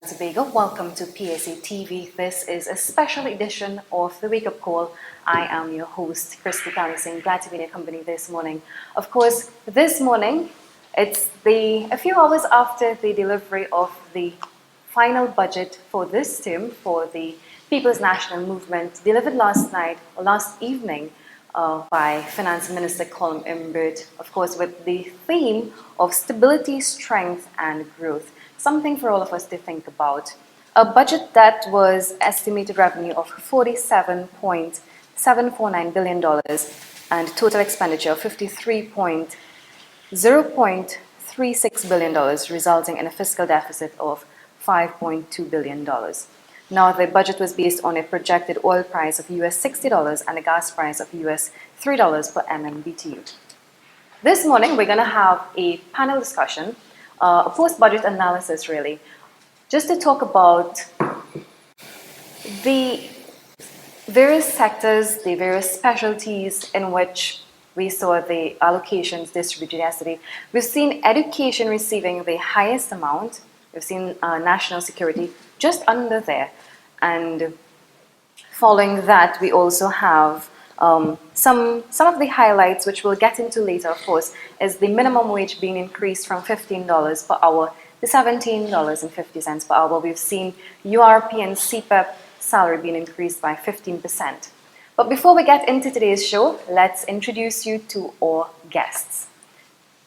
Tobago. Welcome to PSA TV. This is a special edition of the Wake Up Call. I am your host, Kristee Kalisingh. Glad to be in your company this morning. Of course, this morning, it's a few hours after the delivery of the final budget for this term for the People's National Movement, delivered last evening, by Finance Minister Colin Imbert, of course, with the theme of stability, strength, and growth. Something for all of us to think about. A budget that was estimated revenue of $47.749 billion and total expenditure of $0.36 billion, resulting in a fiscal deficit of $5.2 billion. Now, the budget was based on a projected oil price of US $60 and a gas price of US $3 per MMBTU. This morning, we're going to have a panel discussion, a post-budget analysis, really, just to talk about the various sectors, the various specialties in which we saw the allocations distributed yesterday. We've seen education receiving the highest amount. We've seen national security just under there. And following that, we also have some of the highlights, which we'll get into later, of course, is the minimum wage being increased from $15 per hour to $17.50 per hour. We've seen URP and CPEP salary being increased by 15%. But before we get into today's show, let's introduce you to our guests.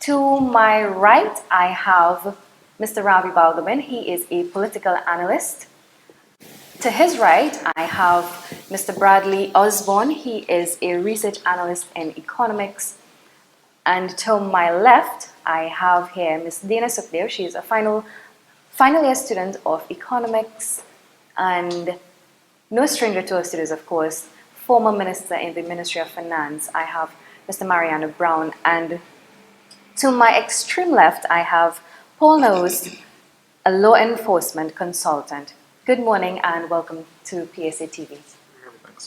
To my right, I have Mr. Ravi Maharaj. He is a political analyst. To his right, I have Mr. Bradley Osbourne. He is a research analyst in economics. And to my left, I have here Ms. Dana Sookdeo. She is a final year student of economics and no stranger to our studies, of course, former minister in the Ministry of Finance. I have Mr. Mariano Browne. And to my extreme left, I have Paul Nahous, a law enforcement consultant. Good morning and welcome to PSA TV.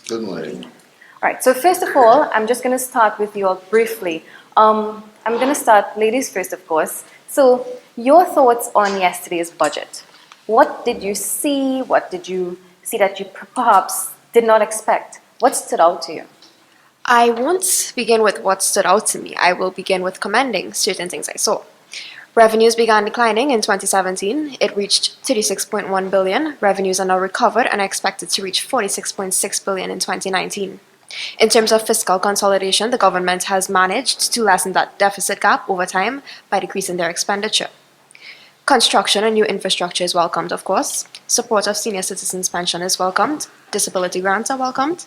Good morning. All right, so first of all, I'm just going to start with you all briefly. I'm going to start, ladies first, of course. So, your thoughts on yesterday's budget. What did you see? What did you see that you perhaps did not expect? What stood out to you? I won't begin with what stood out to me. I will begin with commending certain things I saw. Revenues began declining in 2017. It reached $36.1 billion. Revenues are now recovered and are expected to reach $46.6 billion in 2019. In terms of fiscal consolidation, the government has managed to lessen that deficit gap over time by decreasing their expenditure. Construction and new infrastructure is welcomed, of course. Support of senior citizens' pension is welcomed. Disability grants are welcomed.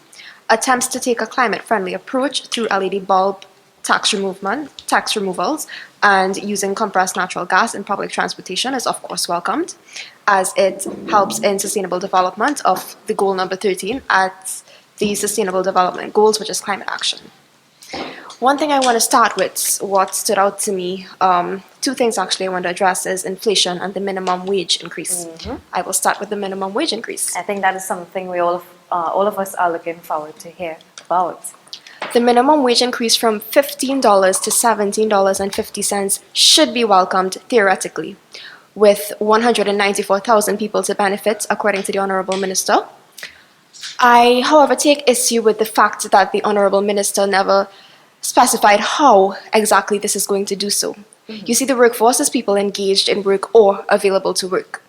Attempts to take a climate-friendly approach through LED bulb tax removals and using compressed natural gas in public transportation is of course welcomed, as it helps in sustainable development of the goal number 13 at the Sustainable Development Goals, which is climate action. One thing I want to start with, what stood out to me, two things actually I want to address is inflation and the minimum wage increase. Mm-hmm. I will start with the minimum wage increase. I think that is something we all of us are looking forward to hear about. The minimum wage increase from $15 to $17.50 should be welcomed theoretically, with 194,000 people to benefit, according to the Honourable Minister. I, however, take issue with the fact that the Honourable Minister never specified how exactly this is going to do so. Mm-hmm. You see, the workforce is people engaged in work or available to work.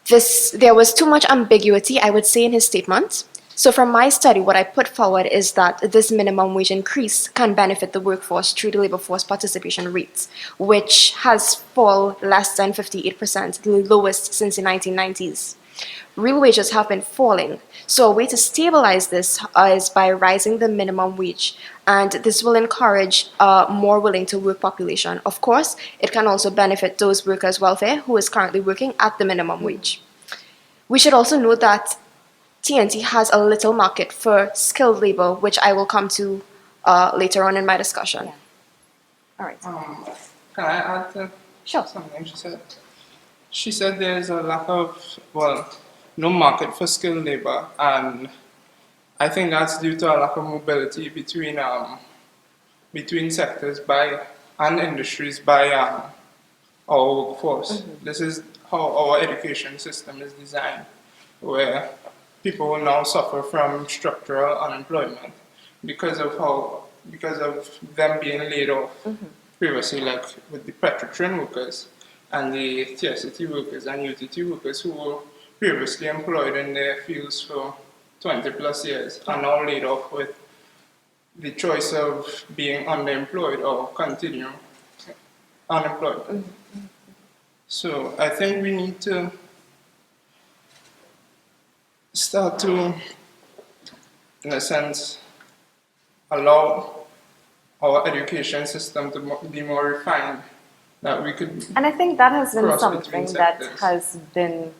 There was too much ambiguity, I would say, in his statement. So from my study, what I put forward is that this minimum wage increase can benefit the workforce through the labour force participation rate, which has fallen less than 58%, the lowest since the 1990s. Real wages have been falling, so a way to stabilize this is by rising the minimum wage, and this will encourage a more willing to work population. Of course, it can also benefit those workers' welfare who is currently working at the minimum wage. We should also note that TNT has a little market for skilled labor, which I will come to later on in my discussion. Yeah. All right. Can I add to something she said? She said there's a lack of, no market for skilled labor, and I think that's due to a lack of mobility between sectors and industries by our workforce. Mm-hmm. This is how our education system is designed, where people will now suffer from structural unemployment because of them being laid off previously, like with the Petrotrin workers and the TSCT workers and UTT workers who were previously employed in their fields for 20 plus years are now laid off with the choice of being underemployed or continue unemployed. So I think we need to start to, in a sense, allow our education system to be more refined, that we could. And I think that has been cross something between that sectors. has been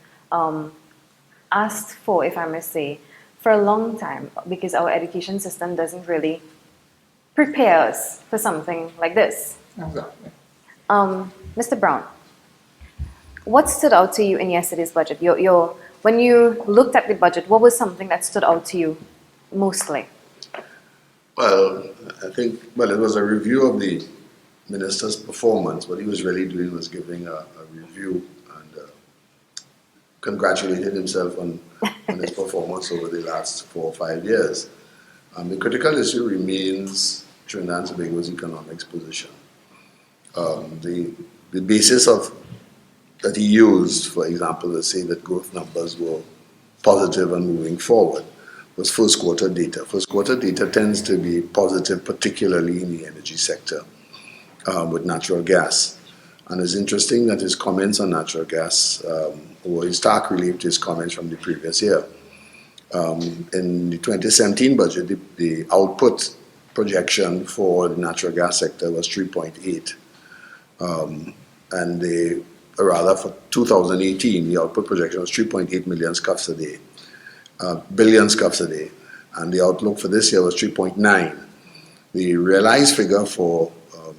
asked for, if I may say, for a long time, because our education system doesn't really prepare us for something like this. Exactly. Mr. Browne, what stood out to you in yesterday's budget? When you looked at the budget, what was something that stood out to you mostly? Well, I think, it was a review of the minister's performance. What he was really doing was giving a review and congratulated himself on his performance over the last 4 or 5 years. The critical issue remains Trinidad and Tobago's economics position. The basis that he used, for example, to say that growth numbers were positive and moving forward, was first quarter data. First quarter data tends to be positive, particularly in the energy sector, with natural gas. And it's interesting that his comments on natural gas were in stark relief to his comments from the previous year. In the 2017 budget, the output projection for the natural gas sector was 3.8. For 2018, the output projection was 3.8 million scuffs a day, billion scuffs a day, and the outlook for this year was 3.9. The realized figure for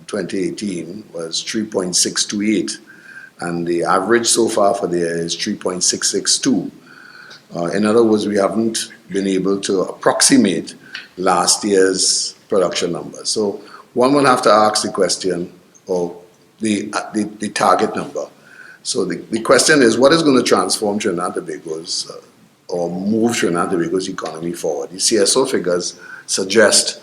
2018 was 3.628, and the average so far for the year is 3.662. In other words, we haven't been able to approximate last year's production numbers. So one would have to ask the question, or the target number. So the question is, what is going to transform Trinidad and Tobago's, or move Trinidad and Tobago's economy forward? The CSO figures suggest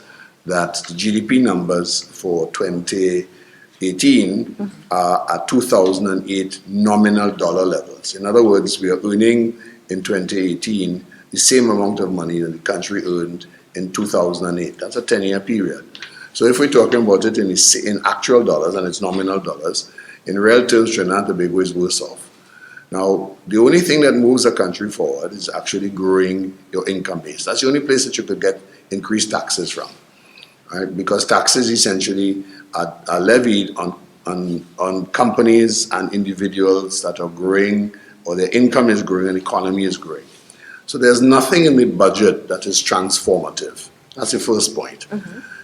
that the GDP numbers for 2018 are at 2008 nominal dollar levels. In other words, we are earning in 2018 the same amount of money that the country earned in 2008. That's a 10-year period. So if we're talking about it in actual dollars, and it's nominal dollars, in real terms, Trinidad and Tobago is worse off. Now, the only thing that moves a country forward is actually growing your income base. That's the only place that you could get increased taxes from, right? Because taxes essentially are levied on companies and individuals that are growing, or their income is growing and the economy is growing. So there's nothing in the budget that is transformative. That's the first point.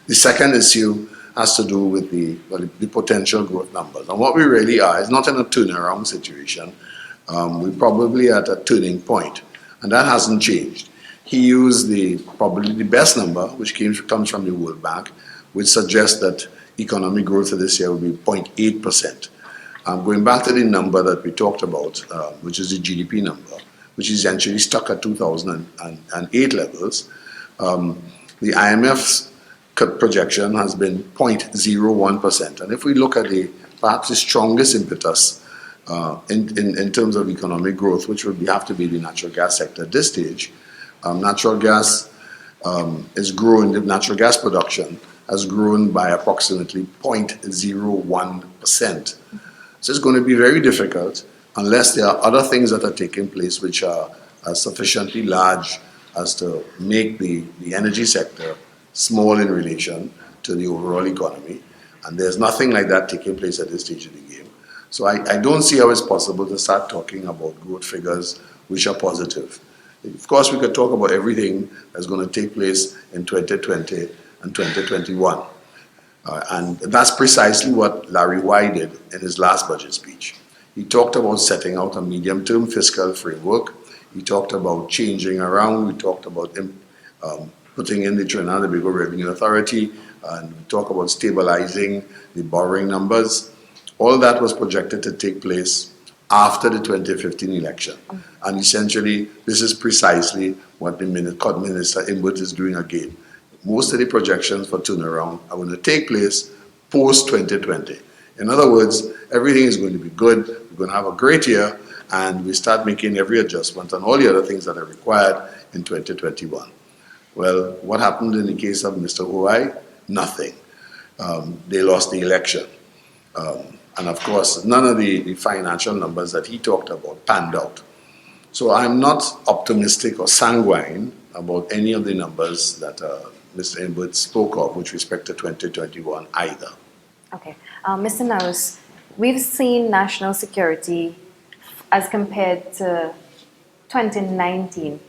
The second issue has to do with the potential growth numbers. And what we really are is not in a turnaround situation. We're probably at a turning point, and that hasn't changed. He used probably the best number, which comes from the World Bank, which suggests that economic growth for this year will be 0.8%. Going back to the number that we talked about, which is the GDP number, which is essentially stuck at 2008 levels, the IMF's projection has been 0.01%. And if we look at perhaps the strongest impetus in terms of economic growth, which would have to be the natural gas sector at this stage, natural gas is growing, the natural gas production has grown by approximately 0.01%. So it's going to be very difficult unless there are other things that are taking place which are sufficiently large as to make the energy sector small in relation to the overall economy. And there's nothing like that taking place at this stage of the game. So I don't see how it's possible to start talking about growth figures which are positive. Of course, we could talk about everything that's going to take place in 2020 and 2021. And that's precisely what Larry White did in his last budget speech. He talked about setting out a medium-term fiscal framework. He talked about changing around. We talked about putting in the Trinidad and Tobago Revenue Authority, and we talked about stabilizing the borrowing numbers. All that was projected to take place after the 2015 election. And essentially, this is precisely what the Minister Imbut is doing again. Most of the projections for turnaround are going to take place post-2020. In other words, everything is going to be good, we're going to have a great year, and we start making every adjustment and all the other things that are required in 2021. Well, what happened in the case of Mr. Huai? Nothing. They lost the election. And of course, none of the financial numbers that he talked about panned out. So I'm not optimistic or sanguine about any of the numbers that Mr. Imbut spoke of with respect to 2021 either. Okay. Mr. Nahous, we've seen national security as compared to 2019.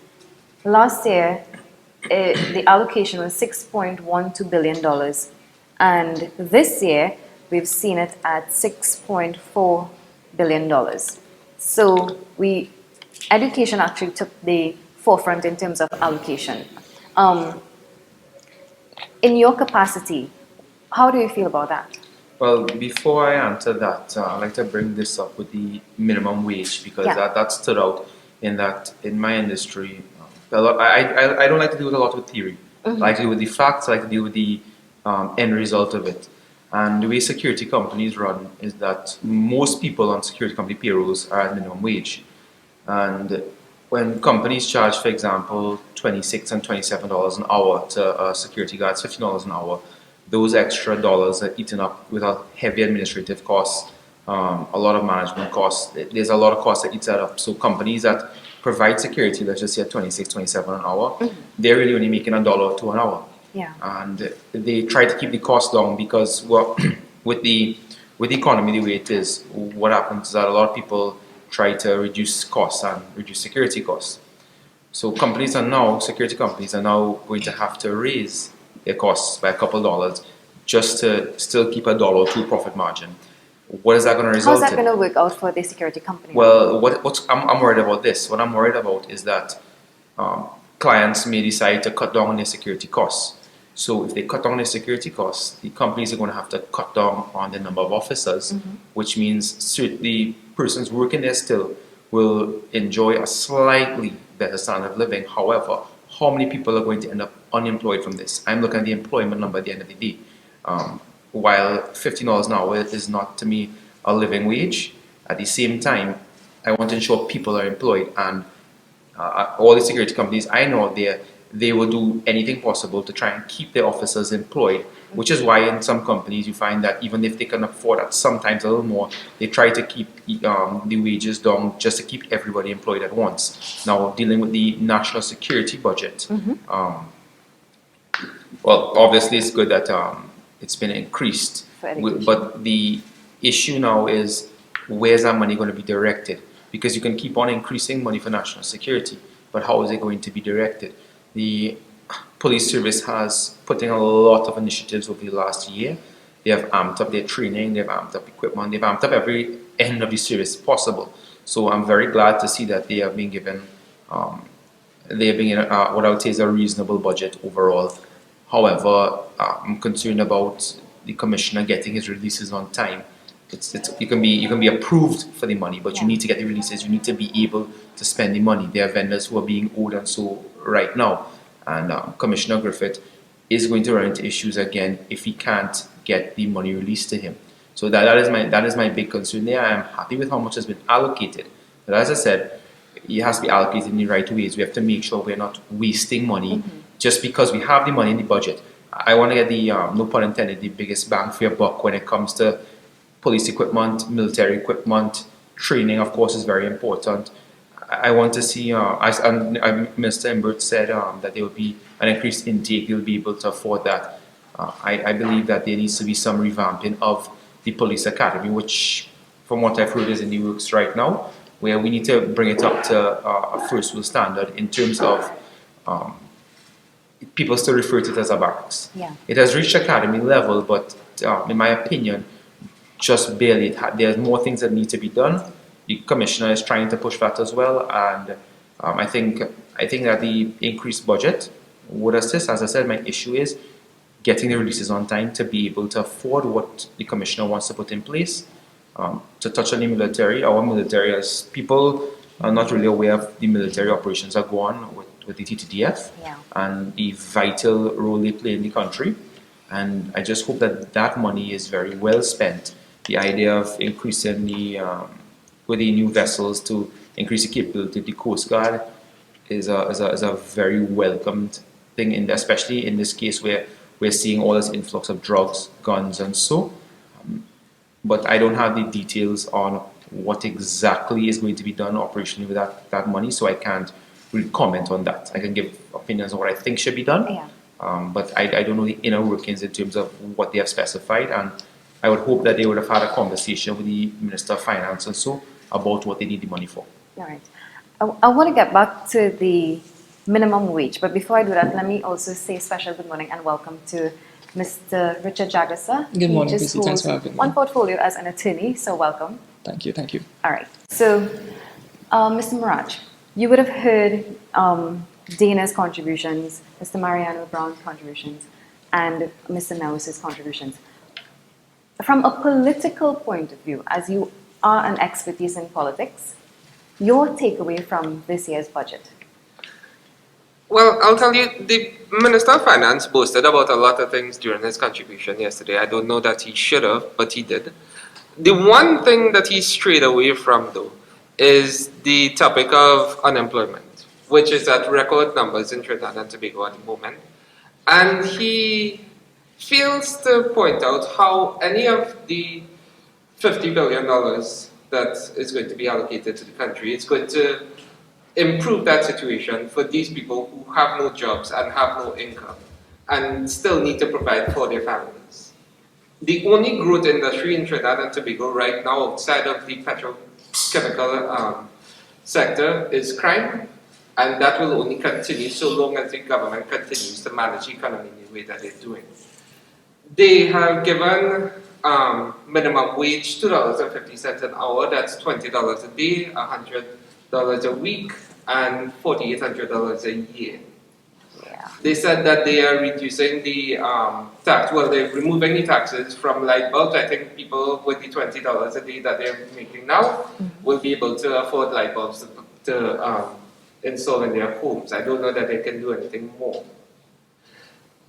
Last year, the allocation was $6.12 billion. And this year, we've seen it at $6.4 billion. So education actually took the forefront in terms of allocation. In your capacity, how do you feel about that? Well, before I answer that, I'd like to bring this up with the minimum wage because that stood out in my industry. I don't like to deal with a lot with theory. I like to deal with the facts. I like to deal with the end result of it. And the way security companies run is that most people on security company payrolls are at minimum wage. And when companies charge, for example, $26 and $27 an hour to security guards, $15 an hour, those extra dollars are eaten up with a heavy administrative costs, a lot of management costs. There's a lot of costs that eat that up. So companies that provide security, let's just say at $26, $27 an hour, they're really only making $1 or $2 an hour. Yeah. And they try to keep the cost down because with the economy the way it is, what happens is that a lot of people try to reduce costs and reduce security costs. So security companies are now going to have to raise their costs by a couple of dollars just to still keep $1 or $2 profit margin. What is that going to result in? How's that going to work out for the security company? Well, I'm worried about this. What I'm worried about is that clients may decide to cut down on their security costs. So if they cut down on their security costs, the companies are going to have to cut down on the number of officers, which means certainly persons working there still will enjoy a slightly better standard of living. However, how many people are going to end up unemployed from this? I'm looking at the employment number at the end of the day. While $15 an hour is not, to me, a living wage, at the same time, I want to ensure people are employed. And all the security companies I know out there, they will do anything possible to try and keep their officers employed, which is why in some companies you find that even if they can afford that sometimes a little more, they try to keep the wages down just to keep everybody employed at once. Now, dealing with the national security budget, well, obviously it's good that it's been increased, but the issue now is where's that money going to be directed? Because you can keep on increasing money for national security, but how is it going to be directed? The police service has put in a lot of initiatives over the last year. They have amped up their training, they've amped up equipment, they've amped up every end of the service possible. So I'm very glad to see that they have been given what I would say is a reasonable budget overall. However, I'm concerned about the commissioner getting his releases on time. You can be approved for the money, but you need to get the releases. You need to be able to spend the money. There are vendors who are being owed and so right now, and Commissioner Griffith is going to run into issues again if he can't get the money released to him. So that is my big concern there. I am happy with how much has been allocated, but as I said, it has to be allocated in the right ways. We have to make sure we're not wasting money just because we have the money in the budget. I want to get the no pun intended, the biggest bang for your buck when it comes to police equipment, military equipment, training, of course, is very important. I want to see, as Mr. Imbut said, that there will be an increased intake, they'll be able to afford that. I believe that there needs to be some revamping of the police academy, which, from what I've heard, is in the works right now, where we need to bring it up to a first world standard in terms of people still refer to it as a barracks. Yeah. It has reached academy level, but in my opinion, just barely. There's more things that need to be done. The commissioner is trying to push that as well, and I think that the increased budget would assist. As I said, my issue is getting the releases on time to be able to afford what the commissioner wants to put in place. To touch on the military, our military, as people are not really aware of the military operations that go on with the TTDF and the vital role they play in the country. And I just hope that that money is very well spent. The idea of increasing with the new vessels to increase the capability of the Coast Guard is a very welcomed thing, especially in this case where we're seeing all this influx of drugs, guns, and so. But I don't have the details on what exactly is going to be done operationally with that money, so I can't really comment on that. I can give opinions on what I think should be done, but I don't know the inner workings in terms of what they have specified, and I would hope that they would have had a conversation with the Minister of Finance and so about what they need the money for. All right. I want to get back to the minimum wage, but before I do that, let me also say special good morning and welcome to Mr. Richard Jaggassar. Good morning, Kristee. Thanks for having me. One portfolio as an attorney, so welcome. Thank you, thank you. All right. So, Mr. Maharaj, you would have heard Dana's contributions, Mr. Mariano Browne's contributions, and Mr. Nahous' contributions. From a political point of view, as you are an expertise in politics, your takeaway from this year's budget? Well, I'll tell you, the Minister of Finance boasted about a lot of things during his contribution yesterday. I don't know that he should have, but he did. The one thing that he strayed away from, though, is the topic of unemployment, which is at record numbers in Trinidad and Tobago at the moment. And he fails to point out how any of the $50 billion that is going to be allocated to the country is going to improve that situation for these people who have no jobs and have no income and still need to provide for their families. The only growth industry in Trinidad and Tobago right now outside of the petrochemical sector is crime, and that will only continue so long as the government continues to manage the economy in the way that they're doing. They have given minimum wage $2.50 an hour, that's $20 a day, $100 a week, and $4,800 a year. Yeah. They said that they are reducing the tax, well, they're removing the taxes from light bulbs. I think people with the $20 a day that they're making now will be able to afford light bulbs to install in their homes. I don't know that they can do anything more.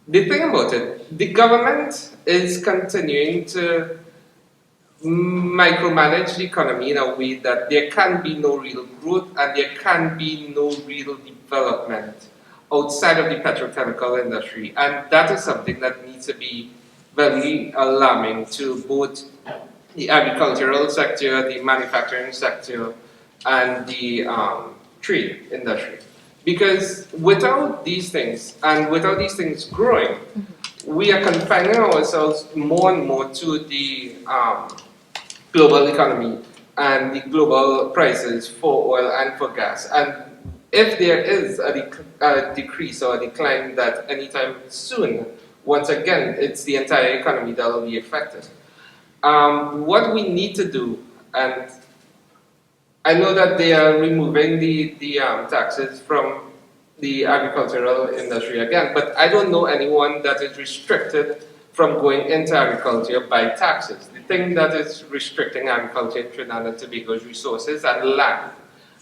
The thing about it, the government is continuing to micromanage the economy in a way that there can be no real growth and there can be no real development outside of the petrochemical industry. And that is something that needs to be very alarming to both the agricultural sector, the manufacturing sector, and the trade industry. Because without these things, and without these things growing, we are confining ourselves more and more to the global economy and the global prices for oil and for gas. And if there is a decrease or a decline that anytime soon, once again, it's the entire economy that will be affected. What we need to do, and I know that they are removing the taxes from the agricultural industry again, but I don't know anyone that is restricted from going into agriculture by taxes. The thing that is restricting agriculture in Trinidad and Tobago is resources and land.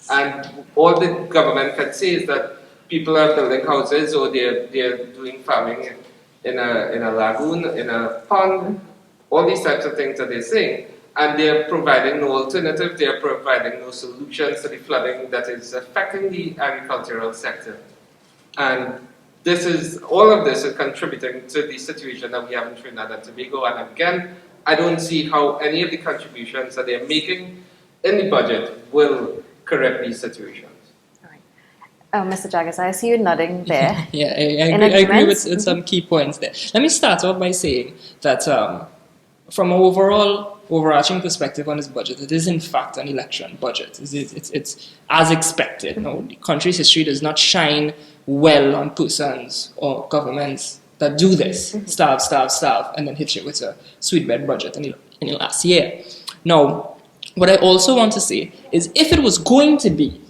And all the government can say is that people are building houses or they're doing farming in a lagoon, in a pond, all these types of things that they're saying. And they're providing no alternative, they're providing no solutions to the flooding that is affecting the agricultural sector. And all of this is contributing to the situation that we have in Trinidad and Tobago. And again, I don't see how any of the contributions that they're making in the budget will correct these situations. All right. Mr. Jaggassar, I see you nodding there. Yeah, I agree with some key points there. Let me start off by saying that from an overarching perspective on this budget, it is in fact an election budget. It's as expected. The country's history does not shine well on persons or governments that do this. Starve, and then hit you with a sweetbread budget in the last year. Now, what I also want to say is if it was going to be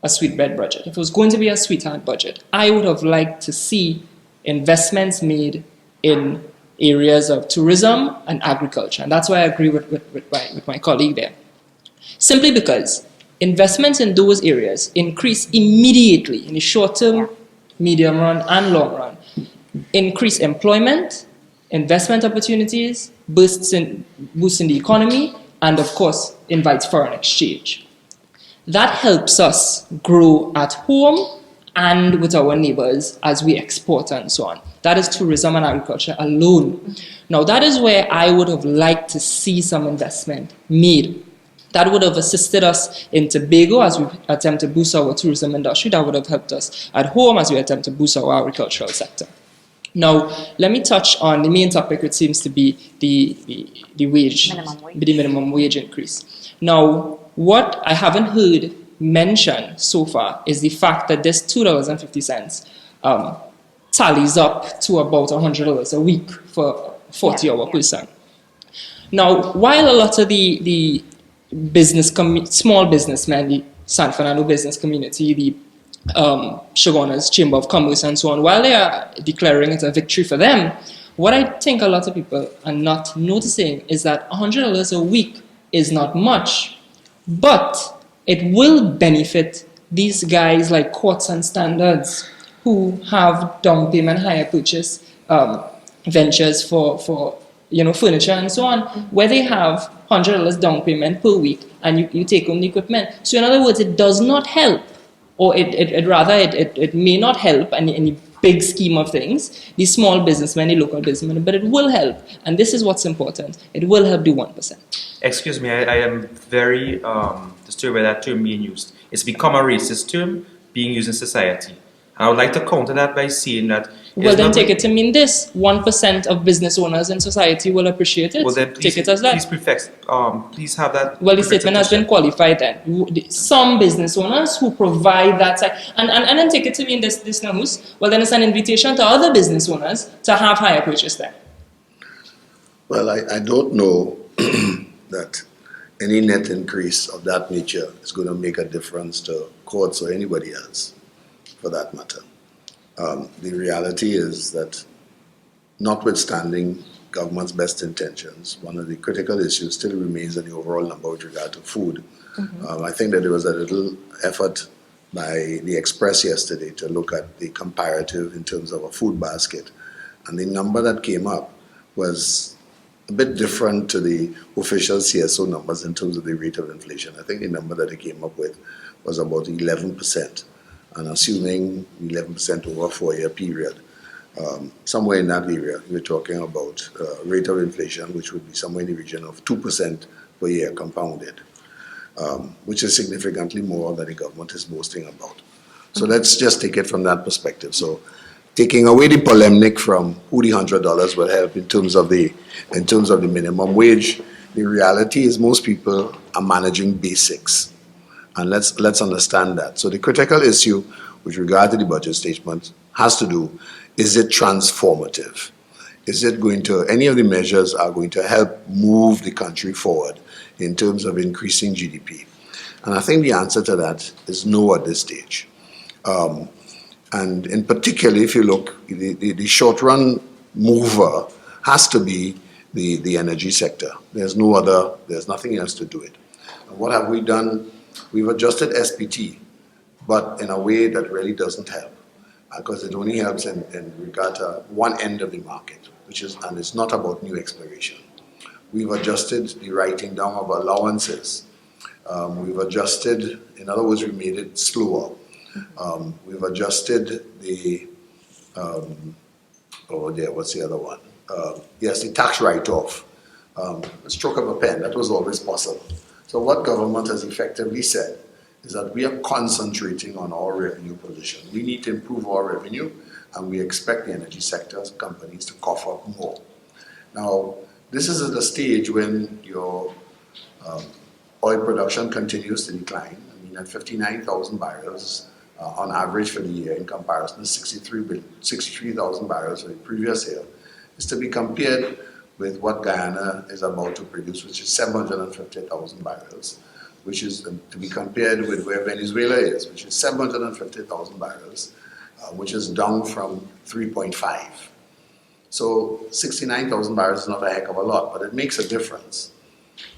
a sweetbread budget, if it was going to be a sweetheart budget, I would have liked to see investments made in areas of tourism and agriculture. And that's why I agree with my colleague there. Simply because investments in those areas increase immediately in the short term, medium run, and long run. Increase employment, investment opportunities, boosts in the economy, and of course, invites foreign exchange. That helps us grow at home and with our neighbors as we export and so on. That is tourism and agriculture alone. Now, that is where I would have liked to see some investment made. That would have assisted us in Tobago as we attempt to boost our tourism industry. That would have helped us at home as we attempt to boost our agricultural sector. Now, let me touch on the main topic, which seems to be the minimum wage increase. Now, what I haven't heard mentioned so far is the fact that this $2.50 tallies up to about $100 a week for a 40-hour person. Now, while a lot of the small businessmen, the San Fernando business community, the Shogunas Chamber of Commerce and so on, while they are declaring it a victory for them, what I think a lot of people are not noticing is that $100 a week is not much, but it will benefit these guys like Quartz and Standards who have down payment hire purchase ventures for furniture and so on, where they have $100 down payment per week and you take home the equipment. So in other words, it does not help, or it may not help in the big scheme of things, the small businessmen, the local businessmen, but it will help. And this is what's important. It will help the 1%. Excuse me, I am very disturbed by that term being used. It's become a racist term being used in society. I would like to counter that by saying that... Well, then take it to mean this. 1% of business owners in society will appreciate it. Well, then please, take it as that. Please have that... Well, the statement has been qualified then. Some business owners who provide that side. And then take it to mean this Nahous. Well, then it's an invitation to other business owners to have higher purchase there. Well, I don't know that any net increase of that nature is going to make a difference to courts or anybody else, for that matter. The reality is that, notwithstanding government's best intentions, one of the critical issues still remains in the overall number with regard to food. I think that there was a little effort by the Express yesterday to look at the comparative in terms of a food basket, and the number that came up was a bit different to the official CSO numbers in terms of the rate of inflation. I think the number that they came up with was about 11%. And assuming 11% over a 4-year period, somewhere in that area, we're talking about rate of inflation, which would be somewhere in the region of 2% per year compounded, which is significantly more than the government is boasting about. So let's just take it from that perspective. So taking away the polemic from who the $100 will help in terms of the minimum wage, the reality is most people are managing basics. And let's understand that. So the critical issue with regard to the budget statement has to do, is it transformative? Is it going to, any of the measures are going to help move the country forward in terms of increasing GDP? And I think the answer to that is no at this stage. And in particular, if you look, the short run mover has to be the energy sector. There's nothing else to do it. And what have we done? We've adjusted SPT, but in a way that really doesn't help, because it only helps in regard to one end of the market, and it's not about new exploration. We've adjusted the writing down of allowances. We've adjusted, in other words, we made it slower. We've adjusted the, what's the other one? Yes, the tax write-off. A stroke of a pen, that was always possible. So what government has effectively said is that we are concentrating on our revenue position. We need to improve our revenue, and we expect the energy sector's companies to cough up more. Now, this is at a stage when your oil production continues to decline. I mean, at 59,000 barrels on average for the year, in comparison to 63,000 barrels for the previous year, is to be compared with what Guyana is about to produce, which is 750,000 barrels, which is to be compared with where Venezuela is, which is 750,000 barrels, which is down from 3.5. So 69,000 barrels is not a heck of a lot, but it makes a difference.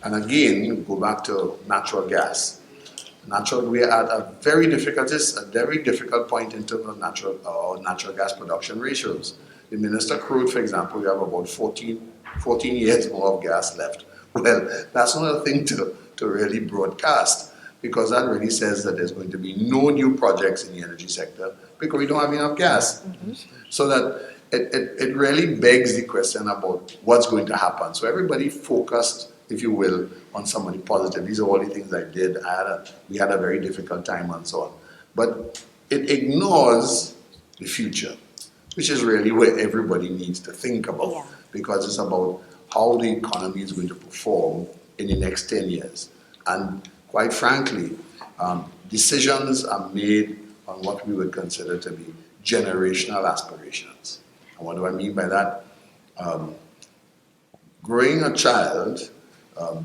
And again, go back to natural gas. We're at a very difficult point in terms of natural gas production ratios. The Minister crude, for example, we have about 14 years more of gas left. Well, that's not a thing to really broadcast, because that really says that there's going to be no new projects in the energy sector because we don't have enough gas. Mm-hmm. So that it really begs the question about what's going to happen. So everybody focused, if you will, on somebody positive. These are all the things I did. We had a very difficult time and so on. But it ignores the future, which is really where everybody needs to think about, because it's about how the economy is going to perform in the next 10 years. And quite frankly, decisions are made on what we would consider to be generational aspirations. And what do I mean by that? Growing a child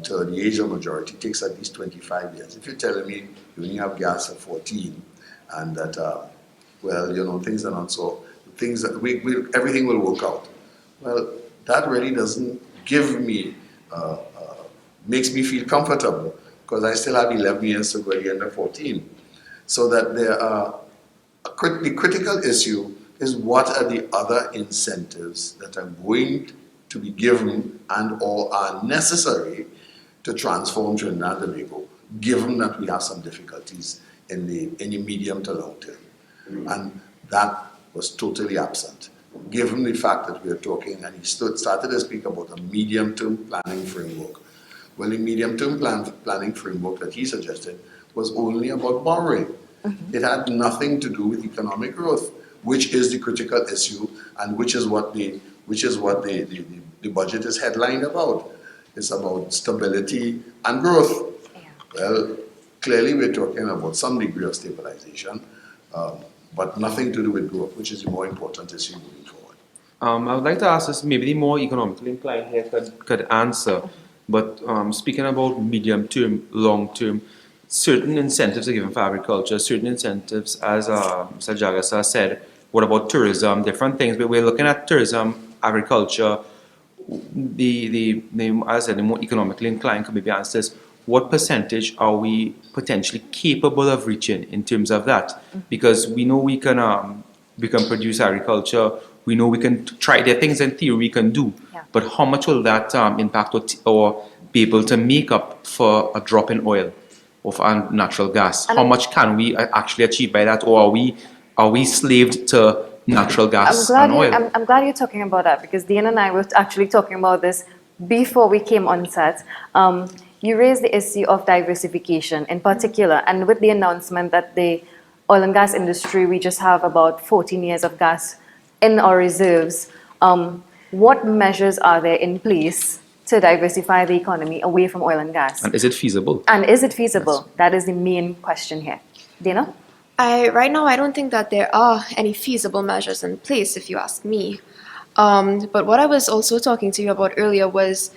to the age of majority takes at least 25 years. If you're telling me you only have gas at 14 and that, things are not so, things that everything will work out. Well, that really doesn't give me, makes me feel comfortable, because I still have 11 years to go at the end of 14. So that the critical issue is what are the other incentives that are going to be given and or are necessary to transform Trinidad and Tobago, given that we have some difficulties in the medium to long term. And that was totally absent, given the fact that we are talking, and he started to speak about a medium-term planning framework. Well, the medium-term planning framework that he suggested was only about borrowing. Mm-hmm. It had nothing to do with economic growth, which is the critical issue, and which is what the budget is headlined about. It's about stability and growth. Yeah. Well, clearly we're talking about some degree of stabilization, but nothing to do with growth, which is the more important issue moving forward. I would like to ask this, maybe the more economically inclined here could answer, but speaking about medium term, long term, certain incentives are given for agriculture, certain incentives, as Mr. Jaggassar said. What about tourism, different things, but we're looking at tourism, agriculture, the more economically inclined could maybe answer this. What percentage are we potentially capable of reaching in terms of that? Because we know we can produce agriculture, we know we can try, there are things in theory we can do, but how much will that impact or be able to make up for a drop in oil or for natural gas? How much can we actually achieve by that, or are we slaved to natural gas and oil? I'm glad you're talking about that, because Dean and I were actually talking about this before we came on set. You raised the issue of diversification in particular, and with the announcement that the oil and gas industry, we just have about 14 years of gas in our reserves. What measures are there in place to diversify the economy away from oil and gas? And is it feasible? Yes. That is the main question here. Dana? Right now, I don't think that there are any feasible measures in place, if you ask me. But what I was also talking to you about earlier was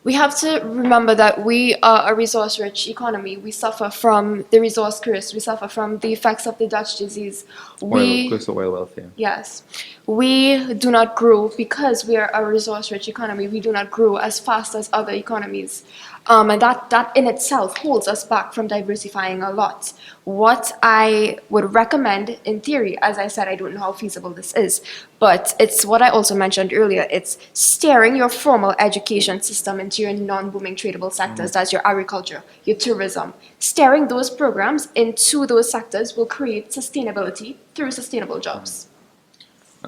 we have to remember that we are a resource-rich economy. We suffer from the resource curse. We suffer from the effects of the Dutch disease. Oil wealth, yeah. Yes. We do not grow because we are a resource-rich economy. We do not grow as fast as other economies. And that in itself holds us back from diversifying a lot. What I would recommend in theory, as I said, I don't know how feasible this is, but it's what I also mentioned earlier. It's steering your formal education system into your non-booming tradable sectors. That's your agriculture, your tourism. Steering those programs into those sectors will create sustainability through sustainable jobs.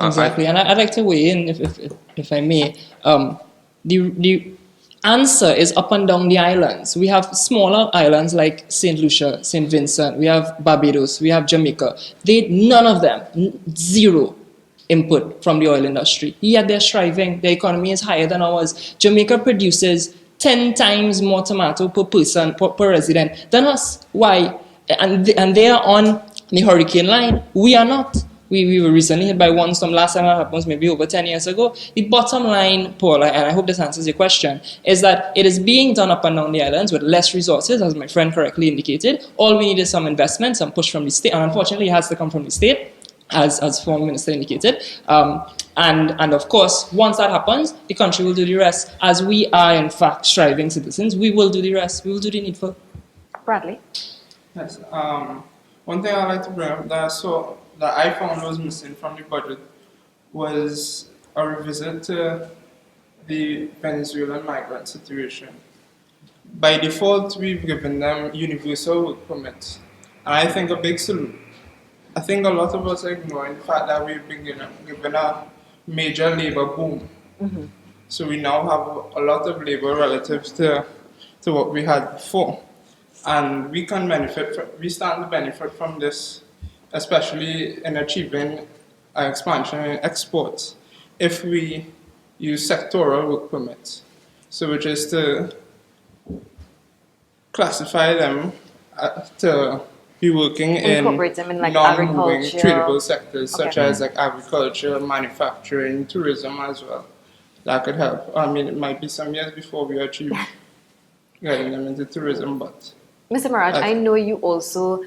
Exactly, and I'd like to weigh in, if I may. The answer is up and down the islands. We have smaller islands like St. Lucia, St. Vincent, we have Barbados, we have Jamaica. None of them, zero input from the oil industry. Yet they're striving. Their economy is higher than ours. Jamaica produces 10 times more tomato per person, per resident than us. Why? And they are on the hurricane line. We are not. We were recently hit by one storm. Last time that happened was maybe over 10 years ago. The bottom line, Paul, and I hope this answers your question, is that it is being done up and down the islands with less resources, as my friend correctly indicated. All we need is some investment, some push from the state, and unfortunately it has to come from the state, as former minister indicated. And of course, once that happens, the country will do the rest. As we are, in fact, striving citizens, we will do the rest. We will do the needful. Bradley? Yes. One thing I'd like to bring up that I found was missing from the budget was a revisit to the Venezuelan migrant situation. By default, we've given them universal work permits. And I think a big salute. I think a lot of us are ignoring the fact that we've been given a major labor boom. Mm-hmm. So we now have a lot of labor relative to what we had before. And we can we stand to benefit from this, especially in achieving an expansion in exports, if we use sectoral work permits. So which is to classify them to be working in like non-moving tradable sectors, okay. such as like agriculture, manufacturing, tourism as well. That could help. I mean, it might be some years before we achieve getting them into tourism, but... Mr. Maharaj, I know you also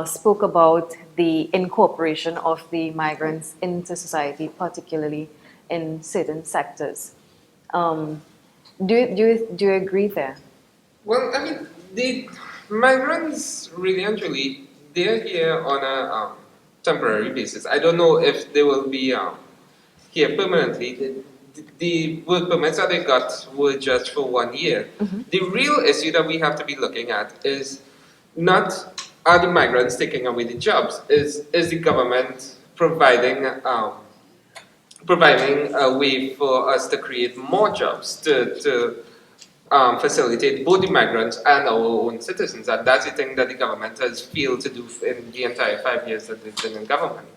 spoke about the incorporation of the migrants into society, particularly in certain sectors. Do you agree there? Well, I mean, the migrants really and truly, they're here on a temporary basis. I don't know if they will be here permanently. The work permits that they got were just for 1 year. Mm-hmm. The real issue that we have to be looking at is not are the migrants taking away the jobs, is the government providing a way for us to create more jobs to facilitate both the migrants and our own citizens. And that's the thing that the government has failed to do in the entire 5 years that they've been in government.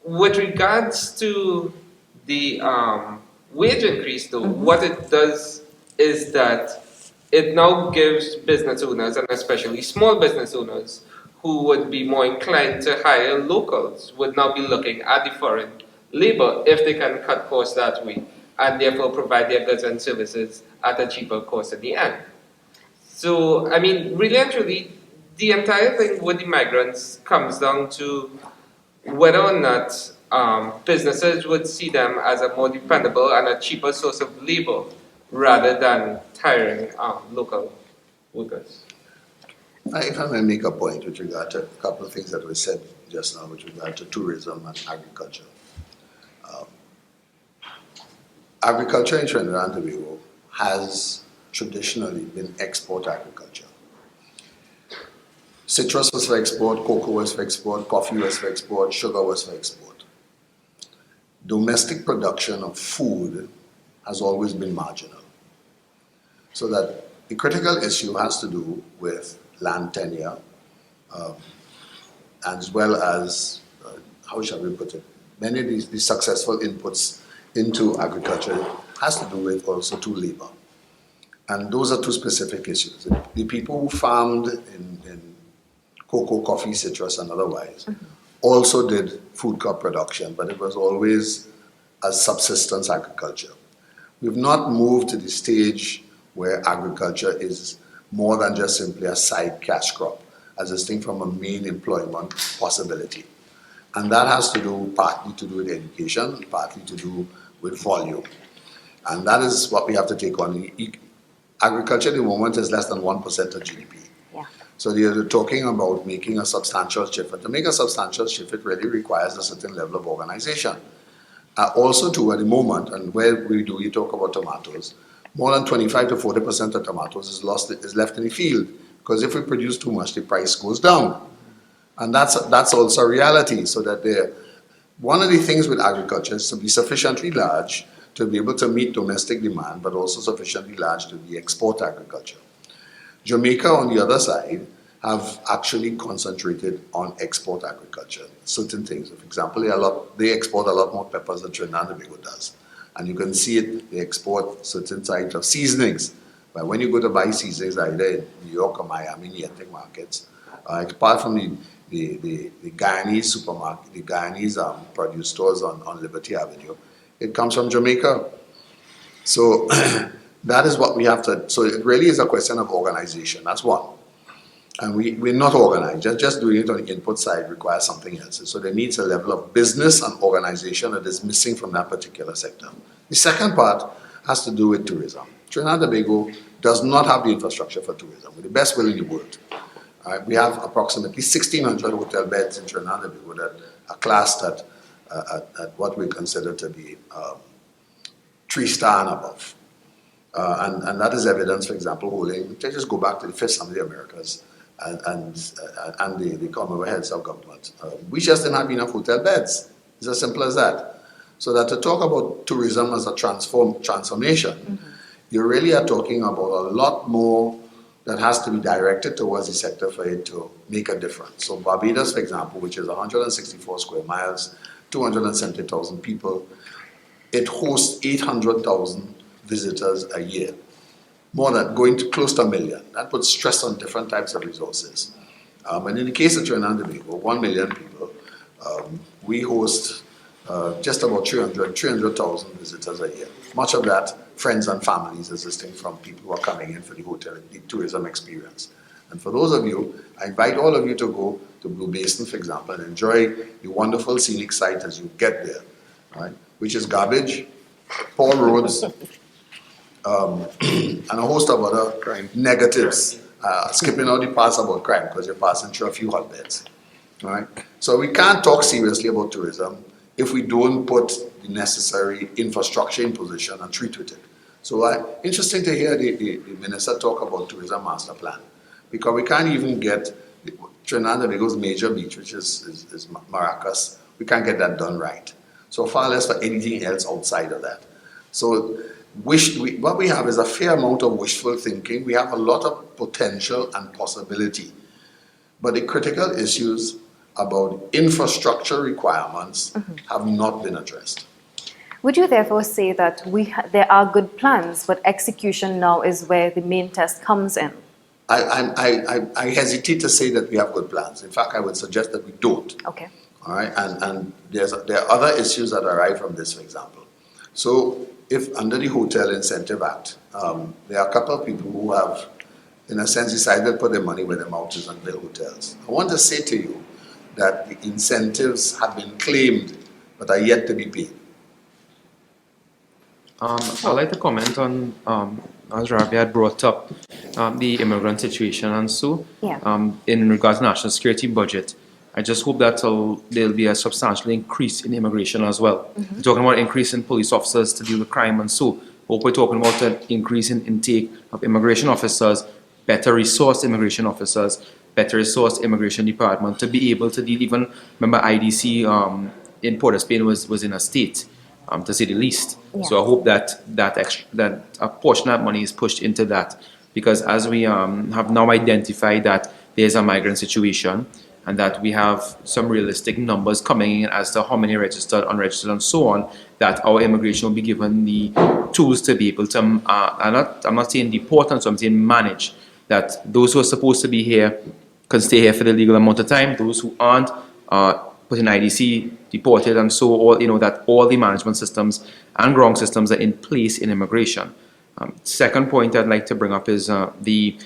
With regards to the wage increase, though, what it does is that it now gives business owners, and especially small business owners, who would be more inclined to hire locals, would now be looking at the foreign labor if they can cut costs that way, and therefore provide their goods and services at a cheaper cost in the end. So, I mean, really and truly, the entire thing with the migrants comes down to whether or not businesses would see them as a more dependable and a cheaper source of labor rather than hiring local workers. If I may make a point with regard to a couple of things that were said just now with regard to tourism and agriculture. Agriculture in Trinidad and Tobago has traditionally been export agriculture. Citrus was for export, cocoa was for export, coffee was for export, sugar was for export. Domestic production of food has always been marginal. So that the critical issue has to do with land tenure, as well as, how shall we put it, many of these successful inputs into agriculture has to do with also to labor. And those are two specific issues. The people who farmed in cocoa, coffee, citrus, and otherwise also did food crop production, but it was always as subsistence agriculture. We've not moved to the stage where agriculture is more than just simply a side cash crop, as distinct from a main employment possibility. And that has to do partly to do with education, partly to do with volume. And that is what we have to take on. Agriculture at the moment is less than 1% of GDP. Yeah. So they're talking about making a substantial shift. And to make a substantial shift, it really requires a certain level of organization. Also too, at the moment, and where you talk about tomatoes, more than 25 to 40% of tomatoes is left in the field, because if we produce too much, the price goes down. And that's also a reality. So that one of the things with agriculture is to be sufficiently large to be able to meet domestic demand, but also sufficiently large to be export agriculture. Jamaica, on the other side, have actually concentrated on export agriculture, certain things. For example, they export a lot more peppers than Trinidad and Tobago does. And you can see it, they export certain types of seasonings. But when you go to buy seasonings either in New York or Miami, in the ethnic markets, apart from the Guyanese supermarket, the Guyanese produce stores on Liberty Avenue, it comes from Jamaica. So that is what we have to, so it really is a question of organization, that's one. And we're not organized. Just doing it on the input side requires something else. So there needs a level of business and organization that is missing from that particular sector. The second part has to do with tourism. Trinidad and Tobago does not have the infrastructure for tourism, with the best will in the world. We have approximately 1,600 hotel beds in Trinidad and Tobago that are classed at what we consider to be 3-star and above. And that is evidence, for example, holding, let's just go back to the Fifth Summit of the Americas and the Commonwealth Heads of Government. We just didn't have enough hotel beds. It's as simple as that. So that to talk about tourism as a transformation, you really are talking about a lot more that has to be directed towards the sector for it to make a difference. So Barbados, for example, which is 164 square miles, 270,000 people, it hosts 800,000 visitors a year, more than going to close to 1 million. That puts stress on different types of resources. And in the case of Trinidad and Tobago, 1 million people, we host just about 300,000 visitors a year. Much of that, friends and families assisting from people who are coming in for the hotel, the tourism experience. And for those of you, I invite all of you to go to Blue Basin, for example, and enjoy the wonderful scenic sight as you get there, right? Which is garbage, poor roads, and a host of other negatives. Skipping out the parts about crime because you're passing through a few hotbeds. Right? So we can't talk seriously about tourism if we don't put the necessary infrastructure in position and treat with it. So interesting to hear the minister talk about tourism master plan, because we can't even get Trinidad and Tobago's major beach, which is Maracas, we can't get that done right. So far less for anything else outside of that. So what we have is a fair amount of wishful thinking. We have a lot of potential and possibility. But the critical issues about infrastructure requirements have not been addressed. Would you therefore say that there are good plans, but execution now is where the main test comes in? I hesitate to say that we have good plans. In fact, I would suggest that we don't. Okay. All right, and there are other issues that arise from this, for example. So if under the Hotel Incentive Act, there are a couple of people who have, in a sense, decided to put their money where their mouth is and build hotels. I want to say to you that the incentives have been claimed but are yet to be paid. I'd like to comment on, as Ravi had brought up, the immigrant situation and so, in regards to national security budget. I just hope that there'll be a substantial increase in immigration as well. We're talking about increase in police officers to deal with crime and so. Hope we're talking about an increase in intake of immigration officers, better resourced immigration officers, better resourced immigration department to be able to deal. Even remember IDC in Port of Spain was in a state, to say the least. Yeah. So I hope that a portion of that money is pushed into that, because as we have now identified that there's a migrant situation, and that we have some realistic numbers coming in as to how many registered, unregistered, and so on, that our immigration will be given the tools to be able to, I'm not saying deport, so I'm saying manage, that those who are supposed to be here can stay here for the legal amount of time, those who aren't put in IDC, deported, and so all, that all the management systems and ground systems are in place in immigration. Second point I'd like to bring up is the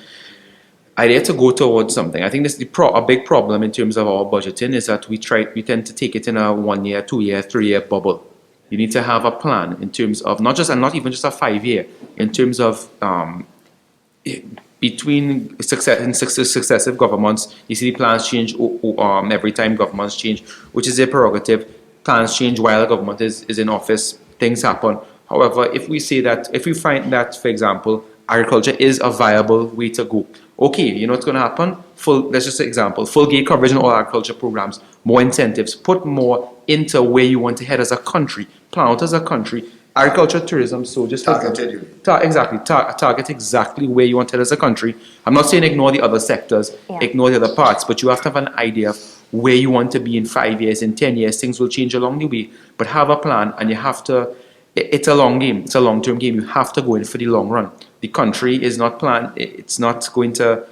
idea to go towards something. I think this is a big problem in terms of our budgeting is that we tend to take it in a 1 year, 2 year, 3 year bubble. You need to have a plan in terms of not even just a 5 year, in terms of between successive governments. You see the plans change every time governments change, which is their prerogative. Plans change while the government is in office. Things happen. However, if we find that, for example, agriculture is a viable way to go. Okay, you know what's going to happen? Let's just say example, full gate coverage in all agriculture programs, more incentives, put more into where you want to head as a country, plan out as a country, agriculture, tourism, so just target exactly where you want to head as a country. I'm not saying ignore the other sectors, ignore the other parts, but you have to have an idea of where you want to be in 5 years, in 10 years, things will change along the way, but have a plan, and you have to, it's a long game, it's a long-term game, you have to go in for the long run. The country is not planned, it's not going to,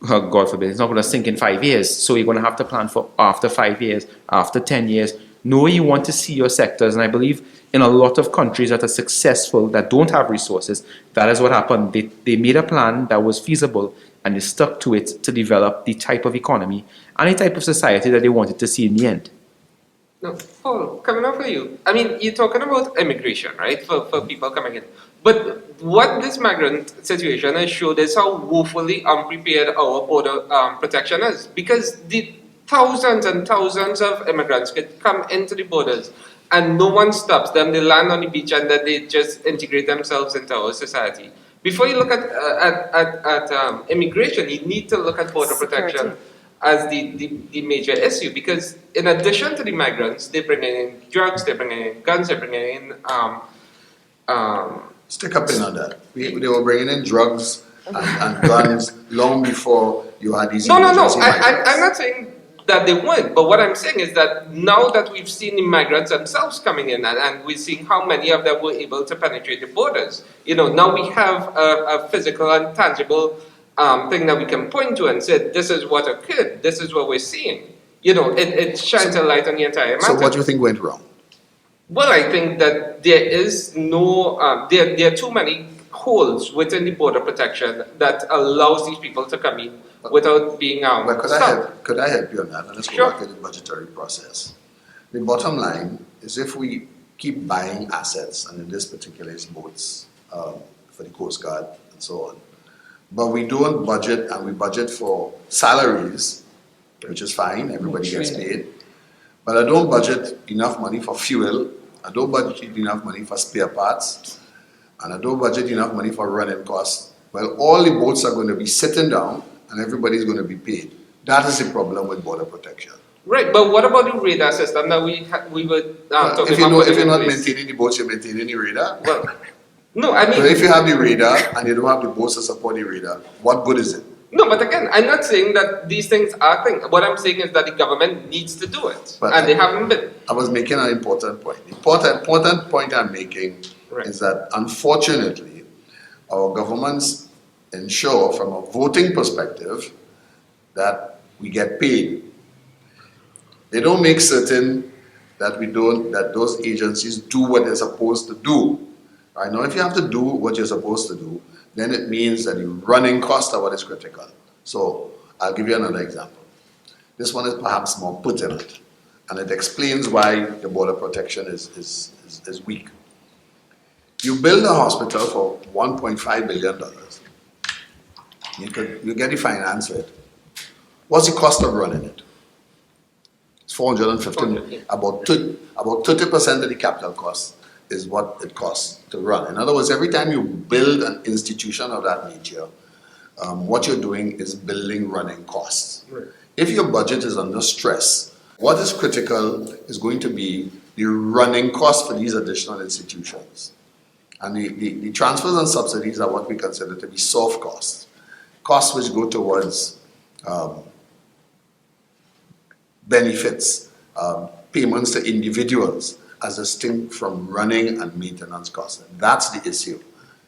God forbid, it's not going to sink in 5 years. So you're going to have to plan for after 5 years, after 10 years. Know where you want to see your sectors. And I believe in a lot of countries that are successful, that don't have resources, that is what happened. They made a plan that was feasible and they stuck to it to develop the type of economy and the type of society that they wanted to see in the end. No, Paul, coming up for you. I mean, you're talking about immigration, right, for people coming in. But what this migrant situation has showed is how woefully unprepared our border protection is. Because the thousands and thousands of immigrants could come into the borders and no one stops them. They land on the beach and then they just integrate themselves into our society. Before you look at immigration, you need to look at border protection as the major issue, because in addition to the migrants, they're bringing in drugs, they're bringing in guns, they're bringing in Stick a pin on that. They were bringing in drugs and guns long before you had these emergency migrants. I'm not saying that they weren't, but what I'm saying is that now that we've seen the migrants themselves coming in and we're seeing how many of them were able to penetrate the borders, now we have a physical and tangible thing that we can point to and say, this is what occurred, this is what we're seeing. It shines a light on the entire matter. So what do you think went wrong? Well, I think that there is no, there are too many holes within the border protection that allows these people to come in without being stopped. Could I help you on that? And let's go back to the budgetary process. The bottom line is if we keep buying assets, and in this particular case boats for the Coast Guard and so on, but we don't budget, and we budget for salaries, which is fine, everybody gets paid, but I don't budget enough money for fuel, I don't budget enough money for spare parts, and I don't budget enough money for running costs. Well, all the boats are going to be sitting down and everybody's going to be paid. That is the problem with border protection. Right, but what about the radar system that we were talking about? If you're not maintaining the boats, you're maintaining the radar? Well, no, I mean... So if you have the radar and you don't have the boats to support the radar, what good is it? No, but again, I'm not saying that these things are things. What I'm saying is that the government needs to do it, and they haven't been. I was making an important point. The important point I'm making is that, unfortunately, our governments ensure, from a voting perspective, that we get paid. They don't make certain that that those agencies do what they're supposed to do. Right? Now, if you have to do what you're supposed to do, then it means that the running costs are what is critical. So I'll give you another example. This one is perhaps more pertinent, and it explains why the border protection is weak. You build a hospital for $1.5 billion. You get the finance for it. What's the cost of running it? It's $450. About 30% of the capital cost is what it costs to run. In other words, every time you build an institution of that nature, what you're doing is building running costs. Right. If your budget is under stress, what is critical is going to be the running costs for these additional institutions. And the transfers and subsidies are what we consider to be soft costs. Costs which go towards benefits, payments to individuals, as distinct from running and maintenance costs. That's the issue.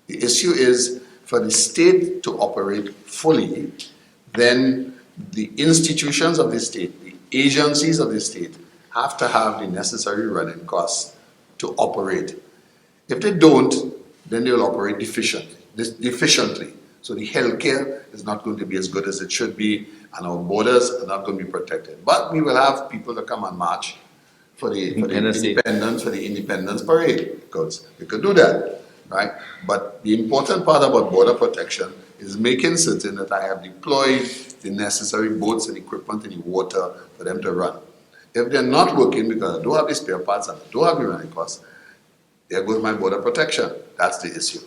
The issue is for the state to operate fully, then the institutions of the state, the agencies of the state, have to have the necessary running costs to operate. If they don't, then they will operate efficiently. So the healthcare is not going to be as good as it should be, and our borders are not going to be protected. But we will have people that come and march for the independence parade, because we could do that, right? But the important part about border protection is making certain that I have deployed the necessary boats and equipment in the water for them to run. If they're not working because I don't have the spare parts and I don't have the running costs, there goes my border protection. That's the issue.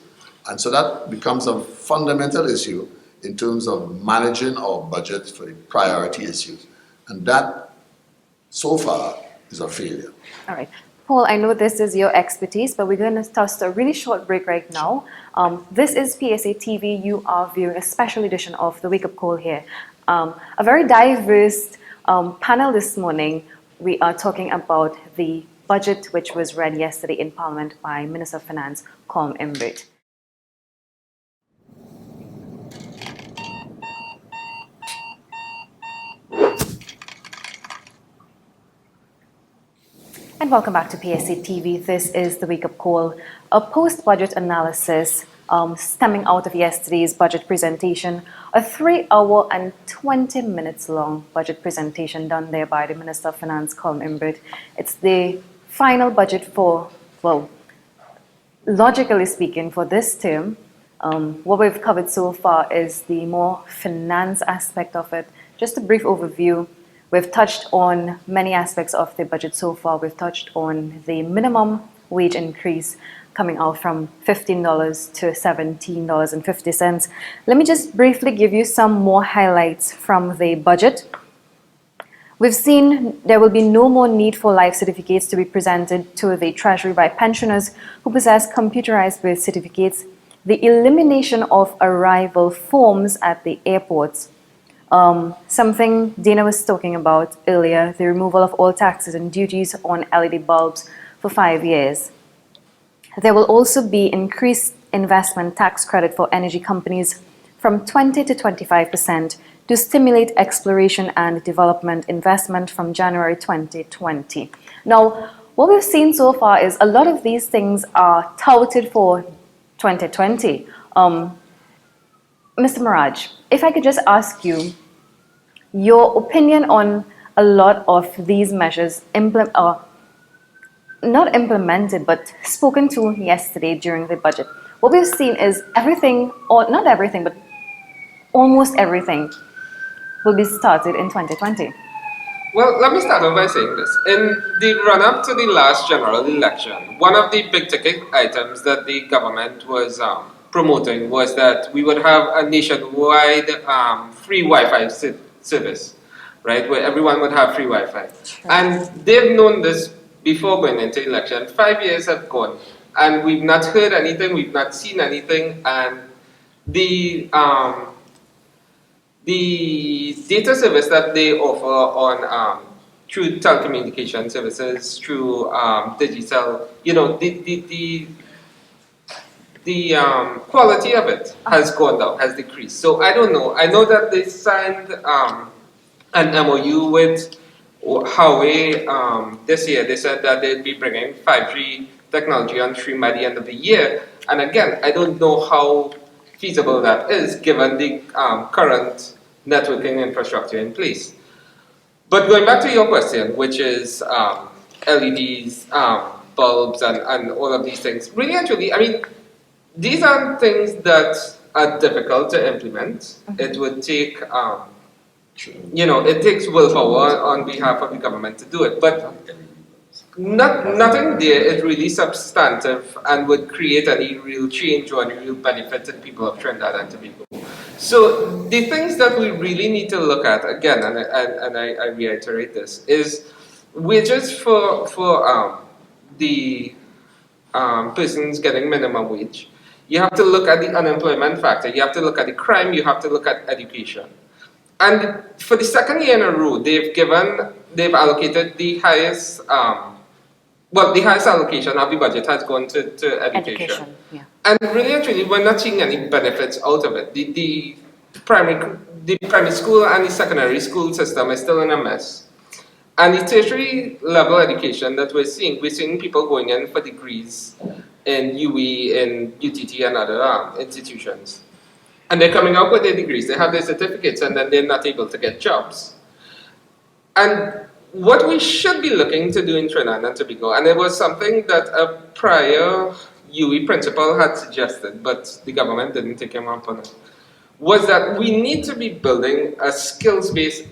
And so that becomes a fundamental issue in terms of managing our budget for the priority issues. And that, so far, is a failure. All right. Paul, I know this is your expertise, but we're going to start a really short break right now. This is PSA TV. You are viewing a special edition of The Wake Up Call here. A very diverse panel this morning. We are talking about the budget which was read yesterday in Parliament by Minister of Finance, Colm Imbert. And welcome back to PSA TV. This is The Wake Up Call, a post-budget analysis stemming out of yesterday's budget presentation, a 3-hour and 20 minutes long budget presentation done there by the Minister of Finance, Colm Imbert. It's the final budget for, well, logically speaking, for this term. What we've covered so far is the more finance aspect of it. Just a brief overview. We've touched on many aspects of the budget so far. We've touched on the minimum wage increase coming out from $15 to $17.50. Let me just briefly give you some more highlights from the budget. We've seen there will be no more need for life certificates to be presented to the Treasury by pensioners who possess computerized birth certificates, the elimination of arrival forms at the airports, something Dana was talking about earlier, the removal of all taxes and duties on LED bulbs for 5 years. There will also be increased investment tax credit for energy companies from 20 to 25% to stimulate exploration and development investment from January 2020. Now, what we've seen so far is a lot of these things are touted for 2020. Mr. Maharaj, if I could just ask you your opinion on a lot of these measures not implemented, but spoken to yesterday during the budget. What we've seen is everything, or not everything, but almost everything will be started in 2020. Well, let me start off by saying this. In the run-up to the last general election, one of the big-ticket items that the government was promoting was that we would have a nationwide free Wi-Fi service, right, where everyone would have free Wi-Fi. And they've known this before going into election. 5 years have gone, and we've not heard anything, we've not seen anything, and the data service that they offer on through telecommunication services, through digital, the quality of it has gone down, has decreased. So I don't know. I know that they signed an MOU with Huawei this year. They said that they'd be bringing 5G technology on stream by the end of the year. And again, I don't know how feasible that is given the current networking infrastructure in place. But going back to your question, which is LEDs, bulbs, and all of these things, really and truly, I mean, these are things that are difficult to implement. It would take, it takes willpower on behalf of the government to do it. But nothing there is really substantive and would create any real change or any real benefit to the people of Trinidad and Tobago. So the things that we really need to look at, again, and I reiterate this, is wages for the persons getting minimum wage. You have to look at the unemployment factor, you have to look at the crime, you have to look at education. And for the second year in a row, they've allocated the highest, the highest allocation of the budget has gone to education. Yeah. And really and truly, we're not seeing any benefits out of it. The primary school and the secondary school system is still in a mess. And the tertiary level education that we're seeing people going in for degrees in UE, in UTT and other institutions. And they're coming out with their degrees, they have their certificates, and then they're not able to get jobs. And what we should be looking to do in Trinidad and Tobago, and it was something that a prior UE principal had suggested, but the government didn't take him up on it, was that we need to be building a skills-based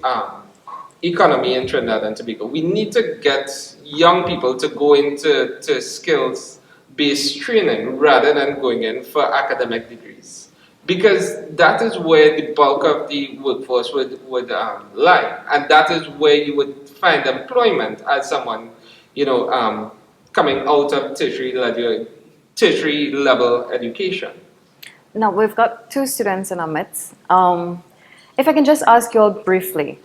economy in Trinidad and Tobago. We need to get young people to go into skills-based training rather than going in for academic degrees. Because that is where the bulk of the workforce would lie, and that is where you would find employment as someone, coming out of tertiary level education. Now we've got 2 students in our midst. If I can just ask you all briefly,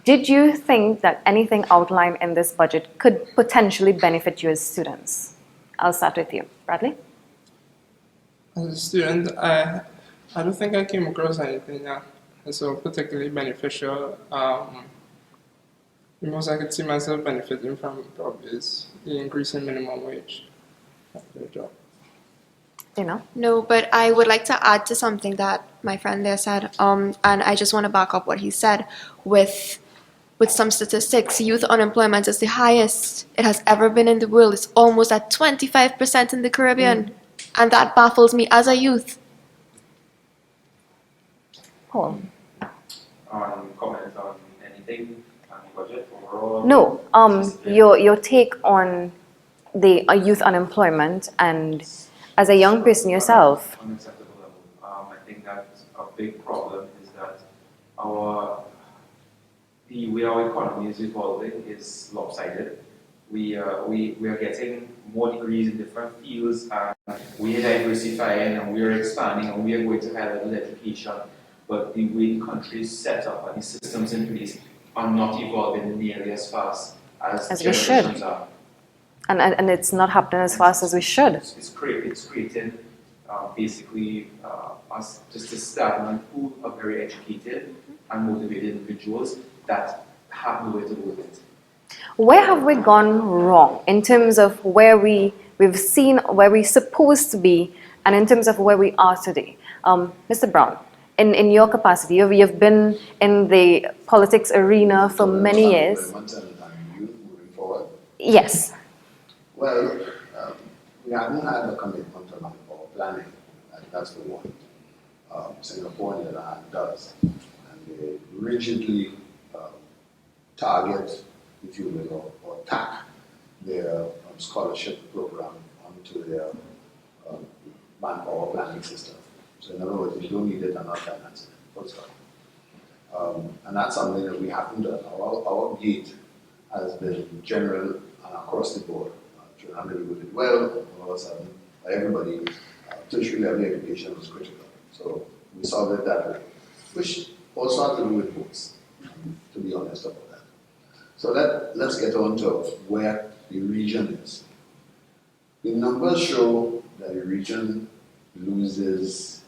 did you think that anything outlined in this budget could potentially benefit you as students? I'll start with you, Bradley. As a student, I don't think I came across anything that is so particularly beneficial. The most I could see myself benefiting from probably is the increase in minimum wage. You know? No, but I would like to add to something that my friend there said, and I just want to back up what he said with some statistics. Youth unemployment is the highest it has ever been in the world. It's almost at 25% in the Caribbean, and that baffles me as a youth. Paul? Comment on anything on the budget overall? No. Your take on the youth unemployment, and as a young person yourself. Unacceptable level. I think that a big problem is that the way our economy is evolving is lopsided. We are getting more degrees in different fields, and we are diversifying, and we are expanding, and we are going to higher level education. But the way the country is set up and the systems in place are not evolving nearly as fast as we should. Are. And it's not happening as fast as we should. It's creating basically us just a stagnant pool of very educated and motivated individuals that have nowhere to go with it. Where have we gone wrong in terms of where we've seen where we're supposed to be, and in terms of where we are today? Mr. Browne, in your capacity, you've been in the politics arena for many years. Yes. Well, we haven't had a commitment on manpower planning. That's the one. Singapore, on the other hand, does. And they rigidly target, if you will, or tack their scholarship program onto their manpower planning system. So in other words, if you don't need it, I'm not financing it. Full stop. And that's something that we haven't done. Our gate has been general and across the board. Trinidad did well, all of a sudden, everybody, tertiary level education was critical. So we solved it that way, which also had to do with books, to be honest about that. So let's get on to where the region is. The numbers show that the region loses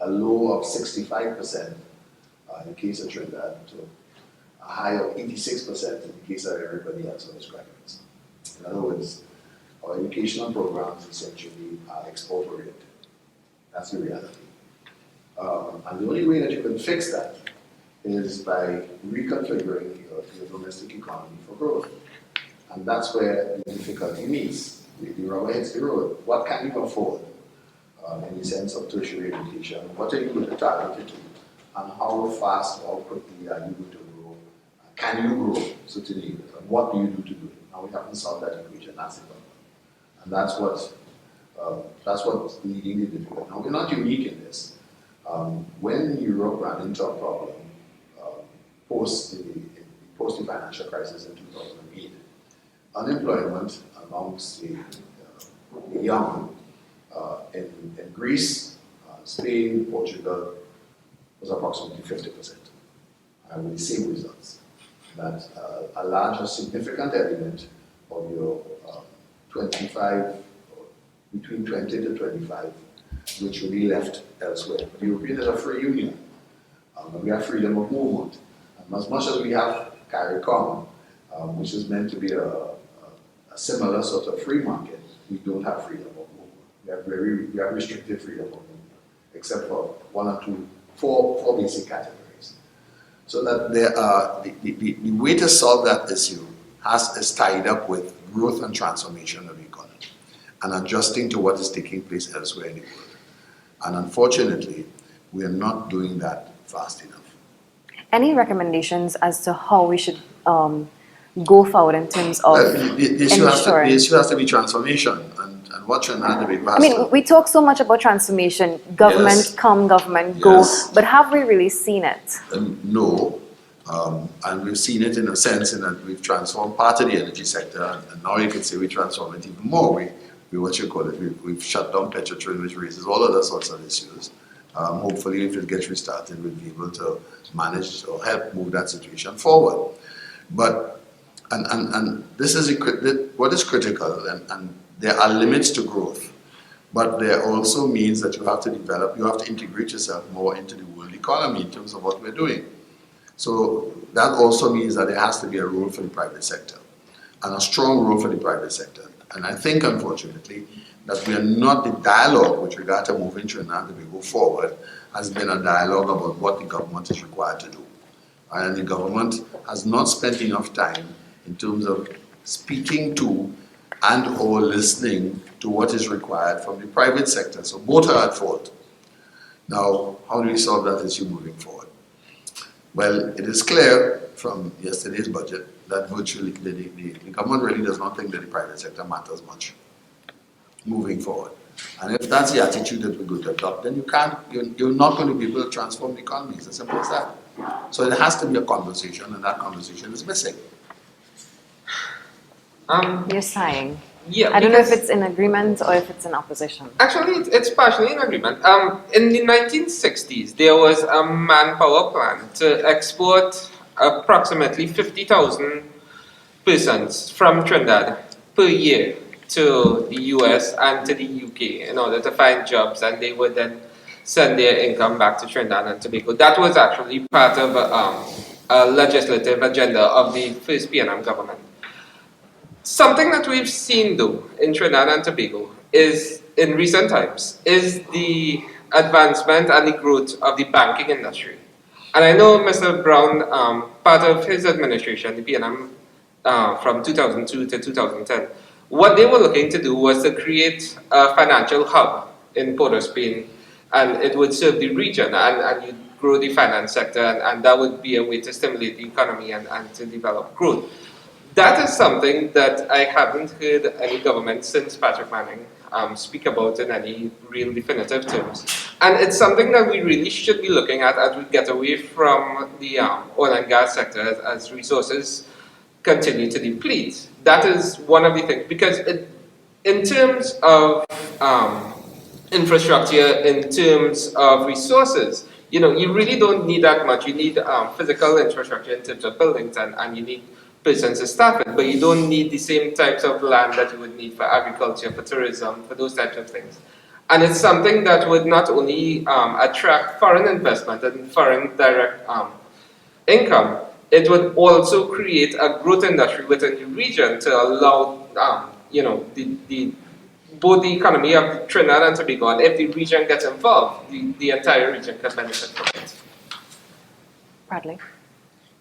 a low of 65% in the case of Trinidad to a high of 86% in the case of everybody else who is graduates. In other words, our educational programs essentially are export-oriented. That's the reality. And the only way that you can fix that is by reconfiguring your domestic economy for growth. And that's where the difficulty meets. The rubber hits the road. What can you afford in the sense of tertiary education? What are you going to target it to? And how fast or how quickly are you going to grow? Can you grow, certainly? And what do you do to do it? Now we haven't solved that equation. That's the problem. And that's what's leading the difficulty. Now we're not unique in this. When Europe ran into a problem post the financial crisis in 2008, unemployment amongst the young in Greece, Spain, Portugal was approximately 50%, and with the same results. That a large or significant element of your 25, between 20 to 25, which will be left elsewhere. The European is a free union, and we have freedom of movement. And as much as we have CARICOM, which is meant to be a similar sort of free market, we don't have freedom of movement. We have restricted freedom of movement, except for four basic categories. So that there are the way to solve that issue is tied up with growth and transformation of the economy and adjusting to what is taking place elsewhere in the world. And unfortunately, we are not doing that fast enough. Any recommendations as to how we should go forward in terms of the issue has to be transformation, and what Trinidad and Tobago has I mean, we talk so much about transformation, government yes. come, government go, yes. but have we really seen it? No, and we've seen it in a sense in that we've transformed part of the energy sector, and now you can say we transform it even more. We've shut down Petrotrin, which raises all other sorts of issues. Hopefully, if it gets restarted, we'll be able to manage or help move that situation forward. But and this is what is critical, and there are limits to growth. But there also means that you have to integrate yourself more into the world economy in terms of what we're doing. So that also means that there has to be a role for the private sector, and a strong role for the private sector. And I think, unfortunately, that we are not, the dialogue with regard to moving Trinidad and Tobago forward has been a dialogue about what the government is required to do. And the government has not spent enough time in terms of speaking to and or listening to what is required from the private sector. So both are at fault. Now, how do we solve that issue moving forward? Well, it is clear from yesterday's budget that virtually the government really does not think that the private sector matters much moving forward. And if that's the attitude that we're going to adopt, then you're not going to be able to transform the economy. It's as simple as that. So it has to be a conversation, and that conversation is missing. You're sighing. Yeah, I don't know if it's in agreement or if it's in opposition. Actually, it's partially in agreement. In the 1960s, there was a manpower plan to export approximately 50,000 persons from Trinidad per year to the US and to the UK in order to find jobs, and they would then send their income back to Trinidad and Tobago. That was actually part of a legislative agenda of the first PNM government. Something that we've seen though in Trinidad and Tobago is, in recent times, is the advancement and the growth of the banking industry. And I know Mr. Browne, part of his administration, the PNM, from 2002 to 2010, what they were looking to do was to create a financial hub in Port of Spain, and it would serve the region, and you'd grow the finance sector, and that would be a way to stimulate the economy and to develop growth. That is something that I haven't heard any government since Patrick Manning speak about in any real definitive terms. And it's something that we really should be looking at as we get away from the oil and gas sector as resources continue to deplete. That is one of the things, because in terms of infrastructure, in terms of resources, you really don't need that much. You need physical infrastructure in terms of buildings, and you need persons to staff it, but you don't need the same types of land that you would need for agriculture, for tourism, for those types of things. And it's something that would not only attract foreign investment and foreign direct income, it would also create a growth industry within the region to allow, both the economy of Trinidad and Tobago, and if the region gets involved, the entire region can benefit from it. Bradley?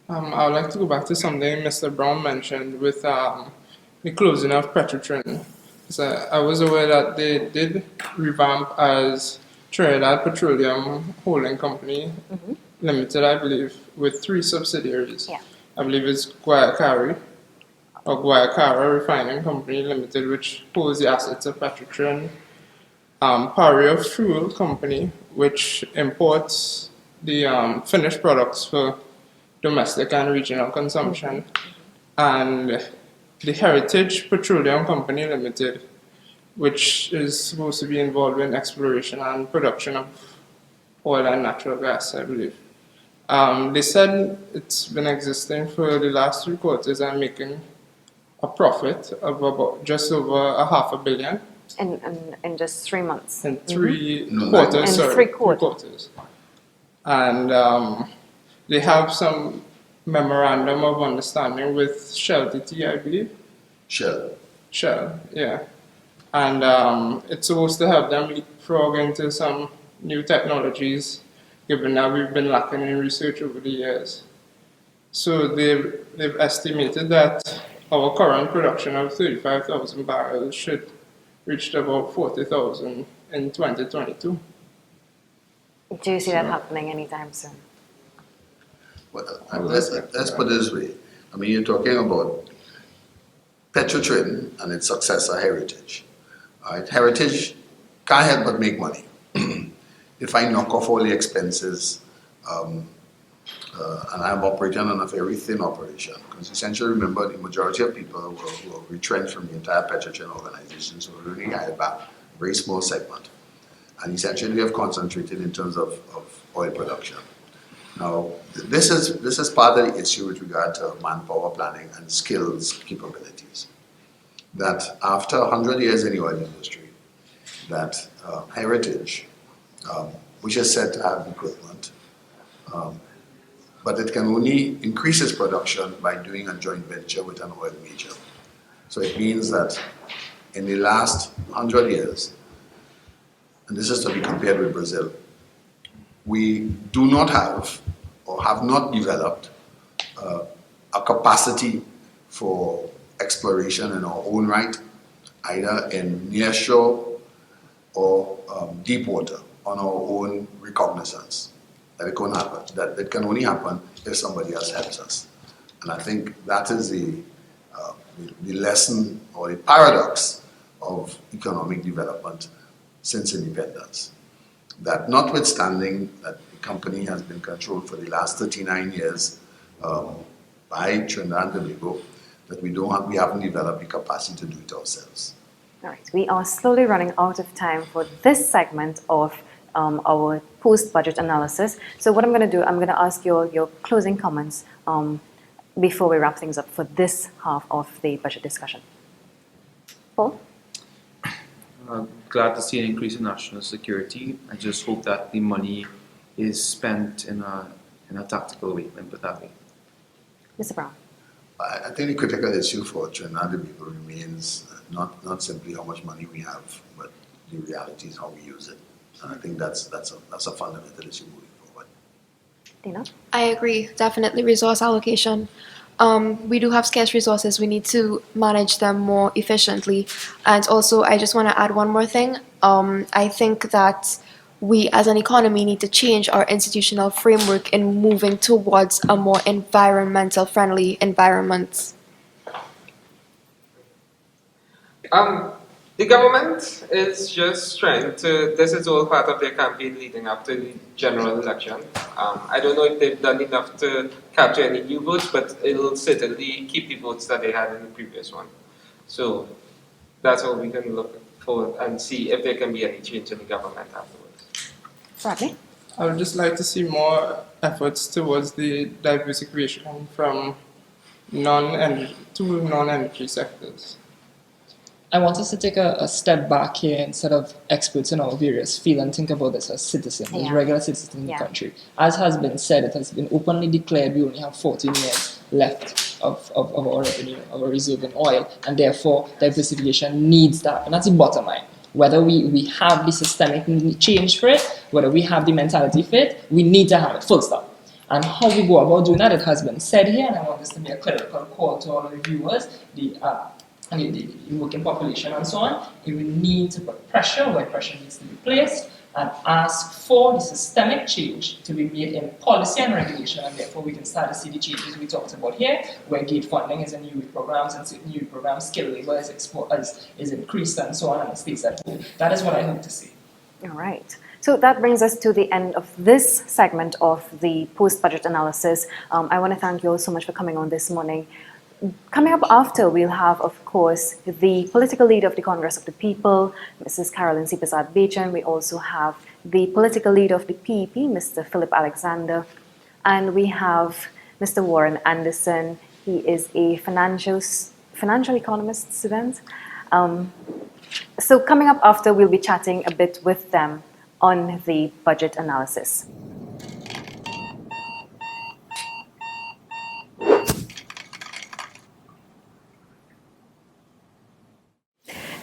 I would like to go back to something Mr. Browne mentioned with the closing of Petrotrin. So I was aware that they did revamp as Trinidad Petroleum Holding Company Limited, I believe, with 3 subsidiaries. Yeah. I believe it's Guayakari Refining Company Limited, which holds the assets of Petrotrin. Paria Fuel Company, which imports the finished products for domestic and regional consumption, and the Heritage Petroleum Company Limited, which is supposed to be involved in exploration and production of oil and natural gas, I believe. They said it's been existing for the last 3 quarters and making a profit of about just over $500 million. In just 3 months. In 3 quarters, in 3 quarters. And they have some memorandum of understanding with Shell TT, I believe. Shell, yeah. And it's supposed to help them leapfrog into some new technologies, given that we've been lacking in research over the years. So they've estimated that our current production of 35,000 barrels should reach about 40,000 in 2022. Do you see that happening anytime soon? Well, let's put it this way. I mean, you're talking about Petrotrin and its successor, Heritage. All right? Heritage can't help but make money. If I knock off all the expenses, and I'm operating on a very thin operation, because essentially, remember, the majority of people were retrenched from the entire Petrotrin organization, so we only hired back a very small segment. And essentially, we have concentrated in terms of oil production. Now, this is part of the issue with regard to manpower planning and skills capabilities. That after 100 years in the oil industry, that Heritage, which is said to have equipment, but it can only increase its production by doing a joint venture with an oil major. So it means that in the last 100 years, and this is to be compared with Brazil, we do not have or have not developed a capacity for exploration in our own right, either in nearshore or deep water on our own recognizance. That it can happen. That it can only happen if somebody else helps us. And I think that is the lesson or the paradox of economic development since independence. That notwithstanding that the company has been controlled for the last 39 years by Trinidad and Tobago, that we haven't developed the capacity to do it ourselves. All right, we are slowly running out of time for this segment of our post-budget analysis. So what I'm going to do, I'm going to ask your closing comments before we wrap things up for this half of the budget discussion. Paul? Glad to see an increase in national security. I just hope that the money is spent in a tactical way, and put that way. Mr. Browne? I think the critical issue for Trinidad and Tobago remains not simply how much money we have, but the reality is how we use it. And I think that's a fundamental issue moving forward. Dina? I agree. Definitely resource allocation. We do have scarce resources. We need to manage them more efficiently. And also, I just want to add one more thing. I think that we as an economy need to change our institutional framework in moving towards a more environmental friendly environment. The government is just trying to, this is all part of their campaign leading up to the general election. I don't know if they've done enough to capture any new votes, but it'll certainly keep the votes that they had in the previous one. So that's all we can look for and see if there can be any change in the government afterwards. Bradley? I would just like to see more efforts towards the diversification from non-energy sectors. I want us to take a step back here instead of experts in our various fields and think about this as citizens, as regular citizens in the country. As has been said, it has been openly declared we only have 14 years left of our revenue, our reserve in oil, and therefore diversification needs that. And that's the bottom line. Whether we have the systemic change for it, whether we have the mentality for it, we need to have it, full stop. And how we go about doing that, it has been said here, and I want this to be a critical call to all of the viewers, the working population and so on. We need to put pressure where pressure needs to be placed and ask for the systemic change to be made in policy and regulation, and therefore we can start to see the changes we talked about here, where gate funding is in new programs and certain new programs, skill labor is increased and so on, and it stays at home. That is what I hope to see. All right. So that brings us to the end of this segment of the post-budget analysis. I want to thank you all so much for coming on this morning. Coming up after, we'll have, of course, the political leader of the Congress of the People, Mrs. Carolyn Seepersad Bachan. We also have the political leader of the PEP, Mr. Phillip Alexander. And we have Mr. Warren Anderson. He is a financial economist student. So coming up after, we'll be chatting a bit with them on the budget analysis.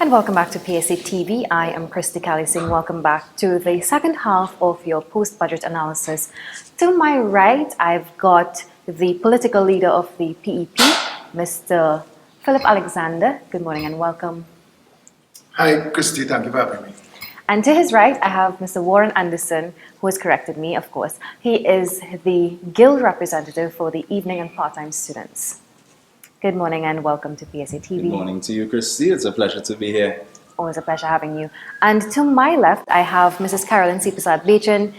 And welcome back to PSA TV. I am Kristee Kalisingh. Welcome back to the second half of your post-budget analysis. To my right, I've got the political leader of the PEP, Mr. Phillip Alexander. Good morning and welcome. Hi, Kristee. Thank you for having me. And to his right, I have Mr. Warren Anderson, who has corrected me, of course. He is the Guild representative for the evening and part-time students. Good morning and welcome to PSA TV. Good morning to you, Kristee. It's a pleasure to be here. Always a pleasure having you. And to my left, I have Mrs. Carolyn Seepersad Bachan,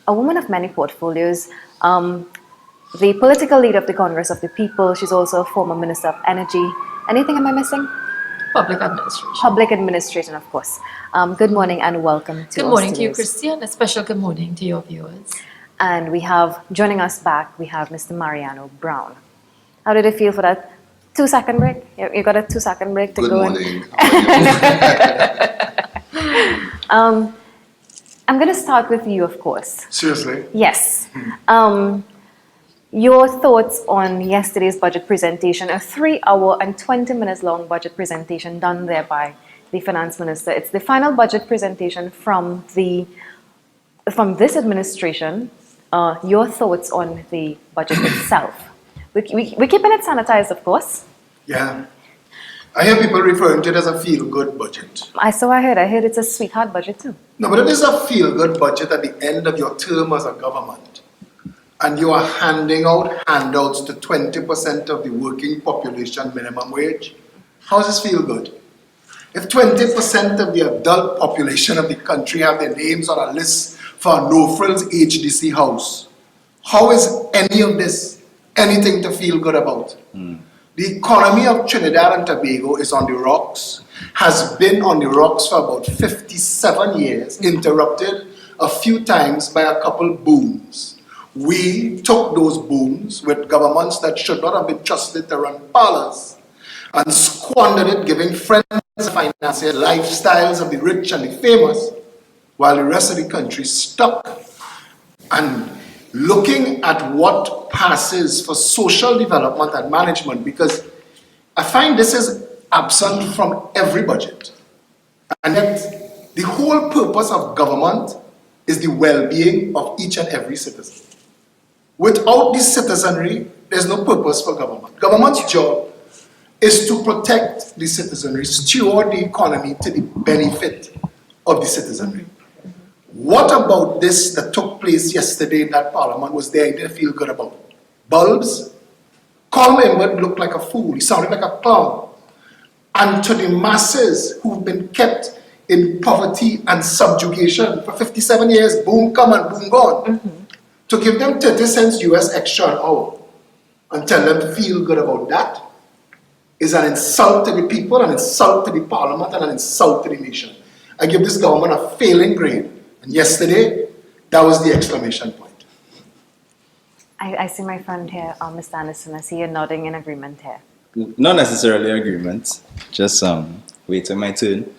a woman of many portfolios, the political leader of the Congress of the People. She's also a former Minister of Energy. Anything am I missing? Public administration. Public administration, of course. Good morning and welcome to Good morning to you, Kristee, and a special good morning to your viewers. And we have, joining us back, we have Mr. Mariano Browne. How did it feel for that 2-second break? You got a 2-second break to Good go morning. I'm going to start with you, of course. Seriously? Yes. Your thoughts on yesterday's budget presentation, a 3-hour and 20 minutes long budget presentation done there by the Finance Minister. It's the final budget presentation from this administration. Your thoughts on the budget itself? We're keeping it sanitized, of course. Yeah. I hear people referring to it as a feel-good budget. I heard it's a sweetheart budget too. No, but it is a feel-good budget at the end of your term as a government. And you are handing out handouts to 20% of the working population minimum wage. How does this feel good? If 20% of the adult population of the country have their names on a list for a no-frills HDC house, how is any of this anything to feel good about? The economy of Trinidad and Tobago is on the rocks, has been on the rocks for about 57 years, interrupted a few times by a couple booms. We took those booms with governments that should not have been trusted to run parlors and squandered it, giving friends financial lifestyles of the rich and the famous, while the rest of the country stuck. And looking at what passes for social development and management, because I find this is absent from every budget. And yet, the whole purpose of government is the well-being of each and every citizen. Without the citizenry, there's no purpose for government. Government's job is to protect the citizenry, steward the economy to the benefit of the citizenry. What about this that took place yesterday in that parliament was there I didn't feel good about? Bulbs? Carl Members looked like a fool. He sounded like a clown. And to the masses who've been kept in poverty and subjugation for 57 years, boom come and boom gone, to give them 30 cents US extra an hour and tell them to feel good about that is an insult to the people, an insult to the parliament, and an insult to the nation. I give this government a failing grade. And yesterday, that was the exclamation point. I see my friend here, Mr. Anderson. I see you nodding in agreement here. Not necessarily agreement, just waiting my turn.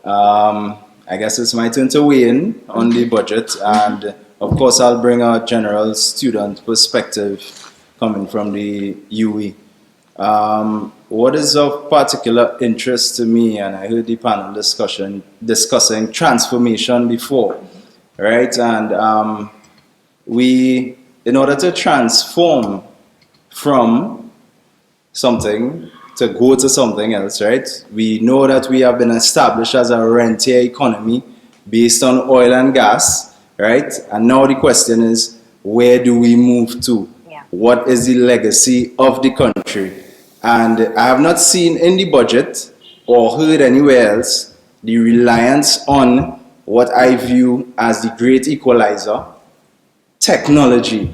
I guess it's my turn to weigh in on the budget, and of course I'll bring a general student perspective coming from the UE. What is of particular interest to me, and I heard the panel discussing transformation before, right? And we, in order to transform from something to go to something else, right? We know that we have been established as a rentier economy based on oil and gas, right? And now the question is, where do we move to? Yeah. What is the legacy of the country? And I have not seen in the budget or heard anywhere else the reliance on what I view as the great equalizer, technology.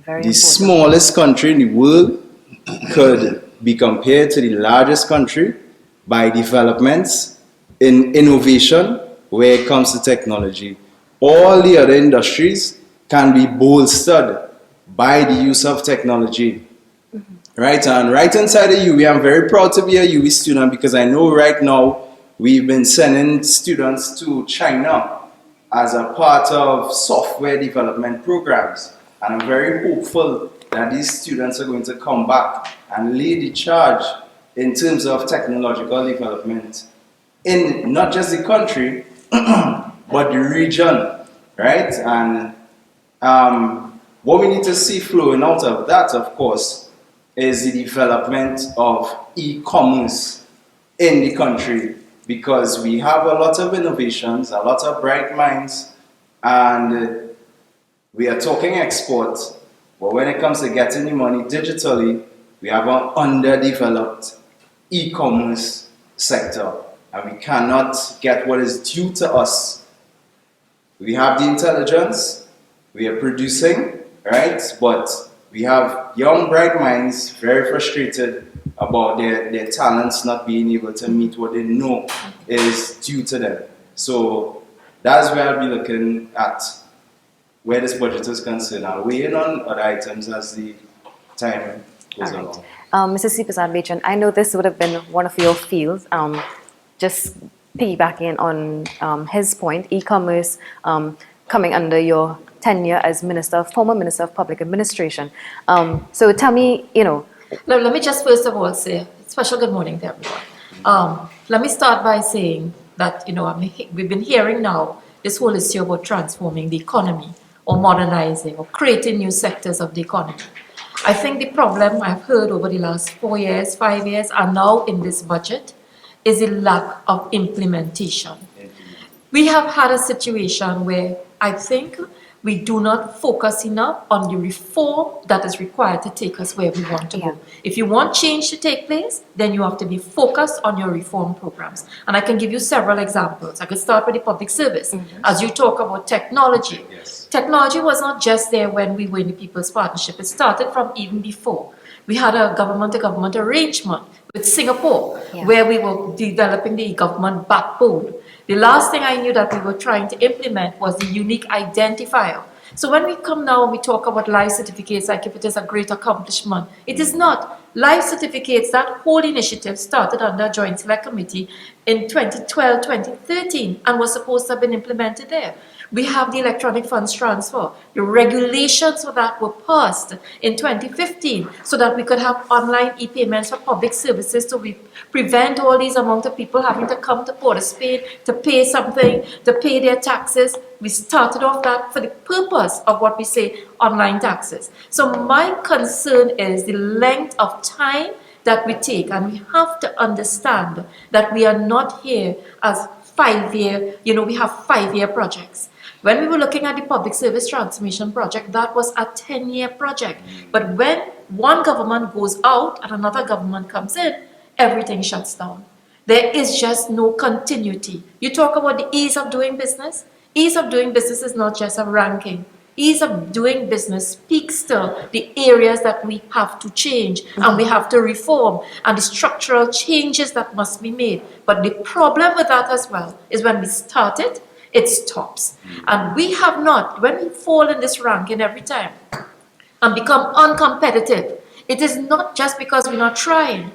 The smallest country in the world could be compared to the largest country by developments in innovation where it comes to technology. All the other industries can be bolstered by the use of technology. Right, and right inside of UE, I'm very proud to be a UE student because I know right now we've been sending students to China as a part of software development programs. And I'm very hopeful that these students are going to come back and lead the charge in terms of technological development in not just the country, but the region, right? And what we need to see flowing out of that, of course, is the development of e-commerce in the country, because we have a lot of innovations, a lot of bright minds, and we are talking export, but when it comes to getting the money digitally, we have an underdeveloped e-commerce sector, and we cannot get what is due to us. We have the intelligence, we are producing, right? But we have young, bright minds very frustrated about their talents not being able to meet what they know is due to them. So that's where I'll be looking at where this budget is concerned. I'll weigh in on other items as the time goes along. Mrs. Seepersad, Bachan, I know this would have been one of your fields. Just piggybacking on his point, e-commerce coming under your tenure as former Minister of Public Administration. So tell me, Let me just first of all say special good morning to everyone. Let me start by saying that, we've been hearing now this whole issue about transforming the economy or modernizing or creating new sectors of the economy. I think the problem I've heard over the last 4 years, 5 years, and now in this budget is the lack of implementation. We have had a situation where I think we do not focus enough on the reform that is required to take us where we want to go. If you want change to take place, then you have to be focused on your reform programs. And I can give you several examples. I could start with the public service. As you talk about technology, technology was not just there when we were in the People's Partnership. It started from even before. We had a government-to-government arrangement with Singapore, where we were developing the government backbone. The last thing I knew that we were trying to implement was the unique identifier. So when we come now and we talk about life certificates, like if it is a great accomplishment, it is not. Life certificates, that whole initiative started under a Joint Select Committee in 2012, 2013, and was supposed to have been implemented there. We have the electronic funds transfer. The regulations for that were passed in 2015 so that we could have online e-payments for public services to prevent all these amount of people having to come to Port of Spain to pay something, to pay their taxes. We started off that for the purpose of what we say online taxes. So my concern is the length of time that we take, and we have to understand that we are not here as 5-year, we have 5-year projects. When we were looking at the public service transformation project, that was a 10-year project. But when one government goes out and another government comes in, everything shuts down. There is just no continuity. You talk about the ease of doing business. Ease of doing business is not just a ranking. Ease of doing business speaks to the areas that we have to change and we have to reform and the structural changes that must be made. But the problem with that as well is when we start it, it stops. And we have not, when we fall in this ranking every time and become uncompetitive, it is not just because we're not trying.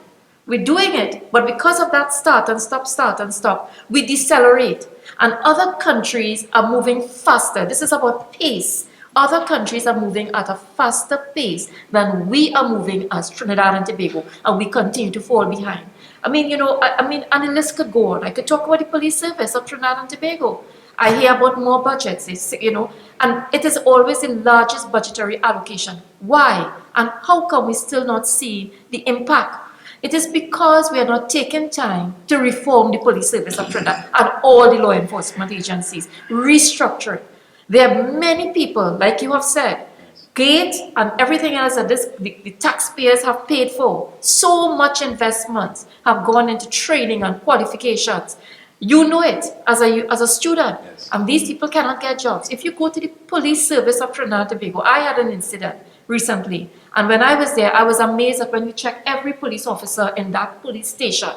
We're doing it, but because of that start and stop, we decelerate. And other countries are moving faster. This is about pace. Other countries are moving at a faster pace than we are moving as Trinidad and Tobago, and we continue to fall behind. And the list could go on. I could talk about the police service of Trinidad and Tobago. I hear about more budgets, and it is always the largest budgetary allocation. Why? And how come we still not see the impact? It is because we are not taking time to reform the police service of Trinidad and all the law enforcement agencies, restructure it. There are many people, like you have said, gate and everything else that the taxpayers have paid for. So much investments have gone into training and qualifications. You know it as a student, and these people cannot get jobs. If you go to the police service of Trinidad and Tobago, I had an incident recently, and when I was there, I was amazed that when we checked every police officer in that police station,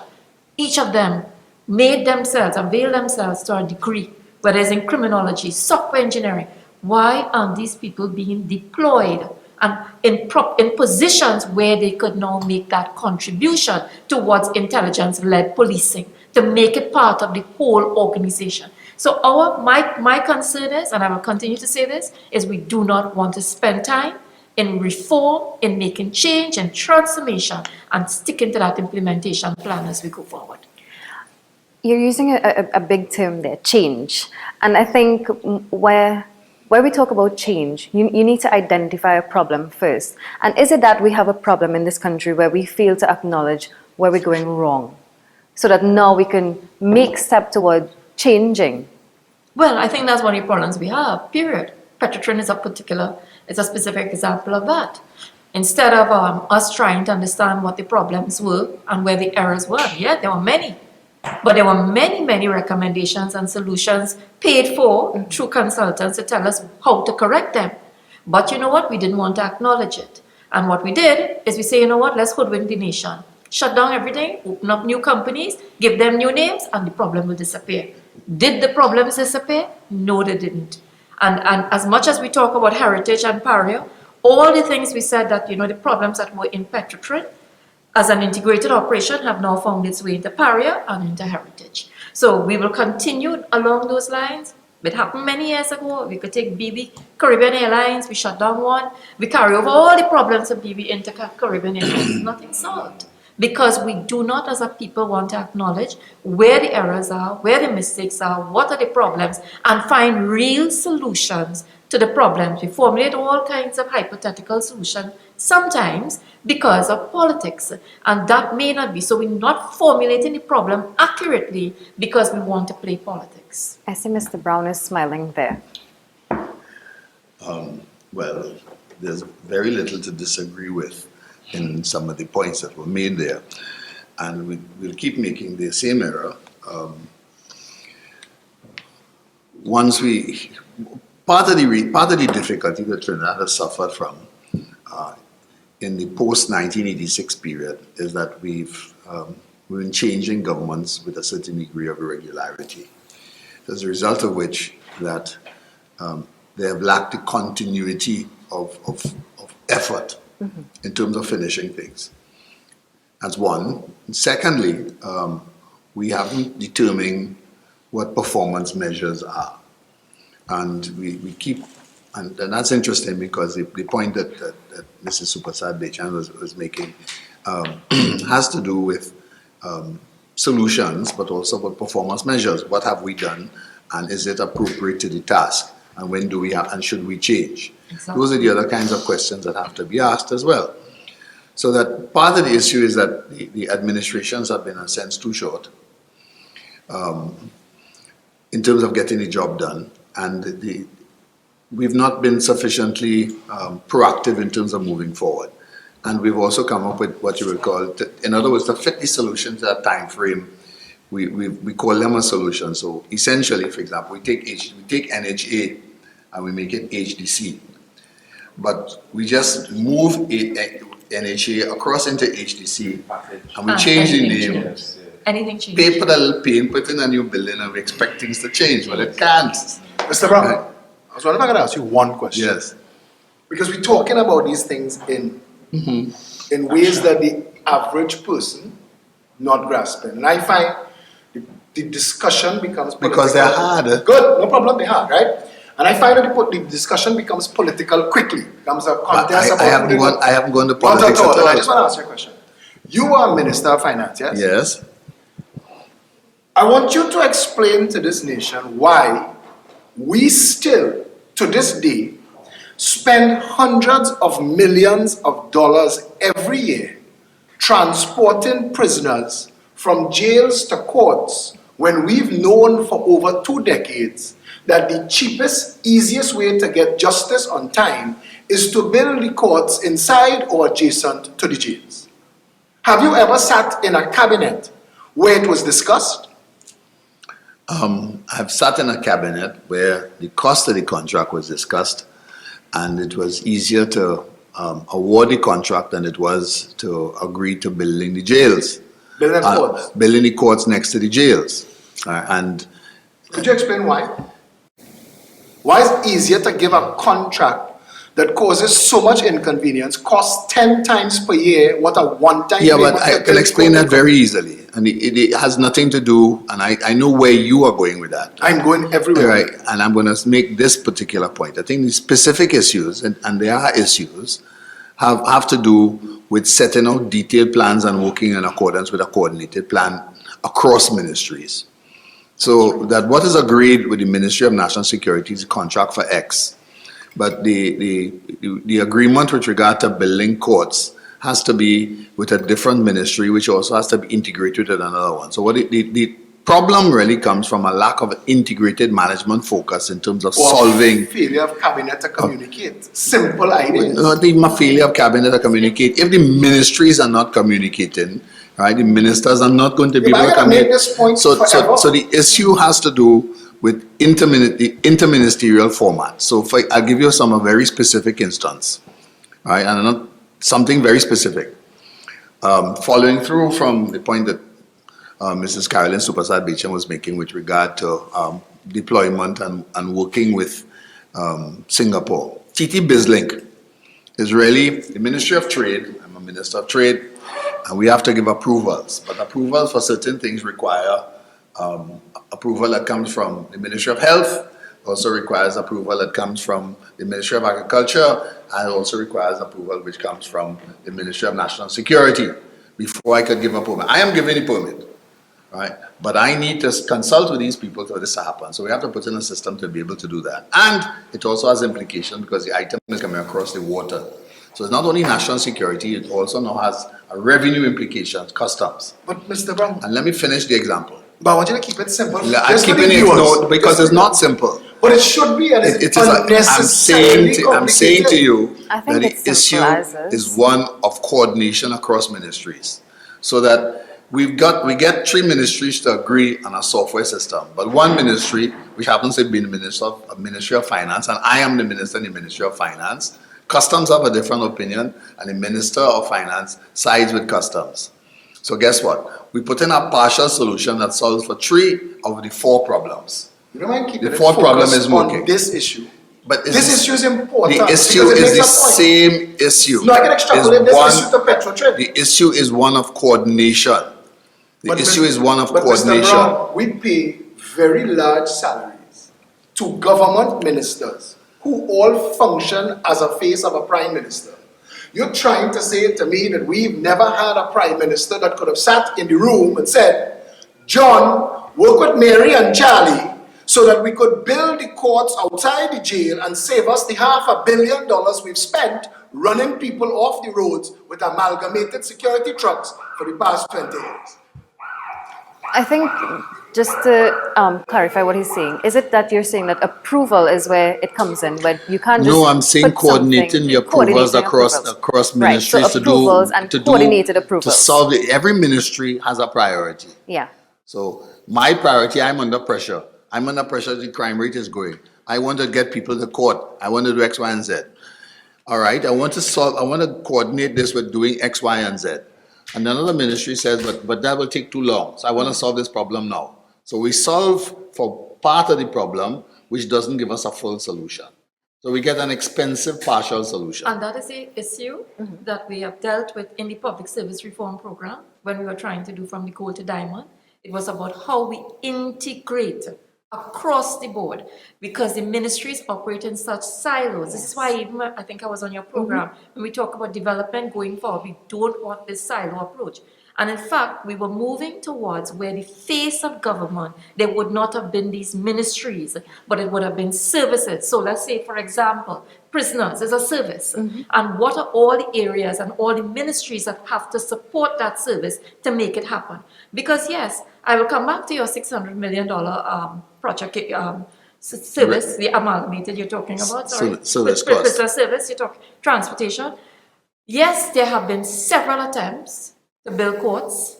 each of them availed themselves to a degree, whether it's in criminology, software engineering. Why aren't these people being deployed and in positions where they could now make that contribution towards intelligence-led policing, to make it part of the whole organization? So my concern is, and I will continue to say this, is we do not want to spend time in reform, in making change and transformation, and sticking to that implementation plan as we go forward. You're using a big term there, change. And I think where we talk about change, you need to identify a problem first. And is it that we have a problem in this country where we fail to acknowledge where we're going wrong, so that now we can make step toward changing? Well, I think that's one of the problems we have, period. Petrotrin is a specific example of that. Instead of us trying to understand what the problems were and where the errors were, there were many. But there were many, many recommendations and solutions paid for through consultants to tell us how to correct them. But you know what? We didn't want to acknowledge it. And what we did is we say, you know what? Let's hoodwink the nation. Shut down everything, open up new companies, give them new names, and the problem will disappear. Did the problems disappear? No, they didn't. And as much as we talk about heritage and Paria, all the things we said that, the problems that were in Petrotrin as an integrated operation have now found its way into Paria and into heritage. So we will continue along those lines. It happened many years ago. We could take BB Caribbean Airlines, we shut down one. We carry over all the problems of BB into Caribbean Airlines. Nothing solved. because we do not as a people want to acknowledge where the errors are, where the mistakes are, what are the problems, and find real solutions to the problems. We formulate all kinds of hypothetical solutions, sometimes because of politics, and that may not be. So we're not formulating the problem accurately because we want to play politics. I see Mr. Browne is smiling there. Well, there's very little to disagree with in some of the points that were made there. And we'll keep making the same error. Part of the difficulty that Trinidad has suffered from in the post-1986 period is that we've been changing governments with a certain degree of irregularity. As a result of which that they have lacked the continuity of effort in terms of finishing things. That's one. And secondly, we haven't determined what performance measures are. And we keep, and that's interesting because the point that Mrs. Seepersad Bachan was making has to do with solutions, but also with performance measures. What have we done, and is it appropriate to the task? And when do we have, and should we change? Exactly. Those are the other kinds of questions that have to be asked as well. So that part of the issue is that the administrations have been, in a sense, too short in terms of getting the job done. And we've not been sufficiently proactive in terms of moving forward. And we've also come up with what you would call, in other words, to fit the solution to that time frame, we call them a solution. So essentially, for example, we take NHA and we make it HDC. But we just move NHA across into HDC and we change the name. Anything change? Pay for a little paint, put in a new building and we expect things to change. Well, it can't. Mr. Browne, I was wondering if I could ask you one question. Yes. Because we're talking about these things in ways that the average person not grasping. And I find the discussion becomes political. Because they're hard. Good, no problem, they're hard, right? And I find that the discussion becomes political quickly. It becomes a contest about... I haven't gone to politics at all. at all. I just want to ask you a question. You are Minister of Finance, yes? Yes. I want you to explain to this nation why we still, to this day, spend hundreds of millions of dollars every year transporting prisoners from jails to courts when we've known for over 2 decades that the cheapest, easiest way to get justice on time is to build the courts inside or adjacent to the jails. Have you ever sat in a cabinet where it was discussed? I've sat in a cabinet where the cost of the contract was discussed, and it was easier to award the contract than it was to agree to building the jails. Building courts? Building the courts next to the jails. And could you explain why? Why is it easier to give a contract that causes so much inconvenience, costs 10 times per year, what a one-time... Yeah, but I can explain that very easily. And it has nothing to do, and I know where you are going with that. I'm going everywhere. Right, and I'm going to make this particular point. I think the specific issues, and there are issues, have to do with setting out detailed plans and working in accordance with a coordinated plan across ministries. So that what is agreed with the Ministry of National Security is a contract for X. But the agreement with regard to building courts has to be with a different ministry, which also has to be integrated with another one. So what the problem really comes from a lack of integrated management focus in terms of solving... failure of cabinet to communicate. Simple ideas. Not even a failure of cabinet to communicate. If the ministries are not communicating, right, the ministers are not going to be able to communicate. So the issue has to do with interministerial format. So I'll give you a very specific instance, right, and not something very specific. Following through from the point that Mrs. Carolyn Seepersad Bachan was making with regard to deployment and working with Singapore. TT BizLink is really the Ministry of Trade. I'm a Minister of Trade, and we have to give approvals. But approvals for certain things require approval that comes from the Ministry of Health, also requires approval that comes from the Ministry of Agriculture, and also requires approval which comes from the Ministry of National Security. before I could give a permit. I am giving the permit, right? But I need to consult with these people for this to happen. So we have to put in a system to be able to do that. And it also has implications because the item is coming across the water. So it's not only national security, it also now has a revenue implications, customs. But Mr. Browne. And let me finish the example. But I want you to keep it simple. I'm keeping it, no, because it's not simple. But it should be, and it's unnecessarily I'm saying to you I that think the issue is one of coordination across ministries. So that we get 3 ministries to agree on a software system, but one ministry, which happens to be the Ministry of Finance, and I am the minister in the Ministry of Finance, Customs have a different opinion, and the Minister of Finance sides with Customs. So guess what? We put in a partial solution that solves for 3 of the 4 problems. You don't mind keeping the 4th problem is working. This issue. But this issue is important. The issue is the same issue. No, I can extrapolate this issue to Petrotrade. The issue is one of coordination. The issue is one of coordination. Mr. Browne, we pay very large salaries to government ministers who all function as a face of a prime minister. You're trying to say to me that we've never had a prime minister that could have sat in the room and said, John, work with Mary and Charlie so that we could build the courts outside the jail and save us the $500 million we've spent running people off the roads with amalgamated security trucks for the past 20 years. I think, just to clarify what he's saying, is it that you're saying that approval is where it comes in, where you can't just No, I'm saying coordinating the approvals across ministries right, so approvals coordinated approvals. To solve it. Every ministry has a priority. Yeah. So my priority, I'm under pressure. I'm under pressure, the crime rate is going. I want to get people to court. I want to do X, Y, and Z. All right, I want to coordinate this with doing X, Y, and Z. And another ministry says, but that will take too long. So I want to solve this problem now. So we solve for part of the problem, which doesn't give us a full solution. So we get an expensive partial solution. And that is the issue that we have dealt with in the public service reform program when we were trying to do from the coal to diamond. It was about how we integrate across the board because the ministries operate in such silos. This is why even I think I was on your program when we talk about development going forward, we don't want this silo approach. And in fact, we were moving towards where the face of government, there would not have been these ministries, but it would have been services. So let's say, for example, prisoners is a service. And what are all the areas and all the ministries that have to support that service to make it happen? Because yes, I will come back to your $600 million project service, the amalgamated you're talking about, prisoner service, you're talking transportation. Yes, there have been several attempts to build courts,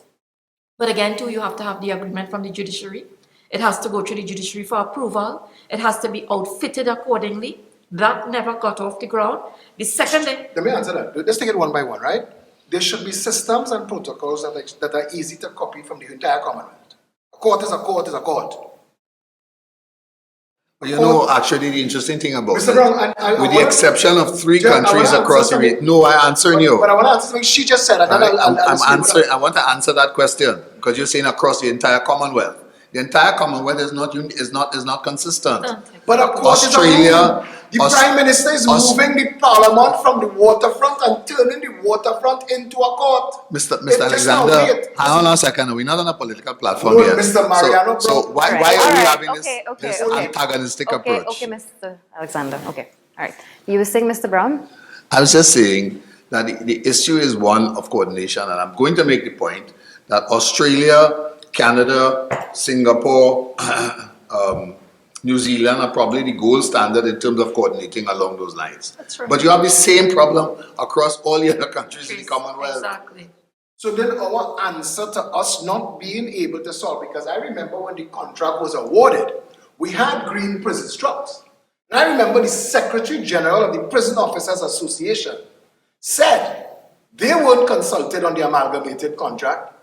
but again, too, you have to have the agreement from the judiciary. It has to go through the judiciary for approval. It has to be outfitted accordingly. That never got off the ground. The second thing... Let me answer that. Let's take it one by one, right? There should be systems and protocols that are easy to copy from the entire Commonwealth. A court is a court is a court. You know, actually, the interesting thing about Mr. Browne, with the exception of 3 countries across the region. No, I'm answering you. But I want to answer something she just said. And then I want to answer that question because you're saying across the entire Commonwealth. The entire Commonwealth is not consistent. But of course, Australia, the Prime Minister is moving the Parliament from the waterfront and turning the waterfront into a court. Mr. Alexander, hang on a second. We're not on a political platform here. Mr. Mariano Browne. So why are we having this antagonistic approach? Okay, Mr. Alexander. Okay, all right. You were saying, Mr. Browne? I was just saying that the issue is one of coordination, and I'm going to make the point that Australia, Canada, Singapore, New Zealand are probably the gold standard in terms of coordinating along those lines. That's right. But you have the same problem across all the other countries in the Commonwealth. Exactly. So then our answer to us not being able to solve, because I remember when the contract was awarded, we had green prison trucks. And I remember the Secretary General of the Prison Officers Association said they weren't consulted on the amalgamated contract.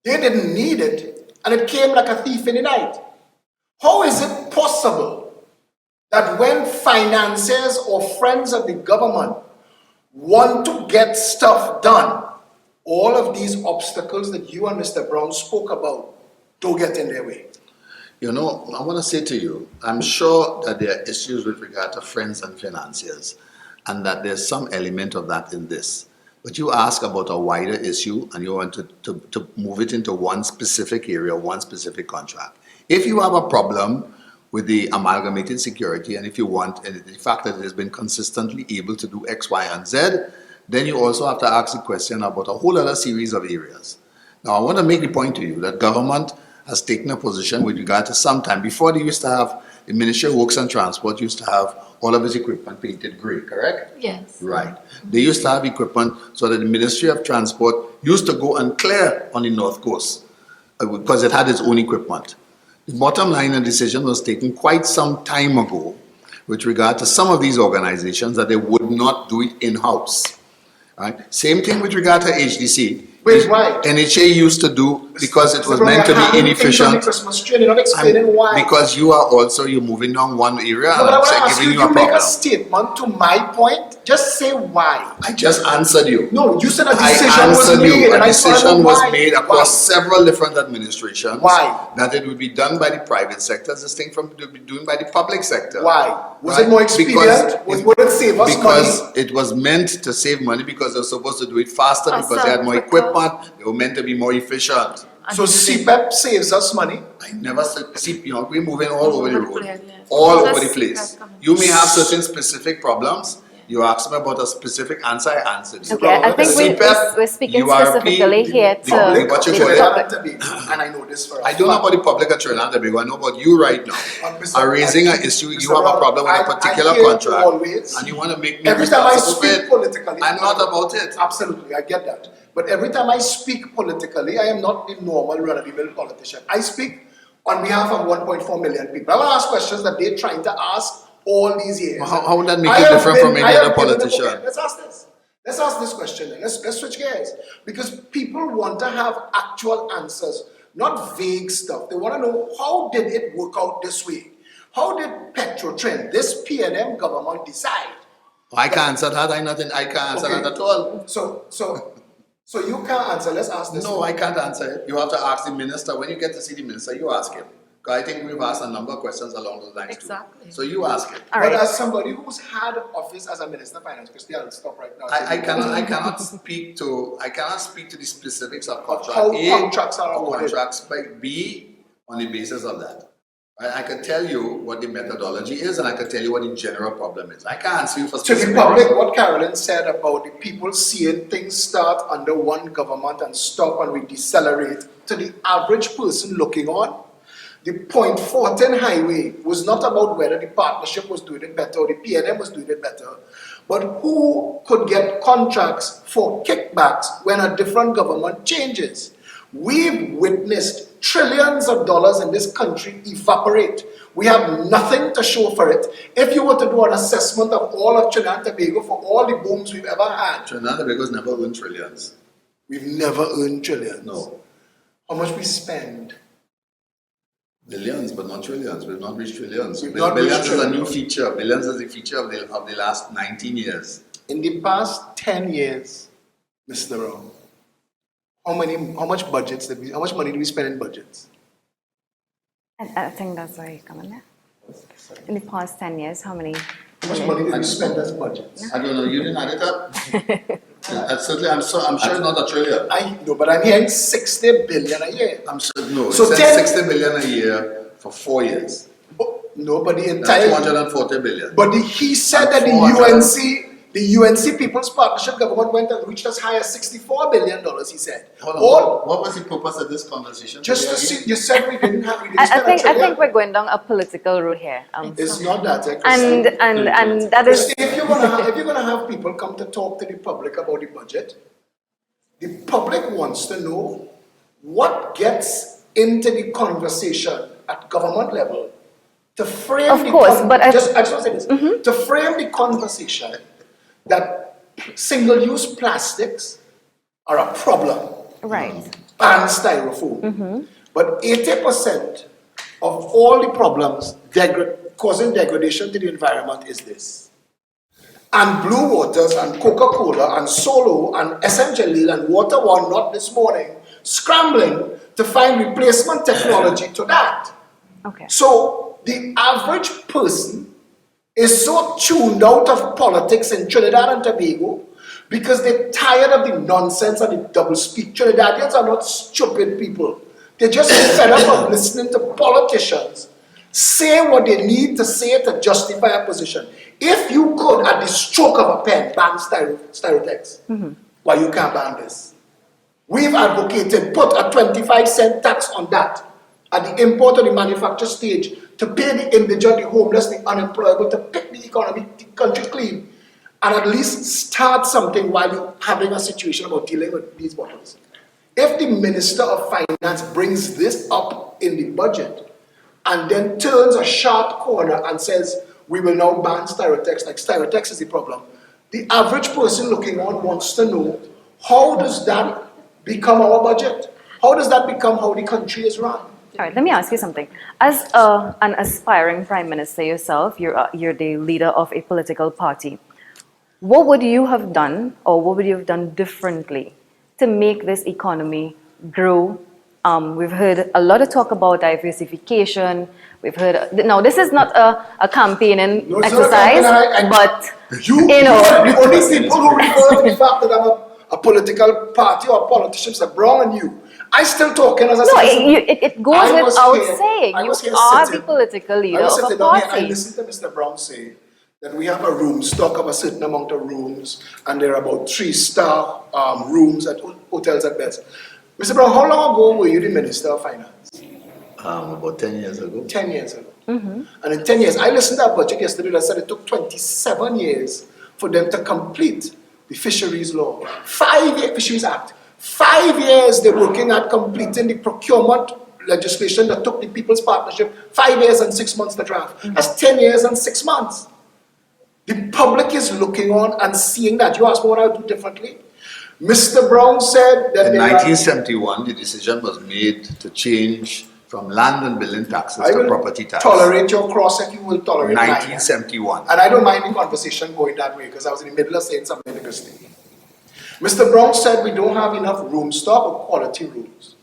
They didn't need it, and it came like a thief in the night. How is it possible that when financiers or friends of the government want to get stuff done, all of these obstacles that you and Mr. Browne spoke about don't get in their way? You know, I want to say to you, I'm sure that there are issues with regard to friends and financiers, and that there's some element of that in this. But you ask about a wider issue and you want to move it into one specific area, one specific contract. If you have a problem with the amalgamated security and if you want and the fact that it has been consistently able to do X, Y, and Z, then you also have to ask the question about a whole other series of areas. Now, I want to make the point to you that government has taken a position with regard to some time. Before they used to have, the Ministry of Works and Transport used to have all of its equipment painted grey, correct? Yes. Right. They used to have equipment so that the Ministry of Transport used to go and clear on the North Coast because it had its own equipment. The bottom line and decision was taken quite some time ago with regard to some of these organizations that they would not do it in-house. Right? Same thing with regard to HDC. Wait, why? NHA used to do because it was meant to be inefficient. You're not explaining why. Because you're moving down one area No, but I want to and ask giving you, you a you make problem. a statement to my point. Just say why. I just answered you. No, you said a I decision was answered made. you. And A I decision was why? made across Why? several different administrations. Why? That it would be done by the private sector as distinct from to be done by the public sector. Why? Was Right? it more expedient? Would it save us Because money? it was meant to save money because they were supposed to do it faster Or because they had more quicker. equipment. They were meant to be more efficient. So CPEP saves us money. I never said, see, we're moving all over the road, Yeah. all That's over the place. that's coming. You may have certain specific problems. You asked me about a specific answer, I answered you. Okay, I think we're speaking URP, specifically here to public, what you the call it? public. Trinidad and Tobago, and I know this for a I don't know fact. about the public of Trinidad and Tobago, I know about you right now. Mr. Are raising an I- issue, Mr. you have a Brown, problem with a I particular hear you contract, always. and you want to make me Every time I responsible for speak it. politically, I'm not about it. Absolutely, I get that. But every time I speak politically, I am not the normal run-of-the-mill politician. I speak on behalf of 1.4 million people. I want to ask questions that they're trying to ask all these years. Well, how would that make I you have different been- from any I have other given a- politician? okay, let's ask this. Let's ask this question then. Let's switch gears. Because people want to have actual answers, not vague stuff. They want to know, how did it work out this way? How did Petrotrin, this PNM government, decide? I can't answer that, I can't answer that at all. So you can't answer. Let's ask this. No, I can't answer it. You have to ask the minister. When you get to see the minister, you ask him. Because I think we've asked a number of questions along those lines Exactly. too. So you ask him. All But right. as somebody who's had office as a minister of finance, Kristee, I'll stop right now. I cannot speak to the specifics of contract how A contracts are or awarded. contracts by B on the basis of that. I can tell you what the methodology is and I can tell you what the general problem is. I can't answer you for To the specific public, reasons. what Carolyn said about the people seeing things start under one government and stop and we decelerate, to the average person looking on, the Point 14 highway was not about whether the partnership was doing it better or the PNM was doing it better, but who could get contracts for kickbacks when a different government changes. We've witnessed trillions of dollars in this country evaporate. We have nothing to show for it. If you were to do an assessment of all of Trinidad and Tobago for all the booms we've ever had, Trinidad and Tobago's never earned trillions. we've never earned trillions. No. How much we spend? Billions, but not trillions. We've not reached trillions. We've not reached Billions is a trillions. new feature. Billions is the feature of the last 19 years. In the past 10 years, Mr. Brown, how much money do we spend in budgets? I think that's where you come in there. In the past 10 years, how many? How much money did we spend as budgets? I don't know. You didn't add it up? Certainly, I'm sure it's not a trillion. I know, but I'm hearing 60 billion a year. I'm sure, no, So it 10 says 60 billion a year for 4 years. No, but the That's entire. 240 billion. But he said that the UNC People's Partnership government went and reached as high as $64 billion, he said. Hold All, on, what was the purpose of this conversation? just to today see, you said we didn't I spend think a trillion. we're going down a political route here. It's not that, And that is if you're gonna have people come to talk to the public about the budget, the public wants to know what gets into the conversation at government level to frame Of course, but I just want to say this, to frame the conversation that single-use plastics are a problem. right. And styrofoam. But 80% of all the problems causing degradation to the environment is this. And Blue Waters and Coca-Cola and Solo and SM Jalil and Water One Not this morning scrambling to find replacement technology to that. Okay. So the average person is so tuned out of politics in Trinidad and Tobago because they're tired of the nonsense and the double speak. Trinidadians are not stupid people. They're just fed up of listening to politicians say what they need to say to justify a position. If you could, at the stroke of a pen, ban Styrotex, why you can't ban this? We've advocated, put a 25-cent tax on that at the import or the manufacture stage to pay the indigent, the homeless, the unemployable, to pick the economy, the country clean, and at least start something while you're having a situation about dealing with these bottles. If the Minister of Finance brings this up in the budget and then turns a sharp corner and says, we will now ban Styrotex, like Styrotex is the problem, the average person looking on wants to know, how does that become our budget? How does that become how the country is run? All right, let me ask you something. As an aspiring Prime Minister yourself, you're the leader of a political party. What would you have done, or what would you have done differently to make this economy grow? We've heard a lot of talk about diversification. We've heard, now this is not a campaigning exercise, but you know. The only people who refer to the fact that I'm a political party or politicians are Browne and you. I still talking as a citizen. No, it goes without saying. You are the political leader of a party. I listened to Mr. Browne say that we have a room stock of a certain amount of rooms, and there are about 3-star rooms at hotels at best. Mr. Browne, how long ago were you the Minister of Finance? About 10 years ago. 10 years ago. And in 10 years, I listened to that budget yesterday that said it took 27 years for them to complete the Fisheries Law. 5-year Fisheries Act. 5 years they're working at completing the procurement legislation that took the People's Partnership 5 years and 6 months to draft. That's 10 years and 6 months. The public is looking on and seeing that. You ask me what I would do differently. Mr. Browne said that in 1971, the decision was made to change from land and building taxes to property tax. Tolerate your cross if you will tolerate 1971. And I don't mind the conversation going that way because I was in the middle of saying something to Kristee. Mr. Browne said we don't have enough room stock or quality rooms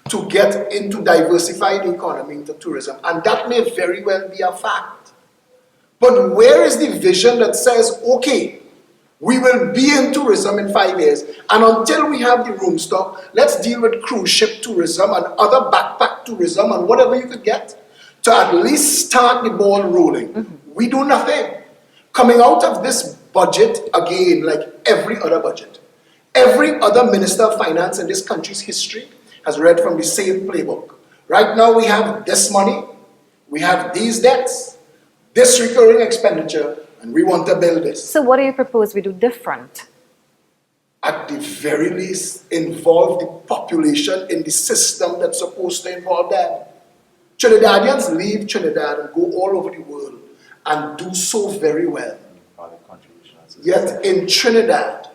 to get into diversify the economy into tourism, and that may very well be a fact. But where is the vision that says, okay, we will be in tourism in 5 years, and until we have the room stock, let's deal with cruise ship tourism and other backpack tourism and whatever you could get to at least start the ball rolling. We do nothing. Coming out of this budget, again, like every other budget, every other Minister of Finance in this country's history has read from the same playbook. Right now we have this money, we have these debts, this recurring expenditure, and we want to build this. So what do you propose we do different? At the very least, involve the population in the system that's supposed to involve them. Trinidadians leave Trinidad and go all over the world and do so very well. Yet in Trinidad,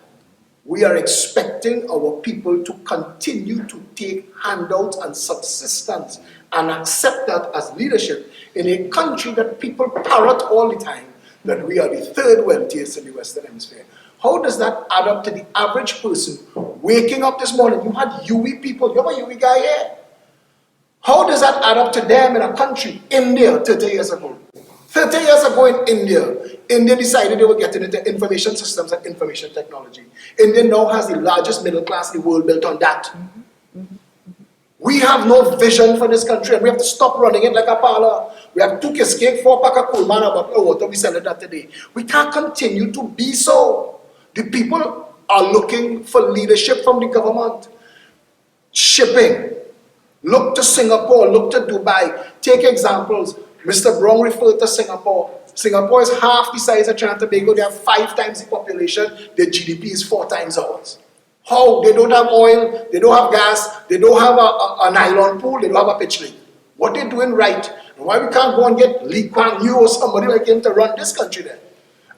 we are expecting our people to continue to take handouts and subsistence and accept that as leadership in a country that people parrot all the time that we are the third wealthiest in the Western Hemisphere. How does that add up to the average person waking up this morning? You had UE people, you have a UE guy here. How does that add up to them in a country, India, 30 years ago? 30 years ago in India decided they were getting into information systems and information technology. India now has the largest middle class in the world built on that. We have no vision for this country and we have to stop running it like a parlor. We have 2 kiss cake, 4 pack of cool man, a bottle of water, we sell it that today. We can't continue to be so. The people are looking for leadership from the government. Shipping. Look to Singapore, look to Dubai. Take examples. Mr. Browne referred to Singapore. Singapore is half the size of Trinidad and Tobago. They have 5 times the population. Their GDP is 4 times ours. How? They don't have oil, they don't have gas, they don't have a nylon pool, they don't have a pitch lake. What they're doing right. And why we can't go and get Lee Kuan Yew or somebody like him to run this country then?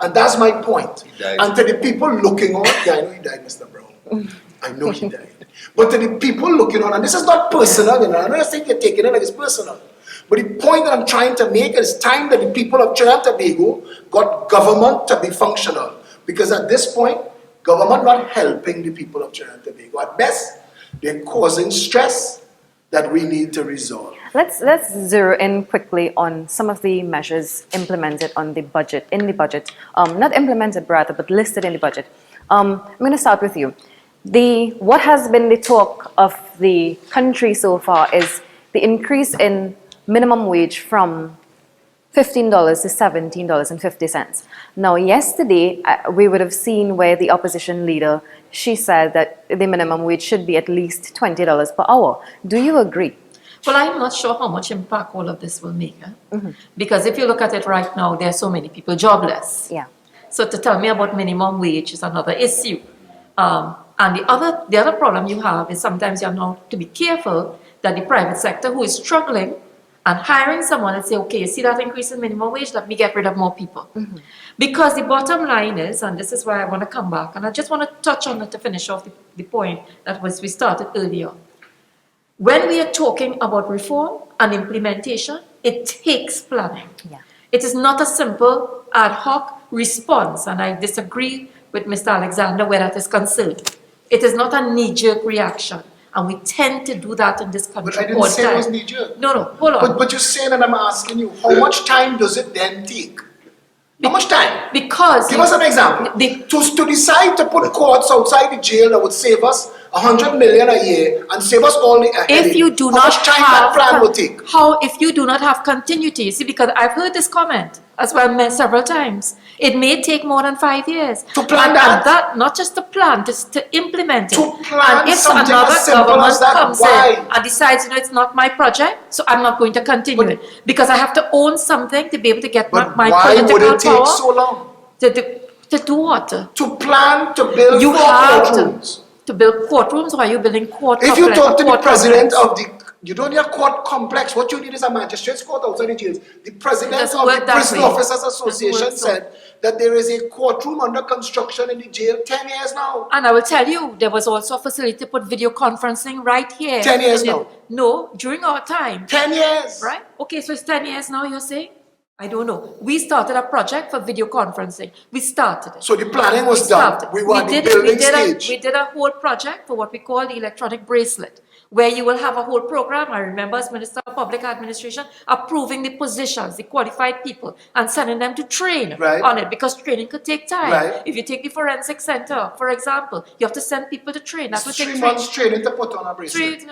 And that's my point. And to the people looking on, yeah, I know he died, Mr. Browne. I know he died. But to the people looking on, and this is not personal, you know, I don't think you're taking it like it's personal. But the point that I'm trying to make is time that the people of Trinidad and Tobago got government to be functional. Because at this point, government not helping the people of Trinidad and Tobago. At best, they're causing stress that we need to resolve. Let's zero in quickly on some of the measures implemented on the budget, not implemented rather, but listed in the budget. I'm going to start with you. What has been the talk of the country so far is the increase in minimum wage from $15 to $17.50. Now, yesterday, we would have seen where the opposition leader, she said that the minimum wage should be at least $20 per hour. Do you agree? Well, I'm not sure how much impact all of this will make. Because if you look at it right now, there are so many people jobless. Yeah. So to tell me about minimum wage is another issue. And the other problem you have is sometimes you have now to be careful that the private sector who is struggling and hiring someone and say, okay, you see that increase in minimum wage, let me get rid of more people. Because the bottom line is, and this is why I want to come back, and I just want to touch on it to finish off the point that we started earlier. When we are talking about reform and implementation, it takes planning. Yeah. It is not a simple ad hoc response, and I disagree with Mr. Alexander where that is concerned. It is not a knee-jerk reaction, and we tend to do that in this country. But I didn't say it was knee-jerk. No, hold on. But you're saying, and I'm asking you, how much time does it then take? How much time? Because... Give us an example. To decide to put courts outside the jail that would save us $100 million a year and save us all the if you do how not much time have that plan will take? If you do not have continuity, see, because I've heard this comment as well several times. It may take more than 5 years to plan and that not just to plan, just to implement it. To plan and if something another as simple government as that, comes why? in and decides, it's not my project, so I'm not going to continue it because I have to own something to be able to get my political would it take power. So long? To do what? To plan to build you have courtrooms. To build courtrooms, or are you building court? If you talk to the president of you don't need a court complex. What you need is a magistrate's court outside the jails. The president of the Prison Officers Association said that there is a courtroom under construction in the jail 10 years now. And I will tell you, there was also a facility to put video conferencing right here. 10 years now? No, during our time. 10 years. Right? Okay, so it's 10 years now, you're saying? I don't know. We started a project for video conferencing. We started it. So the planning was done. We were at the building stage. We did a whole project for what we call the electronic bracelet, where you will have a whole program. I remember as Minister of Public Administration approving the positions, the qualified people, and sending them to train on it, because training could take time. Right. If you take the forensic center, for example, you have to send people to train. That would take 3 months training to put on a bracelet.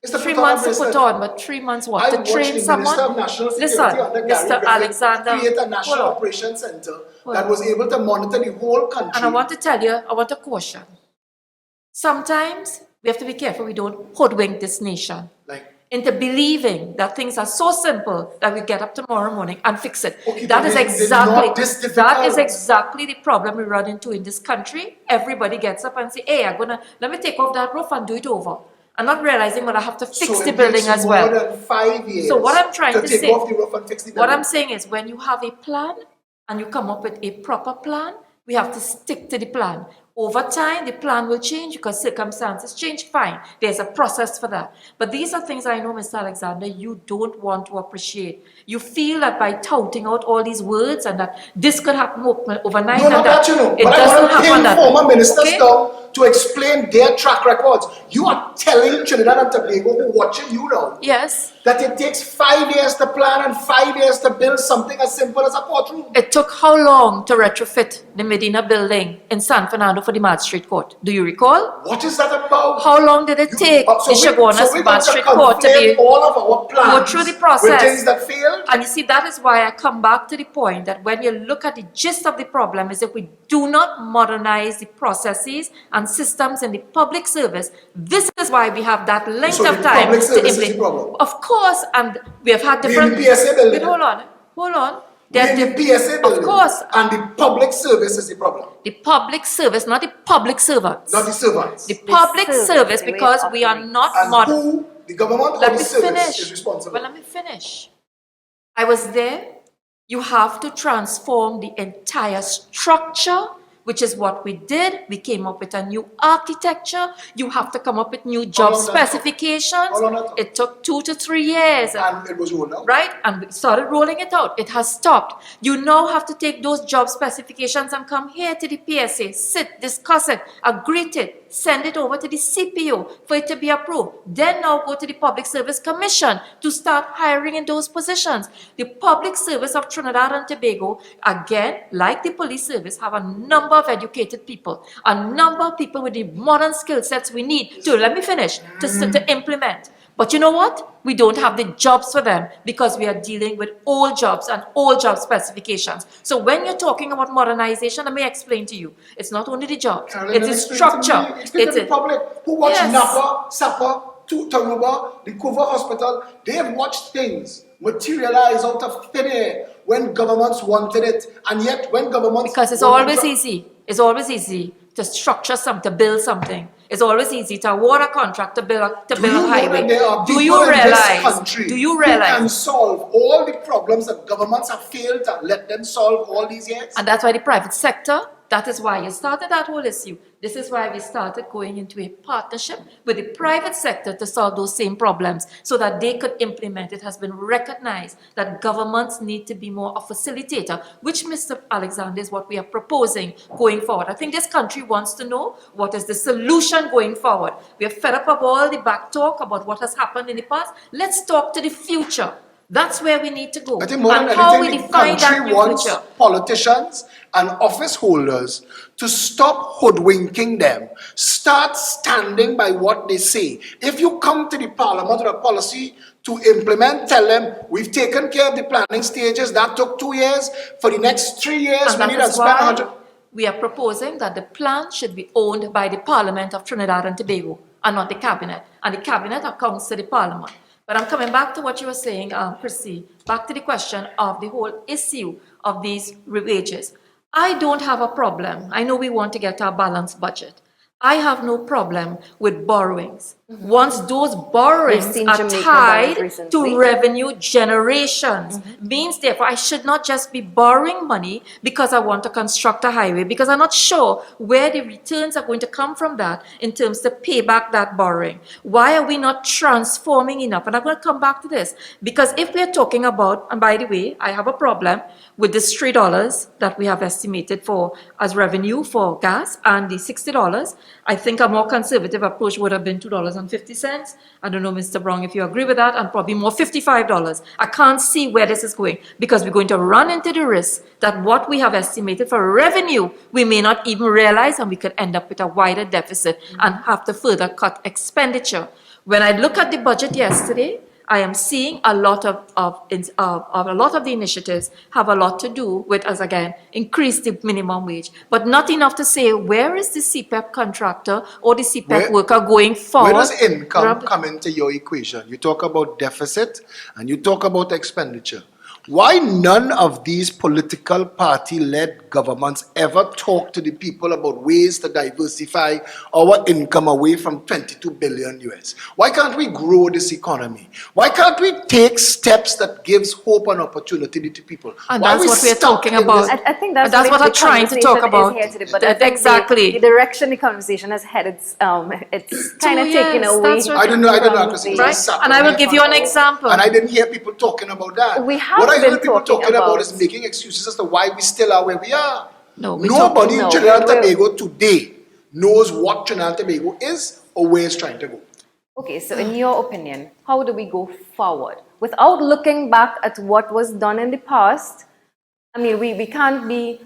3 months to put on, but 3 months what? To train someone? Listen, Mr. Alexander, create a national operations center that was able to monitor the whole country. And I want to tell you, I want to caution. Sometimes we have to be careful we don't hoodwink this nation into believing that things are so simple that we get up tomorrow morning and fix it. Okay, that is exactly the problem we run into in this country. Everybody gets up and say, hey, let me take off that roof and do it over. I'm not realizing that I have to fix the building as well. More than 5 years. So what I'm trying to say, off the roof and fix the building. What I'm saying is, when you have a plan and you come up with a proper plan, we have to stick to the plan. Over time, the plan will change because circumstances change. Fine, there's a process for that. But these are things I know, Mr. Alexander, you don't want to appreciate. You feel that by touting out all these words and that this could happen overnight, no, that you know. It but doesn't I want to happen. pin former ministers down to explain their track records. You are telling Trinidad and Tobago who are watching you now that it takes 5 years to plan and 5 years to build something as simple as a courtroom. It took how long to retrofit the Medina building in San Fernando for the Magistrate Court? Do you recall? What is that about? How long did it take the Chaguanas Magistrate Court to be all of our plans go through the process? With things that failed? And you see, that is why I come back to the point that when you look at the gist of the problem is if we do not modernize the processes and systems in the public service, this is why we have that length of time to implement. Of course, and we have had different... Wait, hold on. The PSA building, of course. And the public service is the problem. The public service, not the public servants. Not the servants. The public service, because we are not who the government or the service is responsible. Well, let me finish. I was there. You have to transform the entire structure, which is what we did. We came up with a new architecture. You have to come up with new job specifications. It took 2 to 3 years. And it was rolled out. Right? And we started rolling it out. It has stopped. You now have to take those job specifications and come here to the PSA, sit, discuss it, agree it. send it over to the CPO for it to be approved, then now go to the Public Service Commission to start hiring in those positions. The Public Service of Trinidad and Tobago, again, like the police service, have a number of educated people, a number of people with the modern skill sets we need to, let me finish, to implement. But you know what? We don't have the jobs for them because we are dealing with old jobs and old job specifications. So when you're talking about modernization, let me explain to you. It's not only the jobs, Carolyn, it's the structure. It's the public who watch Napa, Sapa, Taruba, the Kuva Hospital. They have watched things materialize out of thin air when governments wanted it. And yet when governments... Because it's always easy. It's always easy to structure something, to build something. It's always easy to award a contract to build a highway. Do you realize? Do you realize? Who can solve all the problems that governments have failed to let them solve all these years? And that's why the private sector, that is why you started that whole issue. This is why we started going into a partnership with the private sector to solve those same problems so that they could implement. It has been recognized that governments need to be more a facilitator, which, Mr. Alexander, is what we are proposing going forward. I think this country wants to know what is the solution going forward. We are fed up of all the back talk about what has happened in the past. Let's talk to the future. That's where we need to go. I think more than anything, the country wants politicians and office holders to stop hoodwinking them. Start standing by what they say. If you come to the parliament with a policy to implement, tell them, we've taken care of the planning stages. That took 2 years. For the next 3 years, we need to spend 100. We are proposing that the plan should be owned by the Parliament of Trinidad and Tobago and not the Cabinet. And the Cabinet accounts to the Parliament. But I'm coming back to what you were saying, Kristee, back to the question of the whole issue of these wages. I don't have a problem. I know we want to get our balanced budget. I have no problem with borrowings. Once those borrowings are tied to revenue generations, means therefore I should not just be borrowing money because I want to construct a highway, because I'm not sure where the returns are going to come from that in terms to pay back that borrowing. Why are we not transforming enough? And I'm going to come back to this, because if we're talking about, and by the way, I have a problem with this $3 that we have estimated for as revenue for gas and the $60, I think a more conservative approach would have been $2.50. I don't know, Mr. Browne, if you agree with that, and probably more $55. I can't see where this is going, because we're going to run into the risk that what we have estimated for revenue, we may not even realize, and we could end up with a wider deficit and have to further cut expenditure. When I look at the budget yesterday, I am seeing a lot of the initiatives have a lot to do with, as again, increase the minimum wage, but not enough to say where is the CPEP contractor or the CPEP worker going forward. Where does income come into your equation? You talk about deficit and you talk about expenditure. Why none of these political party-led governments ever talk to the people about ways to diversify our income away from 22 billion US? Why can't we grow this economy? Why can't we take steps that gives hope and opportunity to people? And that's what we're talking about. I think that's what I'm trying to talk about. Exactly. The direction the conversation has headed, it's kind of taken away. I don't know, right? And I will give you an example. And I didn't hear people talking about that. We have been people talking about is making excuses as to why we still are where we are. Nobody in Trinidad and Tobago today knows what Trinidad and Tobago is or where it's trying to go. Okay, so in your opinion, how do we go forward? Without looking back at what was done in the past, I mean, we can't be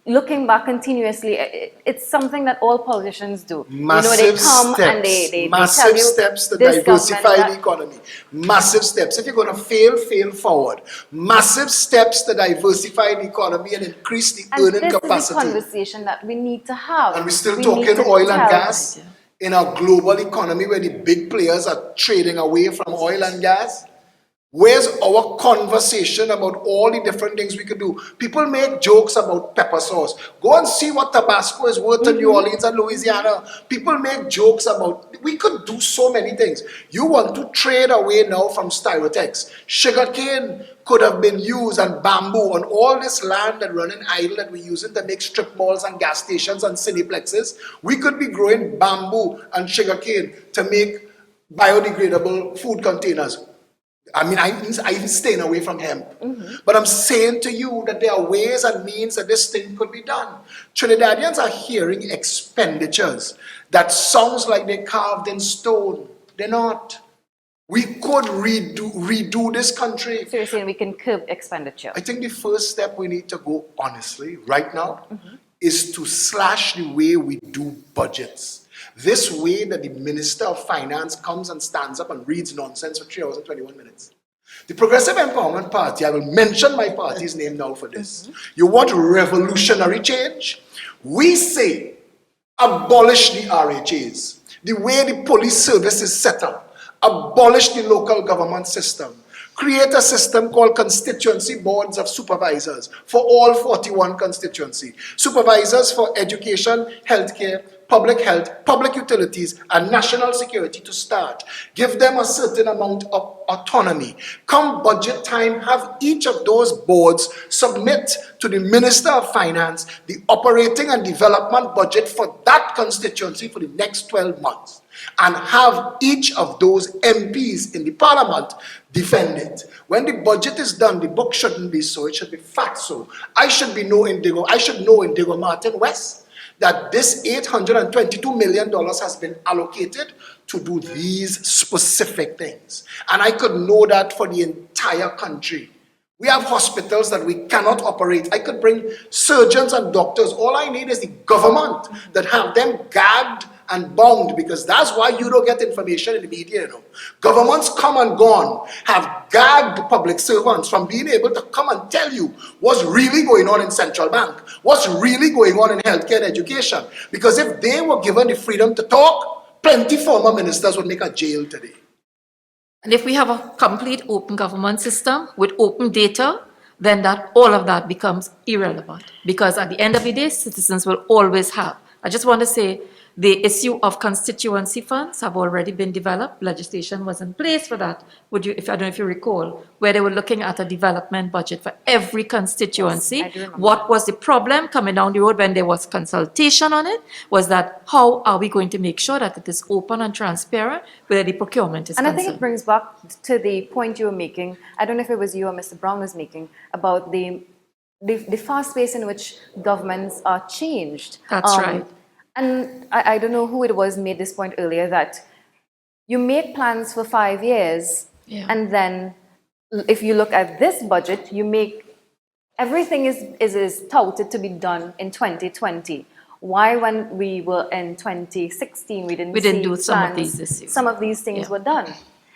looking back continuously. It's something that all politicians do. Massive they come steps. and they Massive tell you steps to diversify the economy. Massive steps. If you're going to fail forward. Massive steps to diversify the economy and increase the earning capacity. This is a conversation that we need to have. And we're still talking oil and gas in a global economy where the big players are trading away from oil and gas. Where's our conversation about all the different things we could do? People make jokes about pepper sauce. Go and see what Tabasco is worth in New Orleans and Louisiana. People make jokes about, we could do so many things. You want to trade away now from Styrotex. Sugarcane could have been used, and bamboo, on all this land that running idle that we're using to make strip malls and gas stations and cineplexes. We could be growing bamboo and sugarcane to make biodegradable food containers. I mean, I'm staying away from hemp. But I'm saying to you that there are ways and means that this thing could be done. Trinidadians are hearing expenditures that sounds like they're carved in stone. They're not. We could redo this country. So you're saying we can curb expenditure? I think the first step we need to go, honestly, right now, is to slash the way we do budgets. This way that the Minister of Finance comes and stands up and reads nonsense for 3 hours and 21 minutes. The Progressive Empowerment Party, I will mention my party's name now for this. You want revolutionary change? We say abolish the RHAs. The way the police service is set up. Abolish the local government system. Create a system called constituency boards of supervisors for all 41 constituencies. Supervisors for education, healthcare, public health, public utilities, and national security to start. Give them a certain amount of autonomy. Come budget time, have each of those boards submit to the Minister of Finance the operating and development budget for that constituency for the next 12 months. And have each of those MPs in the Parliament defend it. When the budget is done, the book shouldn't be so, it should be fact so. I should know Indigo Martin West that this $822 million has been allocated to do these specific things. And I could know that for the entire country. We have hospitals that we cannot operate. I could bring surgeons and doctors. All I need is the government that have them gagged and bound, because that's why you don't get information in the media, you know. Governments come and gone have gagged public servants from being able to come and tell you what's really going on in central bank, what's really going on in healthcare and education. Because if they were given the freedom to talk, plenty former ministers would make a jail today. And if we have a complete open government system with open data, then all of that becomes irrelevant. Because at the end of the day, citizens will always have. I just want to say, the issue of constituency funds have already been developed. Legislation was in place for that. I don't know if you recall, where they were looking at a development budget for every constituency. Yes, I do remember. What was the problem coming down the road when there was consultation on it was that how are we going to make sure that it is open and transparent where the procurement is concerned. And I think it brings back to the point you were making, I don't know if it was you or Mr. Browne was making, about the fast pace in which governments are changed. That's right. And I don't know who it was made this point earlier, that you make plans for 5 years, and then if you look at this budget, you make everything is touted to be done in 2020. Why, when we were in 2016, we didn't do some of these this year. Some of these things were done.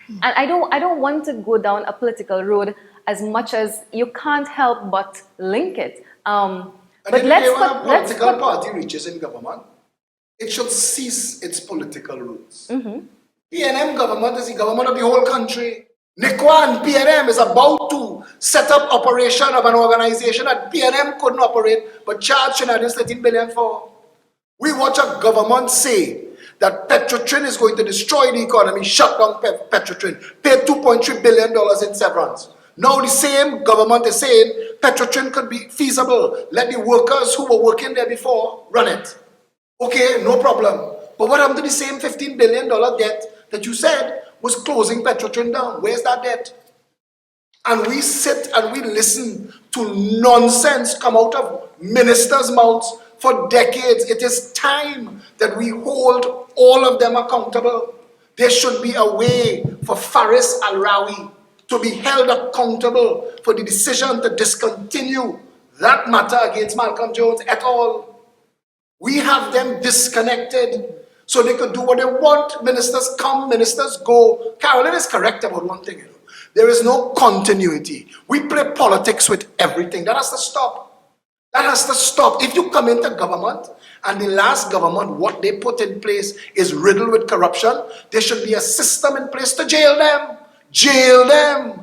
And I don't want to go down a political road as much as you can't help but link it. But when a political party reaches in government, it should cease its political roots. PNM government is the government of the whole country. NICWA and PNM is about to set up operation of an organization that PNM couldn't operate, but charge Trinidadians 13 billion for. We watch a government say that Petrotrin is going to destroy the economy, shut down Petrotrin, pay $2.3 billion in severance. Now the same government is saying Petrotrin could be feasible. Let the workers who were working there before run it. Okay, no problem. But what happened to the same $15 billion debt that you said was closing Petrotrin down? Where's that debt? And we sit and we listen to nonsense come out of ministers' mouths for decades. It is time that we hold all of them accountable. There should be a way for Faris Al-Rawi to be held accountable for the decision to discontinue that matter against Malcolm Jones et al. We have them disconnected so they could do what they want. Ministers come, ministers go. Carolyn is correct about one thing. There is no continuity. We play politics with everything. That has to stop. That has to stop. If you come into government and the last government, what they put in place is riddled with corruption, there should be a system in place to jail them. Jail them.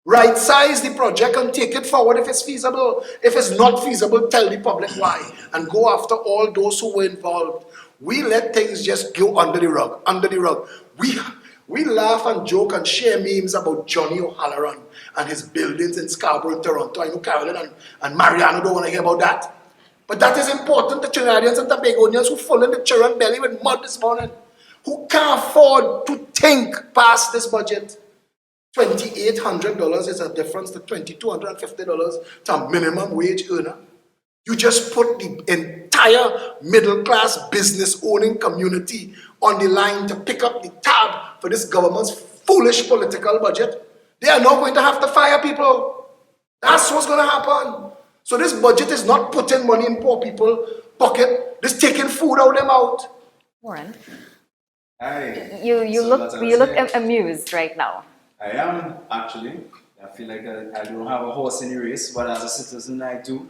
Right size the project and take it forward if it's feasible. If it's not feasible, tell the public why. And go after all those who were involved. We let things just go under the rug. Under the rug. We laugh and joke and share memes about Johnny O'Halloran and his buildings in Scarborough and Toronto. I know Carolyn and Mariano don't want to hear about that. But that is important to Trinidadians and Tobagonians who fall in the children's belly with mud this morning. Who can't afford to think past this budget. $2,800 is a difference to $2,250 to a minimum wage earner. You just put the entire middle-class business-owning community on the line to pick up the tab for this government's foolish political budget. They are not going to have to fire people. That's what's going to happen. So this budget is not putting money in poor people's pocket. It's taking food out of their mouth. Warren, Hi. you look amused right now. I am, actually. I feel like I don't have a horse in the race, but as a citizen, I do.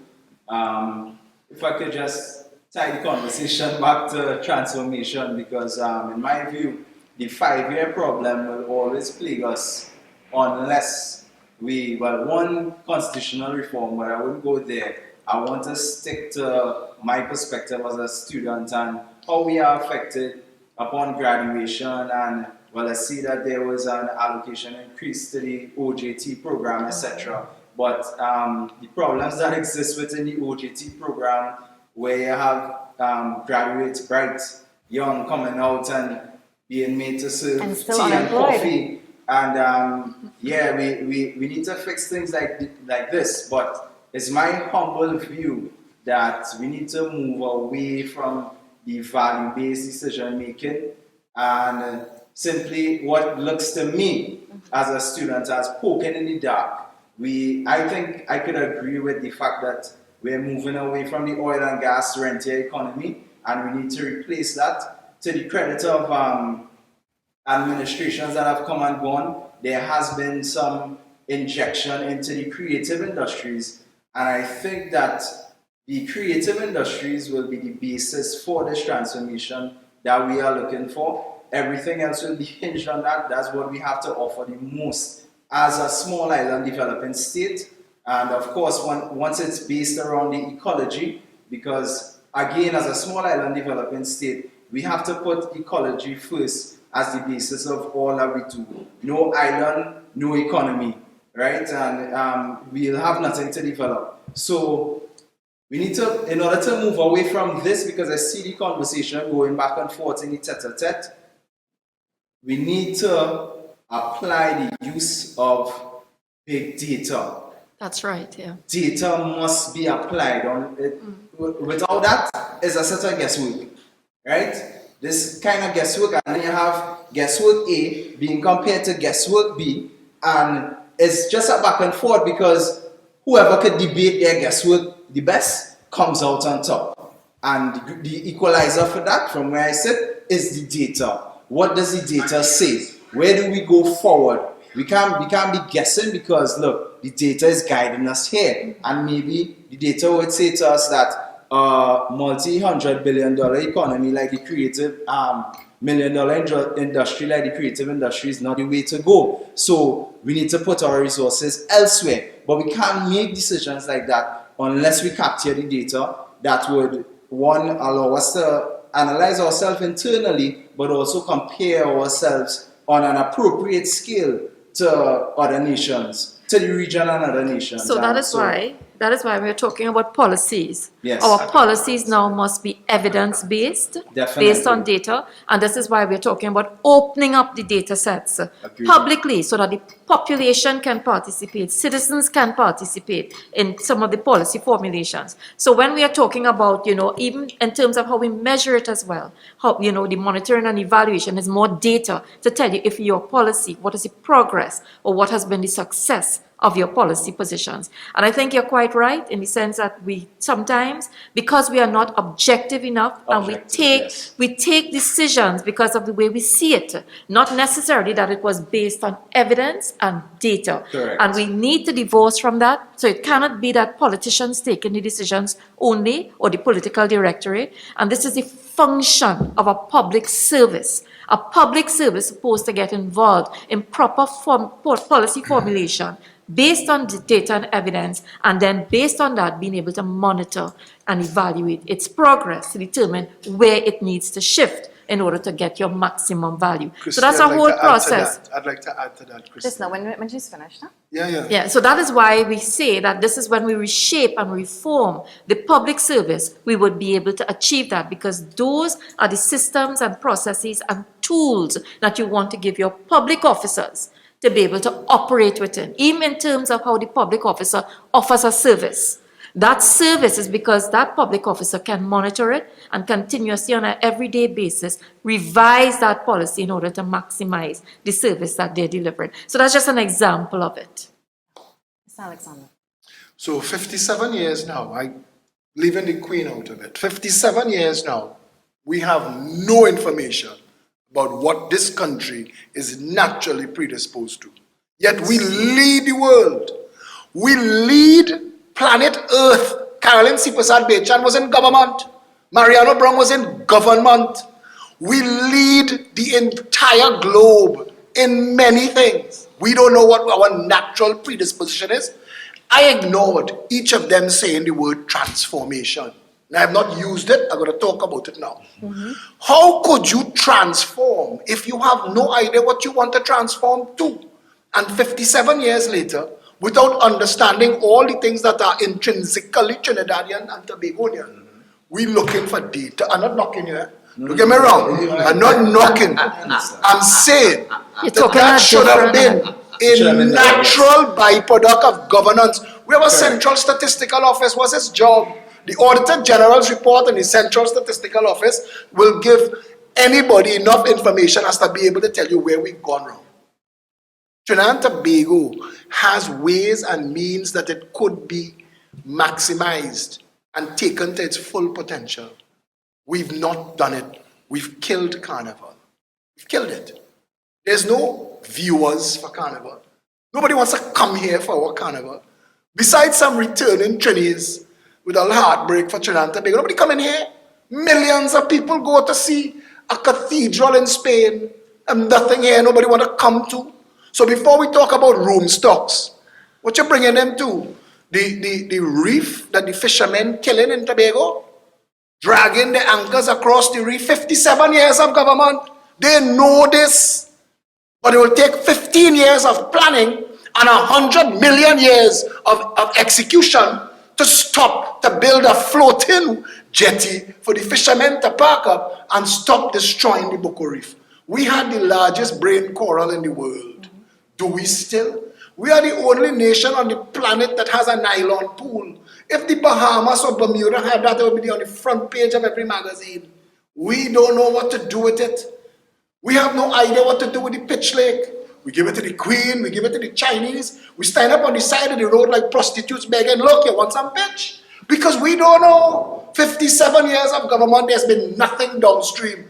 If I could just tie the conversation back to transformation, because in my view, the 5-year problem will always plague us unless one constitutional reform, but I wouldn't go there. I want to stick to my perspective as a student and how we are affected upon graduation. And well, I see that there was an allocation increase to the OJT program, etc. But the problems that exist within the OJT program, where you have graduates, bright, young, coming out and being made to serve tea and coffee. And yeah, we need to fix things like this. But it's my humble view that we need to move away from the value-based decision making and simply what looks to me as a student as poking in the dark. I think I could agree with the fact that we're moving away from the oil and gas rentier economy, and we need to replace that. To the credit of administrations that have come and gone, there has been some injection into the creative industries, and I think that the creative industries will be the basis for this transformation that we are looking for. Everything else will be hinged on that. That's what we have to offer the most as a small island developing state. And of course, once it's based around the ecology, because again, as a small island developing state, we have to put ecology first as the basis of all that we do. No island, no economy, right? And we'll have nothing to develop. So we need to, in order to move away from this, because I see the conversation going back and forth in the tete-a-tete, we need to apply the use of big data. That's right, yeah. Data must be applied on it. Without that, it's a certain guesswork, right? This kind of guesswork, and then you have guesswork A being compared to guesswork B, and it's just a back and forth because whoever could debate their guesswork the best comes out on top. And the equalizer for that, from where I sit, is the data. What does the data say? Where do we go forward? We can't be guessing because look, the data is guiding us here, and maybe the data would say to us that multi-$100 billion economy like the creative million-dollar industry like the creative industry is not the way to go. So we need to put our resources elsewhere. But we can't make decisions like that unless we capture the data that would, one, allow us to analyze ourselves internally, but also compare ourselves on an appropriate scale to other nations, to the region and other nations. So that is why we're talking about policies. Yes. Our policies now must be evidence-based, based on data, and this is why we're talking about opening up the data sets publicly so that the population can participate, citizens can participate in some of the policy formulations. So when we are talking about, even in terms of how we measure it as well, how, the monitoring and evaluation is more data to tell you if your policy, what is the progress or what has been the success of your policy positions. And I think you're quite right in the sense that we sometimes, because we are not objective enough, and we take decisions because of the way we see it, not necessarily that it was based on evidence and data. Correct. And we need to divorce from that. So it cannot be that politicians taking the decisions only, or the political directorate. And this is the function of a public service. A public service supposed to get involved in proper policy formulation based on the data and evidence, and then based on that being able to monitor and evaluate its progress to determine where it needs to shift in order to get your maximum value. Kristee, So that's a whole process. I'd like to add to that, Kristee. Just now, when she's finished, huh? Yeah. So that is why we say that this is when we reshape and reform the public service, we would be able to achieve that, because those are the systems and processes and tools that you want to give your public officers to be able to operate within, even in terms of how the public officer offers a service. That service is because that public officer can monitor it and continuously on an everyday basis revise that policy in order to maximize the service that they're delivering. So that's just an example of it. Mr. Alexander. So 57 years now, leaving the Queen out of it, 57 years now, we have no information about what this country is naturally predisposed to. Yet we lead the world. We lead planet Earth. Carolyn Seepersad Bachan was in government. Mariano Browne was in government. We lead the entire globe in many things. We don't know what our natural predisposition is. I ignored each of them saying the word transformation. I have not used it. I'm going to talk about it now. How could you transform if you have no idea what you want to transform to? And 57 years later, without understanding all the things that are intrinsically Trinidadian and Tobagonian, we're looking for data. I'm not knocking you. Don't get me wrong. I'm not knocking. I'm saying that should have been a natural byproduct of governance. We have a Central Statistical Office. What's its job? The Auditor General's report in the Central Statistical Office will give anybody enough information as to be able to tell you where we've gone wrong. Trinidad and Tobago has ways and means that it could be maximized and taken to its full potential. We've not done it. We've killed Carnival. We've killed it. There's no viewers for Carnival. Nobody wants to come here for our Carnival. Besides some returning Trinis with a heartbreak for Trinidad and Tobago, nobody coming here. Millions of people go to see a cathedral in Spain and nothing here nobody want to come to. So before we talk about room stocks, what you bringing them to? The reef that the fishermen killing in Tobago? Dragging the anchors across the reef. 57 years of government. They know this. But it will take 15 years of planning and 100 million years of execution to stop, to build a floating jetty for the fishermen to park up and stop destroying the Boko Reef. We had the largest brain coral in the world. Do we still? We are the only nation on the planet that has a nylon pool. If the Bahamas or Bermuda had that, it would be on the front page of every magazine. We don't know what to do with it. We have no idea what to do with the pitch lake. We give it to the Queen, we give it to the Chinese. We stand up on the side of the road like prostitutes begging, look, you want some pitch? Because we don't know. 57 years of government, there's been nothing downstream.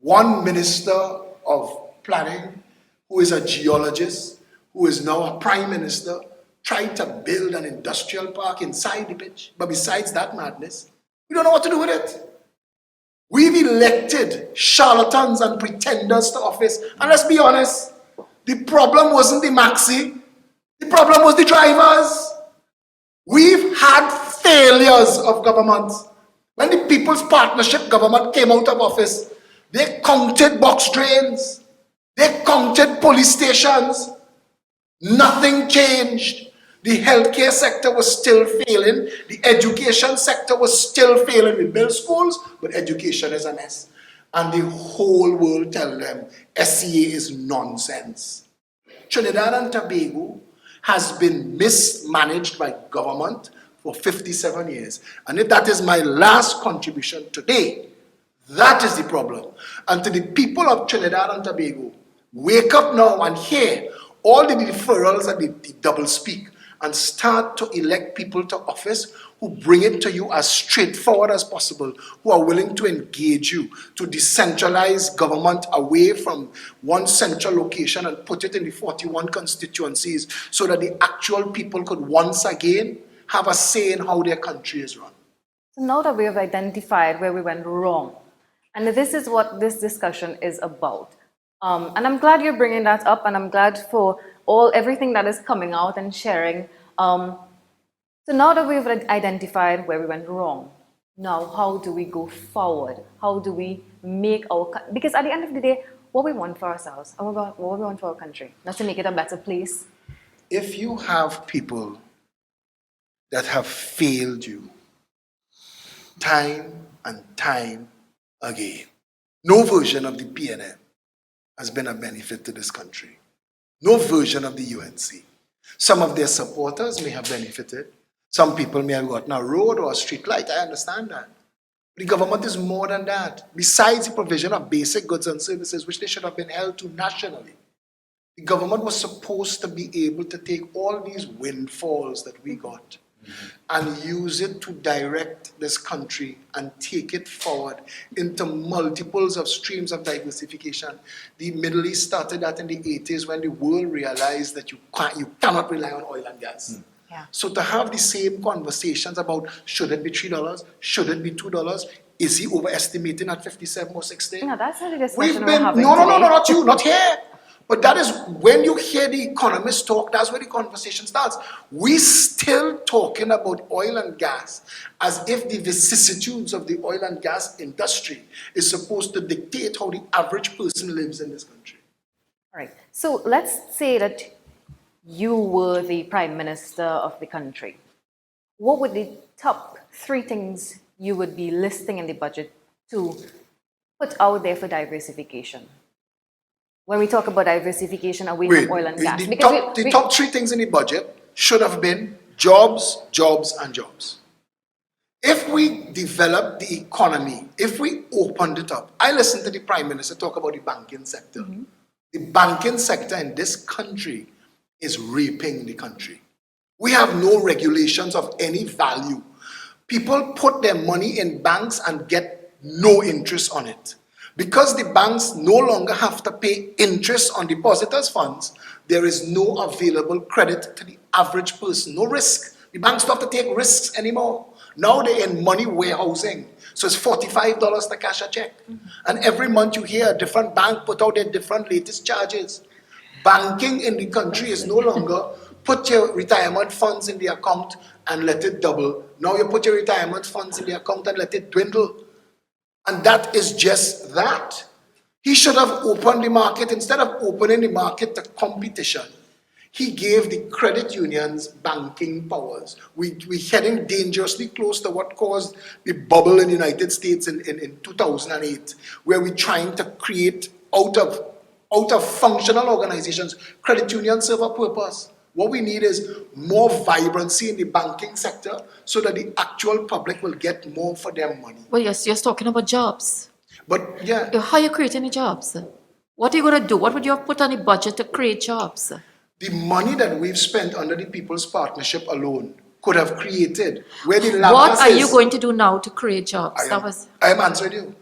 One minister of planning, who is a geologist, who is now a prime minister, tried to build an industrial park inside the pitch. But besides that madness, we don't know what to do with it. We've elected charlatans and pretenders to office. And let's be honest, the problem wasn't the maxi. The problem was the drivers. We've had failures of government. When the People's Partnership government came out of office, they counted box drains. They counted police stations. Nothing changed. The healthcare sector was still failing. The education sector was still failing. We build schools, but education is a mess. And the whole world tell them SCA is nonsense. Trinidad and Tobago has been mismanaged by government for 57 years. And if that is my last contribution today, that is the problem. And to the people of Trinidad and Tobago, wake up now and hear all the deferrals and the double speak, and start to elect people to office who bring it to you as straightforward as possible, who are willing to engage you, to decentralize government away from one central location and put it in the 41 constituencies so that the actual people could once again have a say in how their country is run. So now that we have identified where we went wrong, and this is what this discussion is about. And I'm glad you're bringing that up, and I'm glad for everything that is coming out and sharing. So now that we've identified where we went wrong, now how do we go forward? How do we make because at the end of the day, what we want for ourselves, and what we want for our country, not to make it a better place. If you have people that have failed you time and time again, no version of the PNM has been a benefit to this country. No version of the UNC. Some of their supporters may have benefited. Some people may have gotten a road or a street light. I understand that. The government is more than that. Besides the provision of basic goods and services, which they should have been held to nationally, the government was supposed to be able to take all these windfalls that we got and use it to direct this country and take it forward into multiples of streams of diversification. The Middle East started that in the 80s when the world realized that you cannot rely on oil and gas. Yeah. So to have the same conversations about should it be $3, should it be $2, is he overestimating at 57 or 60? No, that's not the discussion We've we're been, having no, today. not you, not here. But that is, when you hear the economists talk, that's where the conversation starts. We still talking about oil and gas as if the vicissitudes of the oil and gas industry is supposed to dictate how the average person lives in this country. All right. So let's say that you were the Prime Minister of the country. What would the top 3 things you would be listing in the budget to put out there for diversification? When we talk about diversification away from oil and gas. The top 3 things in the budget should have been jobs, jobs, and jobs. If we develop the economy, if we opened it up, I listened to the Prime Minister talk about the banking sector. Mm-hmm. The banking sector in this country is raping the country. We have no regulations of any value. People put their money in banks and get no interest on it. Because the banks no longer have to pay interest on depositors' funds, there is no available credit to the average person, no risk. The banks don't have to take risks anymore. Now they're in money warehousing. So it's $45 to cash a check. And every month you hear a different bank put out their different latest charges. Banking in the country is no longer put your retirement funds in the account and let it double. Now you put your retirement funds in the account and let it dwindle. And that is just that. He should have opened the market. Instead of opening the market to competition, he gave the credit unions banking powers. We're heading dangerously close to what caused the bubble in the United States in 2008, where we're trying to create out of functional organizations. Credit unions serve a purpose. What we need is more vibrancy in the banking sector so that the actual public will get more for their money. Well, yes, you're talking about jobs. But yeah. How are you creating the jobs? What are you going to do? What would you have put on the budget to create jobs? The money that we've spent under the People's Partnership alone could have created where the lapses. What are you going to do now to create jobs? I am answering you.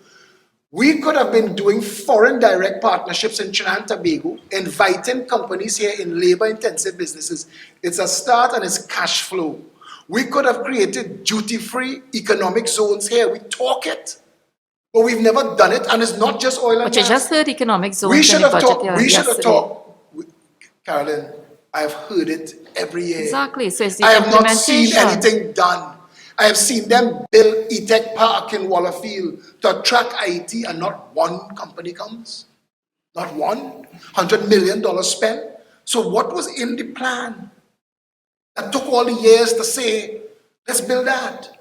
We could have been doing foreign direct partnerships in Trinidad and Tobago, inviting companies here in labor-intensive businesses. It's a start and it's cash flow. We could have created duty-free economic zones here. We talk it, but we've never done it, and it's not just oil and gas. But you just heard economic zones. We should have talked. Carolyn, I have heard it every year. Exactly. So it's the I have not seen anything done. I have seen them build E-Tech Park in Wallerfield to attract IT, and not one company comes. Not one. $100 million spent. So what was in the plan? That took all the years to say, let's build that.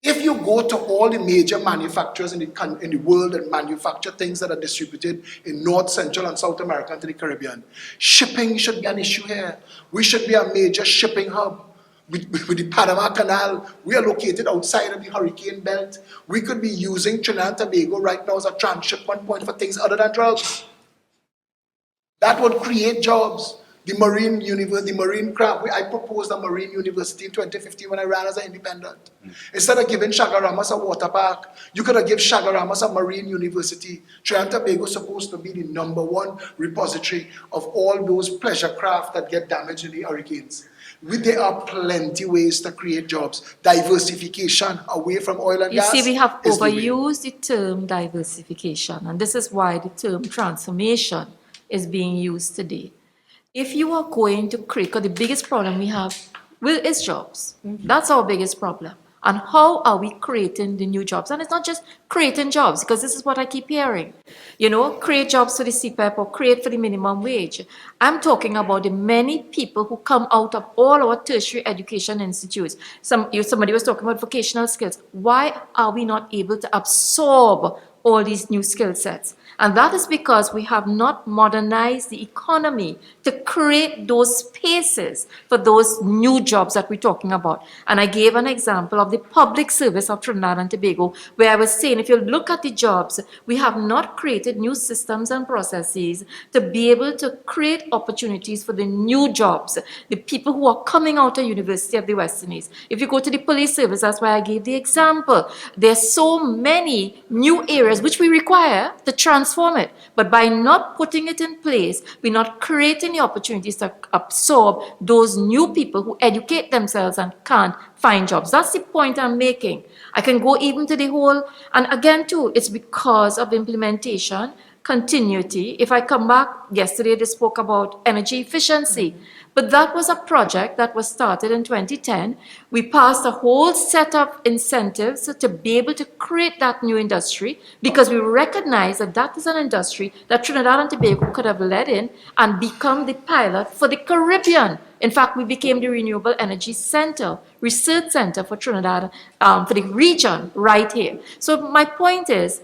If you go to all the major manufacturers in the world that manufacture things that are distributed in North, Central, and South America and to the Caribbean, shipping should be an issue here. We should be a major shipping hub. With the Panama Canal, we are located outside of the hurricane belt. We could be using Trinidad and Tobago right now as a transshipment point for things other than drugs. That would create jobs. The marine craft, I proposed a marine university in 2015 when I ran as an independent. Instead of giving Jaggassar a water park, you could have given Jaggassar a marine university. Trinidad and Tobago is supposed to be the #1 repository of all those pleasure craft that get damaged in the hurricanes. There are plenty ways to create jobs. Diversification away from oil and gas. You see, we have overused the term diversification, and this is why the term transformation is being used today. If you are going to create, the biggest problem we have is jobs. Mm-hmm. That's our biggest problem. And how are we creating the new jobs? And it's not just creating jobs, because this is what I keep hearing. Create jobs for the CPEP or create for the minimum wage. I'm talking about the many people who come out of all our tertiary education institutes. Somebody was talking about vocational skills. Why are we not able to absorb all these new skill sets? And that is because we have not modernized the economy to create those spaces for those new jobs that we're talking about. And I gave an example of the public service of Trinidad and Tobago, where I was saying, if you look at the jobs, we have not created new systems and processes to be able to create opportunities for the new jobs, the people who are coming out of University of the West Indies. If you go to the police service, that's why I gave the example. There's so many new areas which we require to transform it. But by not putting it in place, we're not creating the opportunities to absorb those new people who educate themselves and can't find jobs. That's the point I'm making. I can go even to the whole, and again too, it's because of implementation, continuity. If I come back, yesterday they spoke about energy efficiency. But that was a project that was started in 2010. We passed a whole set of incentives to be able to create that new industry because we recognize that that is an industry that Trinidad and Tobago could have led in and become the pilot for the Caribbean. In fact, we became the Renewable Energy Center, Research Center for Trinidad, for the region right here. So my point is,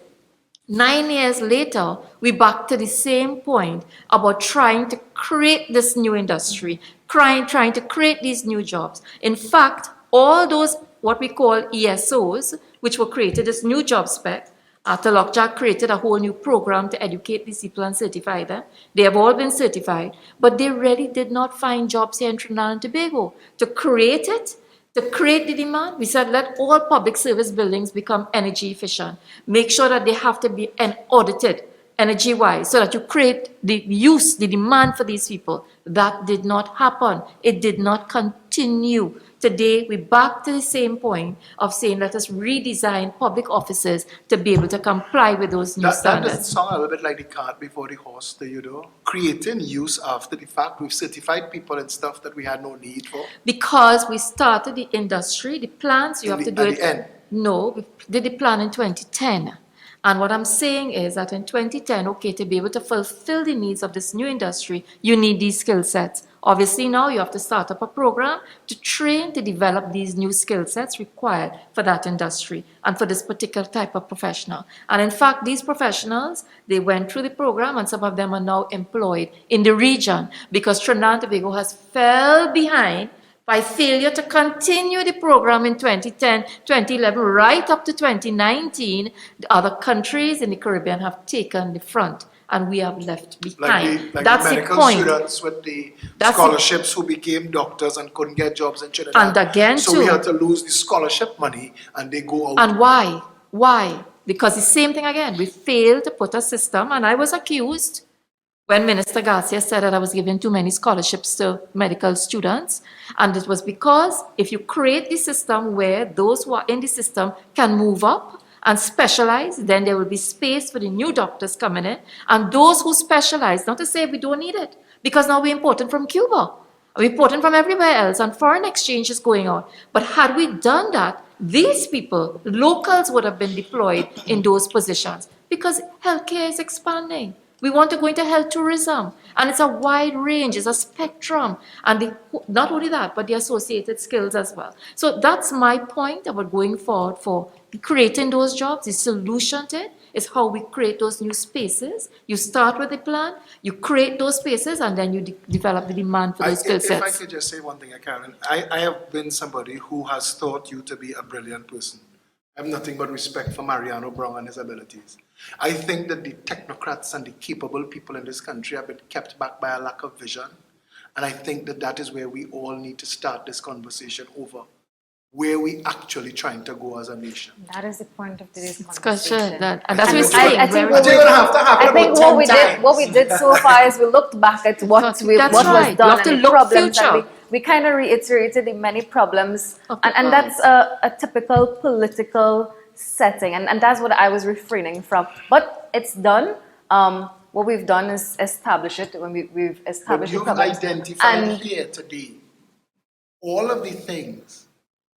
9 years later, we're back to the same point about trying to create this new industry, trying to create these new jobs. In fact, all those, what we call ESOs, which were created, this new job spec, Talokjak created a whole new program to educate these people and certify them. They have all been certified, but they really did not find jobs here in Trinidad and Tobago. To create it, to create the demand, we said let all public service buildings become energy efficient. Make sure that they have to be audited energy-wise so that you create the use, the demand for these people. That did not happen. It did not continue. Today, we're back to the same point of saying let us redesign public offices to be able to comply with those new standards. That doesn't sound a little bit like the cart before the horse, creating use after the fact. We've certified people and stuff that we had no need for. Because we started the industry, the plans, you have to do it. At the end? No, we did the plan in 2010. And what I'm saying is that in 2010, okay, to be able to fulfill the needs of this new industry, you need these skill sets. Obviously now you have to start up a program to train, to develop these new skill sets required for that industry and for this particular type of professional. And in fact, these professionals, they went through the program and some of them are now employed in the region because Trinidad and Tobago has fell behind by failure to continue the program in 2010, 2011, right up to 2019. The other countries in the Caribbean have taken the front and we have left behind. That's the medical students with the scholarships who became doctors and couldn't get jobs in Trinidad. And again, so we had to lose the scholarship money and they go out. And why? Why? Because the same thing again. We failed to put a system, and I was accused when Minister Garcia said that I was giving too many scholarships to medical students. And it was because if you create the system where those who are in the system can move up and specialize, then there will be space for the new doctors coming in. And those who specialize, not to say we don't need it, because now we're importing from Cuba, we're importing from everywhere else, and foreign exchange is going on. But had we done that, these people, locals, would have been deployed in those positions because healthcare is expanding. We want to go into health tourism, and it's a wide range, it's a spectrum, and not only that, but the associated skills as well. So that's my point about going forward for creating those jobs. The solution to it is how we create those new spaces. You start with the plan, you create those spaces, and then you develop the demand for those skill sets. If I could just say one thing, Carolyn, I have been somebody who has thought you to be a brilliant person. I have nothing but respect for Mariano Browne and his abilities. I think that the technocrats and the capable people in this country have been kept back by a lack of vision. And I think that that is where we all need to start this conversation over. Where we actually trying to go as a nation. That is the point of today's conversation. And that's what we're saying. I think what we did so far is we looked back at what was done and the problems, and we kind of reiterated the many problems, and that's a typical political setting, and that's what I was refraining from. But it's done. What we've done is establish it when we've established the problems. You've identified here today all of the things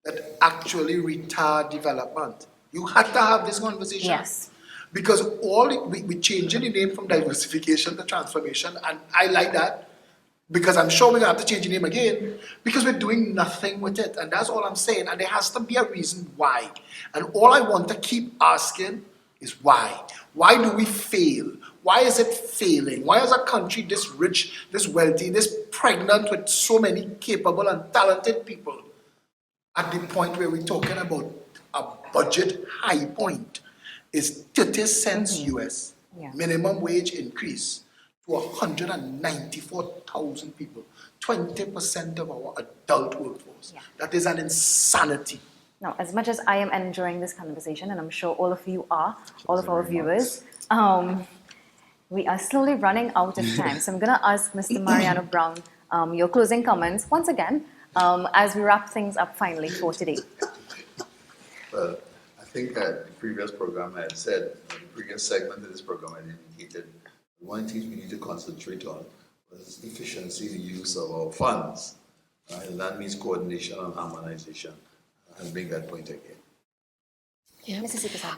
that actually retard development. You had to have this conversation. Yes. Because we're changing the name from diversification to transformation, and I like that, because I'm sure we're going to have to change the name again, because we're doing nothing with it, and that's all I'm saying, and there has to be a reason why. And all I want to keep asking is why. Why do we fail? Why is it failing? Why is a country this rich, this wealthy, this pregnant with so many capable and talented people at the point where we're talking about a budget high point is 30 cents US minimum wage increase to 194,000 people, 20% of our adult workforce. That is an insanity. Now, as much as I am enjoying this conversation, and I'm sure all of you are, all of our viewers, we are slowly running out of time. So I'm going to ask Mr. Mariano Browne your closing comments once again as we wrap things up finally for today. Well, I think the previous program I had said, the previous segment of this program I indicated, one thing we need to concentrate on was efficiency in the use of our funds. And that means coordination and harmonization. I'll make that point again. Yeah.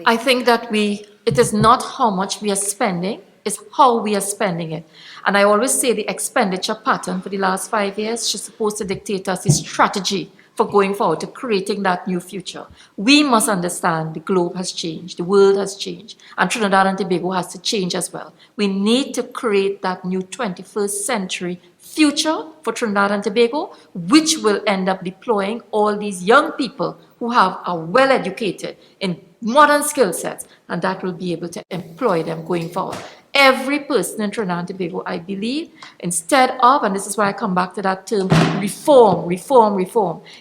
I think that it is not how much we are spending, it's how we are spending it. And I always say the expenditure pattern for the last 5 years is supposed to dictate us the strategy for going forward to creating that new future. We must understand the globe has changed, the world has changed, and Trinidad and Tobago has to change as well. We need to create that new 21st century future for Trinidad and Tobago, which will end up deploying all these young people who are well educated in modern skill sets, and that will be able to employ them going forward. Every person in Trinidad and Tobago, I believe, instead of, and this is why I come back to that term, reform,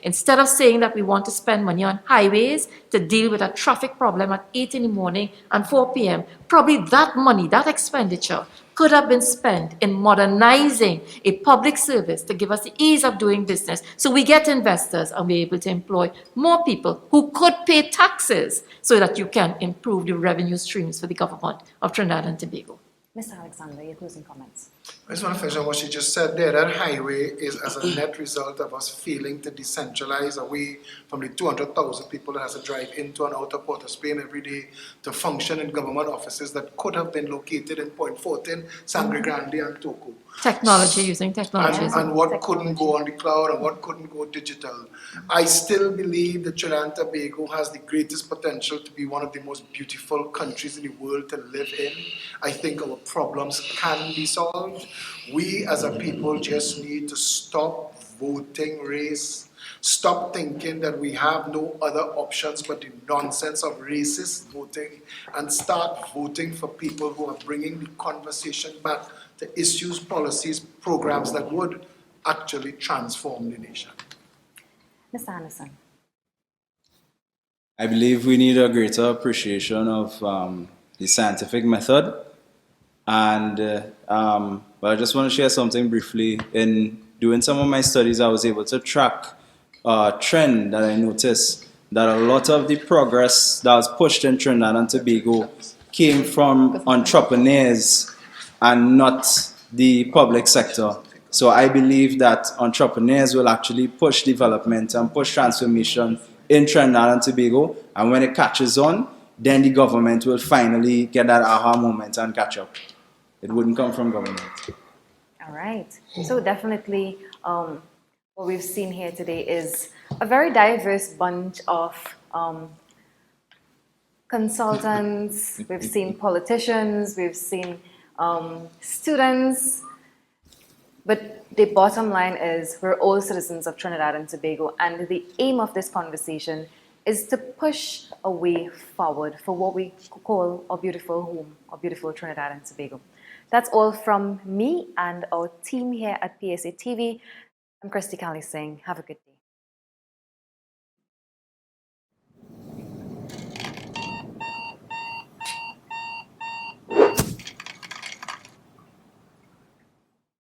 instead of saying that we want to spend money on highways to deal with a traffic problem at 8 in the morning and 4 p.m., probably that money, that expenditure, could have been spent in modernizing a public service to give us the ease of doing business so we get investors and we're able to employ more people who could pay taxes so that you can improve the revenue streams for the government of Trinidad and Tobago. Mr. Alexander, your closing comments. I just want to finish on what she just said there. That highway is as a net result of us failing to decentralize away from the 200,000 people that has to drive into and out of Port of Spain every day to function in government offices that could have been located in Point 14, Sangre Grande and Toco. Using technology. And what couldn't go on the cloud and what couldn't go digital. I still believe that Trinidad and Tobago has the greatest potential to be one of the most beautiful countries in the world to live in. I think our problems can be solved. We as a people just need to stop voting race, stop thinking that we have no other options but the nonsense of racist voting, and start voting for people who are bringing the conversation back to issues, policies, programs that would actually transform the nation. Mr. Anderson. I believe we need a greater appreciation of the scientific method. And but I just want to share something briefly. In doing some of my studies, I was able to track a trend that I noticed, that a lot of the progress that was pushed in Trinidad and Tobago came from entrepreneurs and not the public sector. So I believe that entrepreneurs will actually push development and push transformation in Trinidad and Tobago, and when it catches on, then the government will finally get that aha moment and catch up. It wouldn't come from government. All right. So definitely what we've seen here today is a very diverse bunch of consultants. We've seen politicians, we've seen students, but the bottom line is we're all citizens of Trinidad and Tobago, and the aim of this conversation is to push a way forward for what we call our beautiful home, our beautiful Trinidad and Tobago. That's all from me and our team here at PSA TV. I'm Kristee Kalisingh. Have a good day.